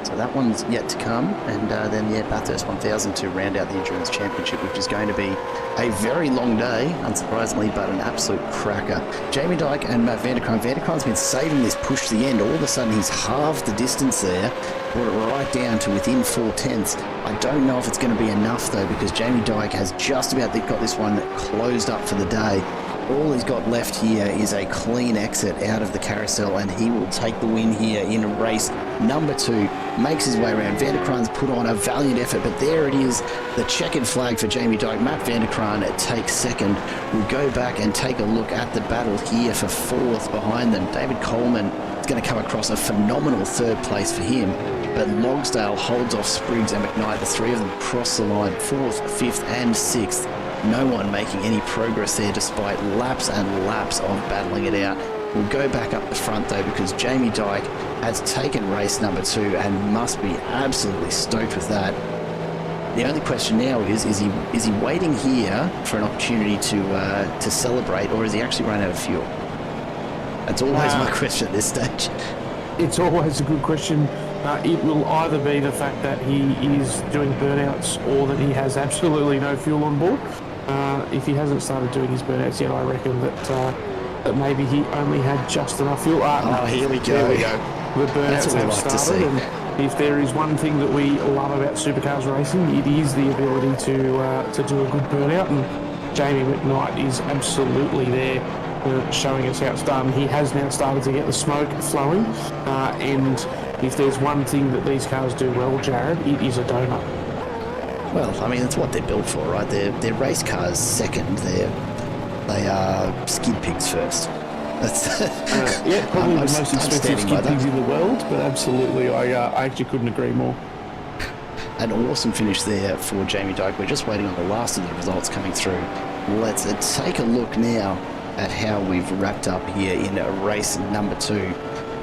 So that one's yet to come, and then, yeah, Bathurst 1000 to round out the Endurance Championship, which is going to be a very long day, unsurprisingly, but an absolute cracker. Jamie Dyke and Matt Vanderkraan. Vanderkraan's been saving this push to the end. All of a sudden, he's halved the distance there, brought it right down to within 4/10. I don't know if it's going to be enough, though, because Jamie Dyke has just about got this one closed up for the day. All he's got left here is a clean exit out of the carousel, and he will take the win here in race number 2. Makes his way around. Vanderkraan's put on a valiant effort, but there it is, the checkered flag for Jamie Dyke. Matt Vanderkraan takes second. We'll go back and take a look at the battle here for 4th behind them. David Coleman is going to come across a phenomenal 3rd place for him, but Logsdale holds off Spriggs and McKnight. The 3 of them cross the line, 4th, 5th and 6th. No one making any progress there despite laps and laps of battling it out. We'll go back up the front though, because Jamie Dyke has taken race number 2 and must be absolutely stoked with that. The only question now is he waiting here for an opportunity to celebrate, or is he actually run out of fuel? That's always my question at this stage. It's always a good question. It will either be the fact that he is doing burnouts or that he has absolutely no fuel on board. If he hasn't started doing his burnouts yet, I reckon that maybe he only had just enough fuel. Here we go. There we go. The burnouts have started, and if there is one thing that we love about Supercars racing, it is the ability to do a good burnout, and Jamie McKnight is absolutely there. Showing us how it's done. He has now started to get the smoke flowing, and if there's one thing that these cars do well, Jared, it is a donut. Well, I mean, it's what they're built for, right? They're race cars second. They are skid pigs first. That's yeah, probably the most expensive skid pigs in the world, but absolutely, I actually couldn't agree more. An awesome finish there for Jamie Dyke. We're just waiting on the last of the results coming through. Let's take a look now at how we've wrapped up here in race number 2.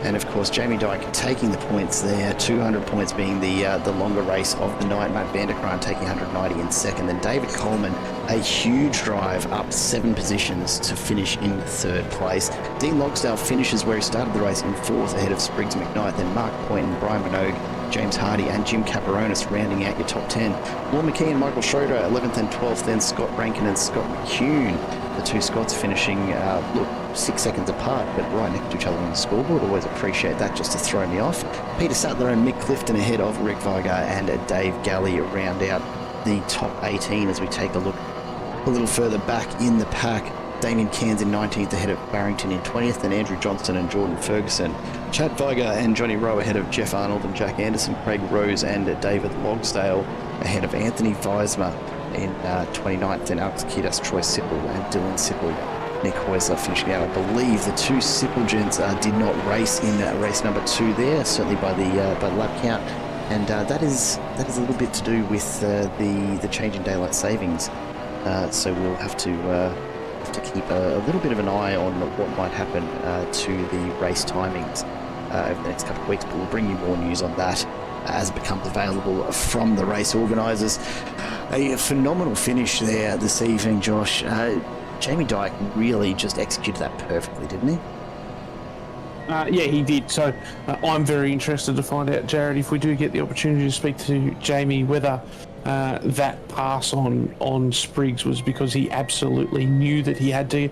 And of course, Jamie Dyke taking the points there, 200 points being the longer race of the night. Matt Vanderkraan taking 190 in second. Then David Coleman, a huge drive up 7 positions to finish in 3rd place. Dean Logsdale finishes where he started the race in 4th ahead of Spriggs McKnight. Then Mark Point and Brian Minogue, James Hardy and Jim Caparonis rounding out your top 10. Lorne McKee and Michael Schroeder 11th and 12th. Then Scott Rankin and Scott McCune. The 2 Scots finishing, 6 seconds apart, but right next to each other on the scoreboard. Always appreciate that, just to throw me off. Peter Sattler and Mick Clifton ahead of Rick Vigar and Dave Galley round out the top 18 as we take a look a little further back in the pack. Damien Cairns in 19th ahead of Barrington in 20th, and Andrew Johnston and Jordan Ferguson. Chad Viger and Johnny Rowe ahead of Jeff Arnold and Jack Anderson. Craig Rose and David Logsdale ahead of Anthony Weismer in 29th, and Alex Kidas, Troy Sipple and Dylan Sipple. Nick Heusler finishing out. I believe the two Sipple gents did not race in race number 2 there, certainly by the lap count, and that is a little bit to do with the change in daylight savings. So we'll have to keep a little bit of an eye on what might happen to the race timings over the next couple of weeks, but we'll bring you more news on that as it becomes available from the race organisers. A phenomenal finish there this evening, Josh. Jamie Dyke really just executed that perfectly, didn't he? Yeah, he did. So I'm very interested to find out, Jared, if we do get the opportunity to speak to Jamie, whether that pass on Spriggs was because he absolutely knew that he had to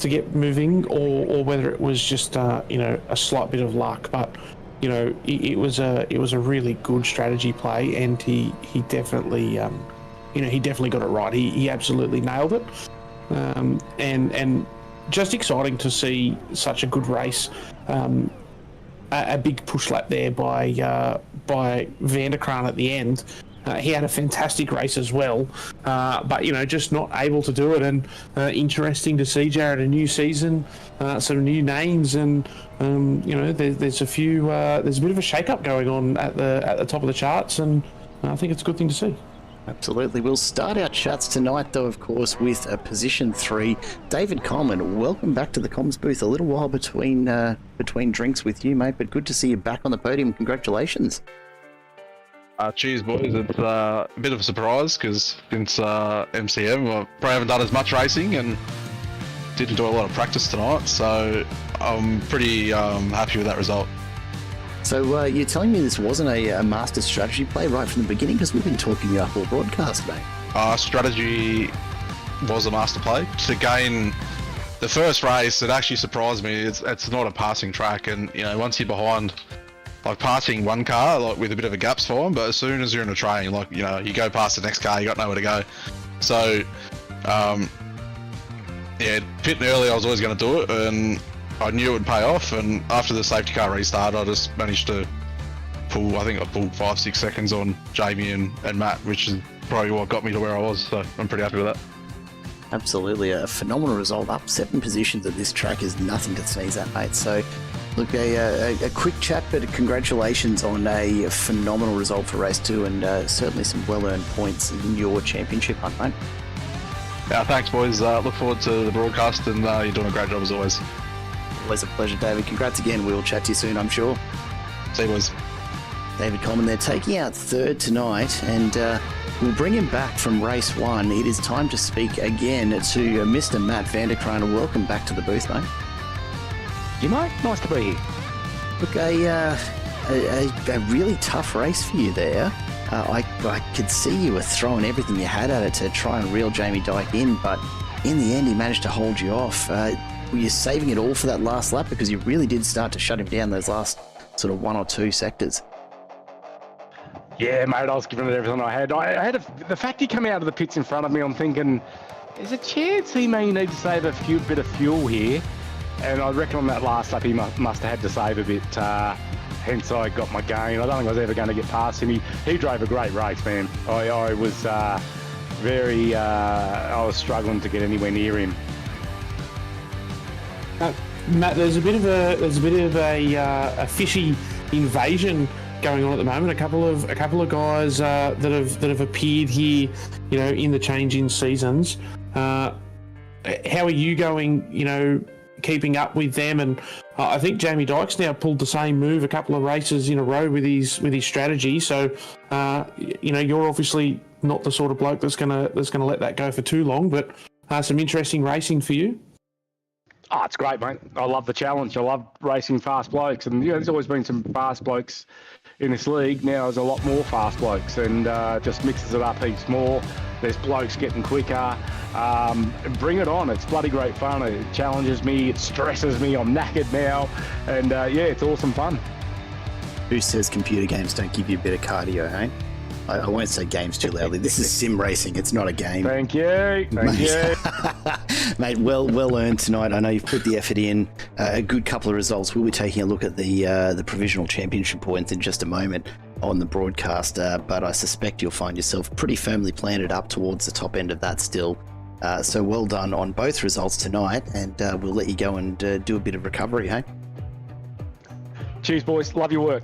get moving, or whether it was just a slight bit of luck. But it was a really good strategy play, and he definitely he definitely got it right. He absolutely nailed it. And just exciting to see such a good race. A big push lap there by Vanderkraan at the end. He had a fantastic race as well, but just not able to do it. And interesting to see, Jared, a new season, some new names, and there's a few. There's a bit of a shake-up going on at the top of the charts, and I think it's a good thing to see. Absolutely. We'll start our chats tonight, though, of course, with position 3. David Coleman, welcome back to the comms booth. A little while between drinks with you, mate, but good to see you back on the podium. Congratulations. Cheers, boys. It's a bit of a surprise because since MCM, I probably haven't done as much racing and didn't do a lot of practice tonight, so I'm pretty happy with that result. So you're telling me this wasn't a master strategy play right from the beginning? Because we've been talking you up all broadcast, mate. Strategy was a master play. To gain the first race, it actually surprised me. It's not a passing track, and once you're behind, like passing one car, like with a bit of a gap's fine, but as soon as you're in a train, like you go past the next car, you got nowhere to go. So pitting early, I was always going to do it, and I knew it would pay off, and after the safety car restart, I just managed to pulled 5-6 seconds on Jamie and Matt, which is probably what got me to where I was, so I'm pretty happy with that. Absolutely, a phenomenal result. Up 7 positions at this track is nothing to sneeze at, mate. So, look, a quick chat, but congratulations on a phenomenal result for race 2, and certainly some well-earned points in your championship hunt, mate. Yeah, thanks, boys. Look forward to the broadcast, and you're doing a great job as always. Always a pleasure, David. Congrats again. We'll chat to you soon, I'm sure. See you, boys. David Coleman there, taking out third tonight, and we'll bring him back from race 1. It is time to speak again to Mr. Matt Vanderkraan. Welcome back to the booth, mate. You mate, nice to be here. Look, a really tough race for you there. I could see you were throwing everything you had at it to try and reel Jamie Dyke in, but in the end he managed to hold you off. Were you saving it all for that last lap? Because you really did start to shut him down those last sort of 1 or 2 sectors. Yeah, mate, I was giving it everything I had. The fact he came out of the pits in front of me, I'm thinking, there's a chance he may need to save a bit of fuel here. And I reckon on that last lap he must have had to save a bit. Hence I got my gain. I don't think I was ever going to get past him. He drove a great race, man. I was I was struggling to get anywhere near him. Matt, there's a bit of a fishy invasion going on at the moment. A couple of guys that have appeared here, in the change in seasons. How are you going? Keeping up with them, and I think Jamie Dyke's now pulled the same move a couple of races in a row with his strategy. So you're obviously not the sort of bloke that's gonna let that go for too long. But some interesting racing for you. Oh, it's great, mate. I love the challenge. I love racing fast blokes. And, there's always been some fast blokes in this league. Now there's a lot more fast blokes, and just mixes it up heaps more. There's blokes getting quicker. Bring it on. It's bloody great fun. It challenges me. It stresses me. I'm knackered now. And, it's awesome fun. Who says computer games don't give you a bit of cardio, hey? I won't say games too loudly. This is sim racing. It's not a game. Thank you. Thank you. Mate, well earned tonight. I know you've put the effort in. A good couple of results. We'll be taking a look at the provisional championship points in just a moment on the broadcast, but I suspect you'll find yourself pretty firmly planted up towards the top end of that still. So well done on both results tonight, and we'll let you go and do a bit of recovery, hey? Cheers, boys. Love your work.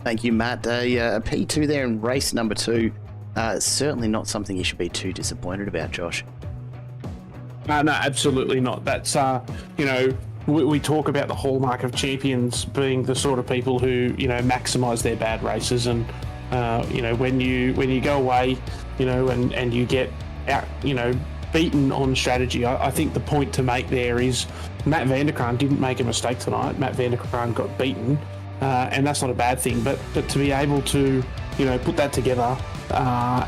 Thank you, Matt. A P2 there in race number 2. Certainly not something you should be too disappointed about, Josh. No, absolutely not. That's, we talk about the hallmark of champions being the sort of people who, maximise their bad races. And, when you go away, and you get out, beaten on strategy, I think the point to make there is Matt Vanderkraan didn't make a mistake tonight. Matt Vanderkraan got beaten. And that's not a bad thing, but to be able to, put that together,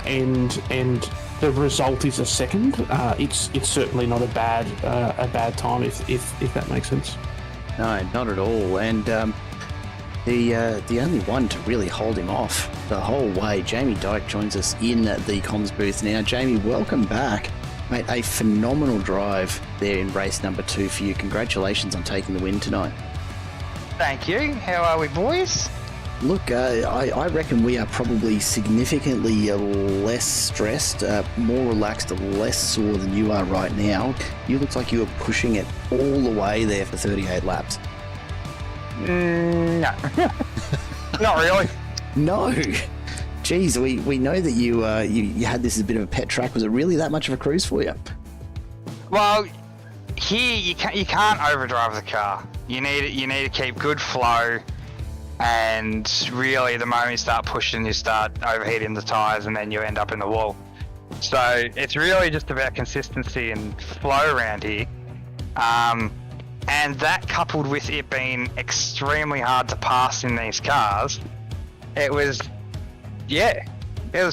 and the result is a second, it's certainly not a bad time if that makes sense. No, not at all. And the only one to really hold him off the whole way, Jamie Dyke joins us in the comms booth now. Jamie, welcome back, mate. A phenomenal drive there in race number 2 for you. Congratulations on taking the win tonight. Thank you. How are we, boys? Look, I reckon we are probably significantly less stressed, more relaxed, less sore than you are right now. You look like you were pushing it all the way there for 38 laps. No. Not really. No. Geez, we know that you had this as a bit of a pet track. Was it really that much of a cruise for you? Well, here you can't overdrive the car. You need to keep good flow, and really the moment you start pushing, you start overheating the tyres, and then you end up in the wall. So it's really just about consistency and flow around here, and that coupled with it being extremely hard to pass in these cars, it was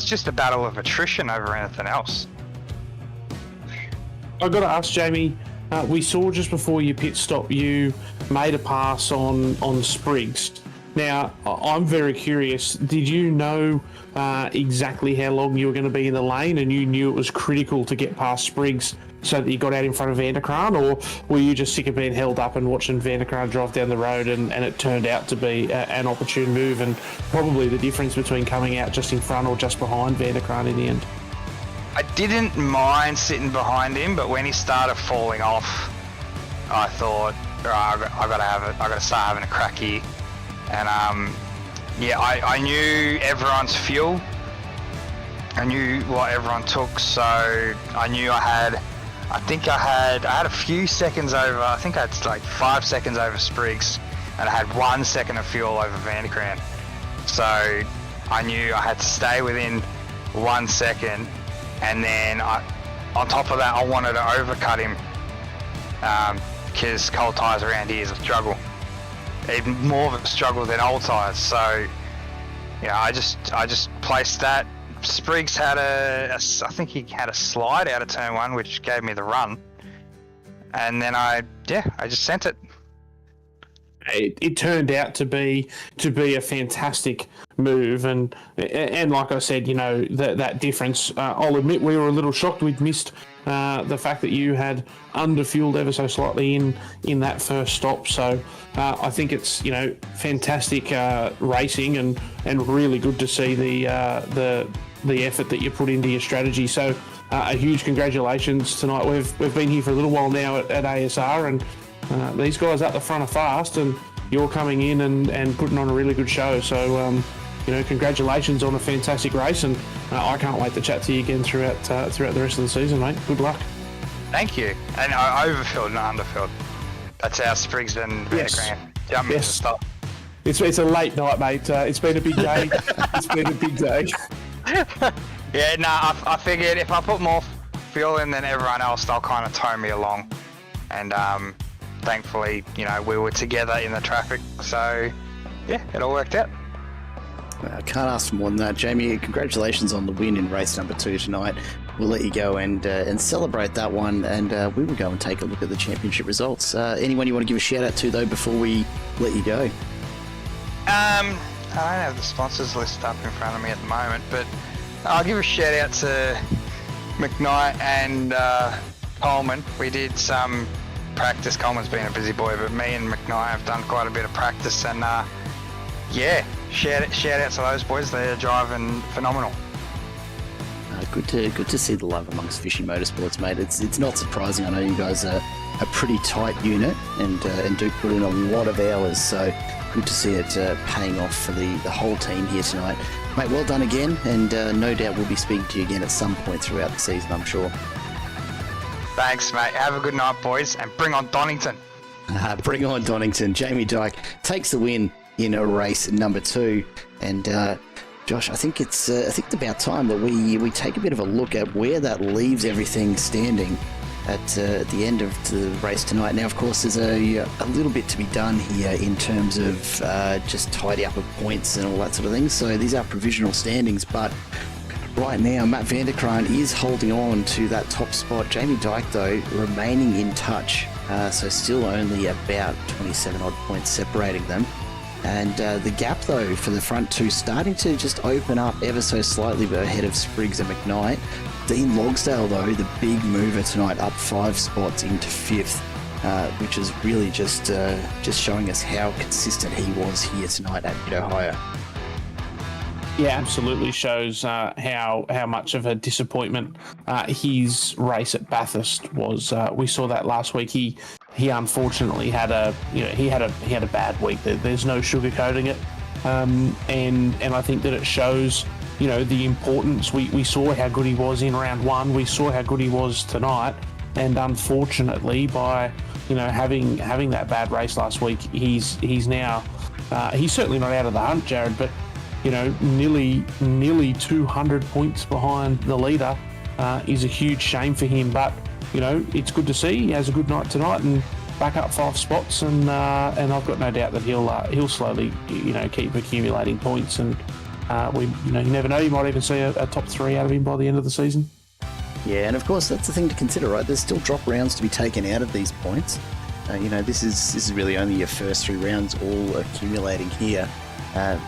just a battle of attrition over anything else. I've got to ask, Jamie, we saw just before your pit stop you made a pass on Spriggs. Now, I'm very curious, did you know exactly how long you were going to be in the lane, and you knew it was critical to get past Spriggs so that you got out in front of Vanderkraan, or were you just sick of being held up and watching Vanderkraan drive down the road and it turned out to be an opportune move, and probably the difference between coming out just in front or just behind Vanderkraan in the end? I didn't mind sitting behind him, but when he started falling off, I thought, I gotta start having a crack here. And I knew everyone's fuel. I knew what everyone took, so I knew I had a few seconds over. I think I had like 5 seconds over Spriggs, and I had 1 second of fuel over Vanderkraan. So I knew I had to stay within 1 second. And then on top of that, I wanted to overcut him, because cold tyres around here is a struggle, even more of a struggle than old tyres. So, I just placed that. Spriggs had I think he had a slide out of turn 1, which gave me the run, and then I just sent it. It turned out to be a fantastic move, and like I said, that difference. I'll admit we were a little shocked. We'd missed the fact that you had underfueled ever so slightly in that first stop. So I think it's fantastic racing and really good to see the effort that you put into your strategy. So a huge congratulations tonight. We've been here for a little while now at ASR, and these guys up the front are fast, and you're coming in and putting on a really good show. So, congratulations on a fantastic race, and I can't wait to chat to you again throughout the rest of the season, mate. Good luck. Thank you. And I overfilled, not underfilled. That's how Spriggs and Vanderkraan jumped into the stop. It's a late night, mate. It's been a big day. It's been a big day. I figured if I put more fuel in than everyone else, they'll kind of tow me along. And thankfully, we were together in the traffic. So, it all worked out. I can't ask for more than that. Jamie, congratulations on the win in race number 2 tonight. We'll let you go and celebrate that one, and we will go and take a look at the championship results. Anyone you want to give a shout out to, though, before we let you go? have the sponsors list up in front of me at the moment, but I'll give a shout out to McKnight and Coleman. We did some practice. Coleman's been a busy boy, but me and McKnight have done quite a bit of practice, and shout out to those boys. They're driving phenomenal. Good to see the love amongst Fishy Motorsports, mate. It's not surprising. I know you guys are a pretty tight unit and do put in a lot of hours, so good to see it paying off for the whole team here tonight. Mate, well done again, and no doubt we'll be speaking to you again at some point throughout the season, I'm sure. Thanks, mate. Have a good night, boys, and bring on Donington. Bring on Donington. Jamie Dyke takes the win in a race number 2, and Josh, I think it's about time that we take a bit of a look at where that leaves everything standing at the end of the race tonight. Now, of course, there's a little bit to be done here in terms of just tidy up of points and all that sort of thing. So these are provisional standings, but right now, Matt Vanderkraan is holding on to that top spot. Jamie Dyke, though, remaining in touch, so still only about 27 odd points separating them. And the gap, though, for the front two starting to just open up ever so slightly ahead of Spriggs and McKnight. Dean Logsdale, though, the big mover tonight, up 5 spots into 5th, which is really just showing us how consistent he was here tonight at Mid-Ohio. Yeah, absolutely shows how much of a disappointment his race at Bathurst was. We saw that last week. He unfortunately had a bad week. There's no sugarcoating it, and I think that it shows the importance. We saw how good he was in round 1. We saw how good he was tonight, and unfortunately by having that bad race last week, he's now he's certainly not out of the hunt, Jared, but nearly 200 points behind the leader is a huge shame for him. But it's good to see he has a good night tonight and back up 5 spots, and I've got no doubt that he'll slowly keep accumulating points, and you never know, you might even see a top 3 out of him by the end of the season. Yeah, and of course that's the thing to consider, right? There's still drop rounds to be taken out of these points. This is really only your first 3 rounds all accumulating here.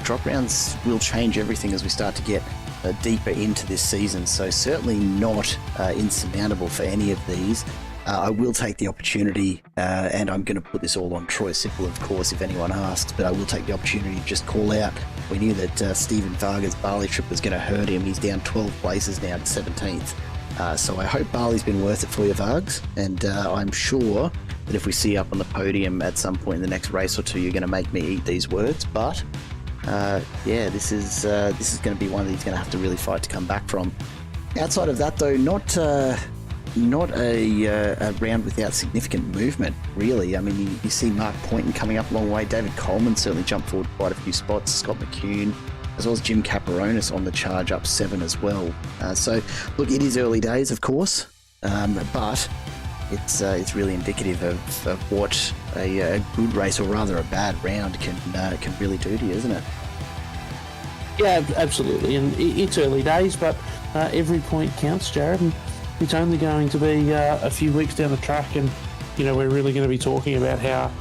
Drop rounds will change everything as we start to get deeper into this season, so certainly not insurmountable for any of these. I will take the opportunity, and I'm going to put this all on Troy Sipple, of course, if anyone asks, but I will take the opportunity to just call out. We knew that Stephen Varga's Bali trip was going to hurt him. He's down 12 places now to 17th. So I hope Bali's been worth it for you, Vargs, and I'm sure that if we see you up on the podium at some point in the next race or two, you're going to make me eat these words, but this is going to be one that he's going to have to really fight to come back from. Outside of that, though, not a round without significant movement, really. I mean, you see Mark Poynton coming up a long way. David Coleman certainly jumped forward quite a few spots. Scott McCune, as well as Jim Caparonis on the charge, up 7 as well. So, look, it is early days, of course, but it's really indicative of what a good race, or rather a bad round, can really do to you, isn't it? Yeah, absolutely, and it's early days, but every point counts, Jared, and it's only going to be a few weeks down the track, and we're really going to be talking about how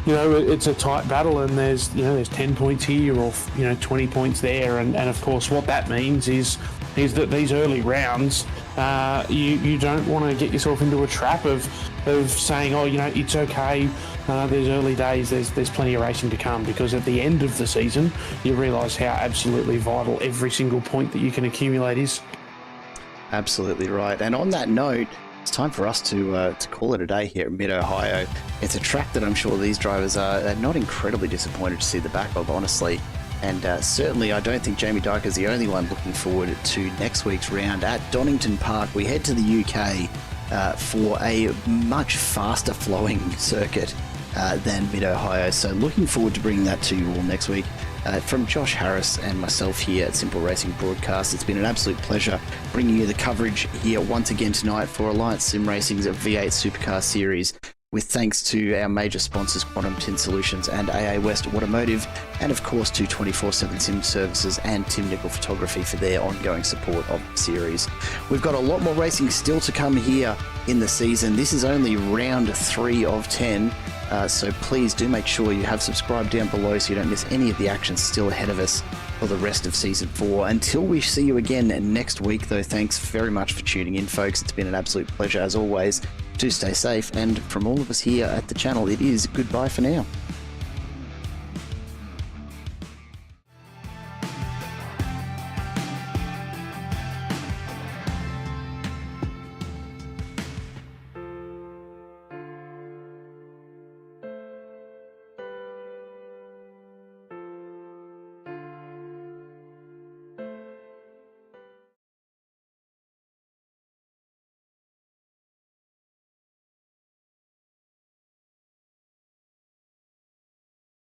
it's a tight battle, and there's 10 points here or 20 points there, and of course what that means is that these early rounds, you don't want to get yourself into a trap of saying, it's okay, there's early days, there's plenty of racing to come, because at the end of the season you realise how absolutely vital every single point that you can accumulate is. Absolutely right. And on that note, it's time for us to call it a day here at Mid-Ohio. It's a track that I'm sure these drivers are not incredibly disappointed to see the back of, honestly. And certainly I don't think Jamie Dyke is the only one looking forward to next week's round at Donington Park. We head to the UK for a much faster flowing circuit than Mid-Ohio. So looking forward to bringing that to you all next week. From Josh Harris and myself here at Simple Racing Broadcast, it's been an absolute pleasure bringing you the coverage here once again tonight for Alliance Sim Racing's V8 Supercar Series, with thanks to our major sponsors Quantum Tint Solutions and AA West Automotive, and of course to 24/7 Sim Services and Nicol Photography for their ongoing support of the series. We've got a lot more racing still to come here in the season. This is only round 3 of 10. So please do make sure you have subscribed down below so you don't miss any of the action still ahead of us for the rest of Season 4. Until we see you again next week, though, thanks very much for tuning in, folks. It's been an absolute pleasure, as always. Do stay safe, and from all of us here at the channel, it is goodbye for now.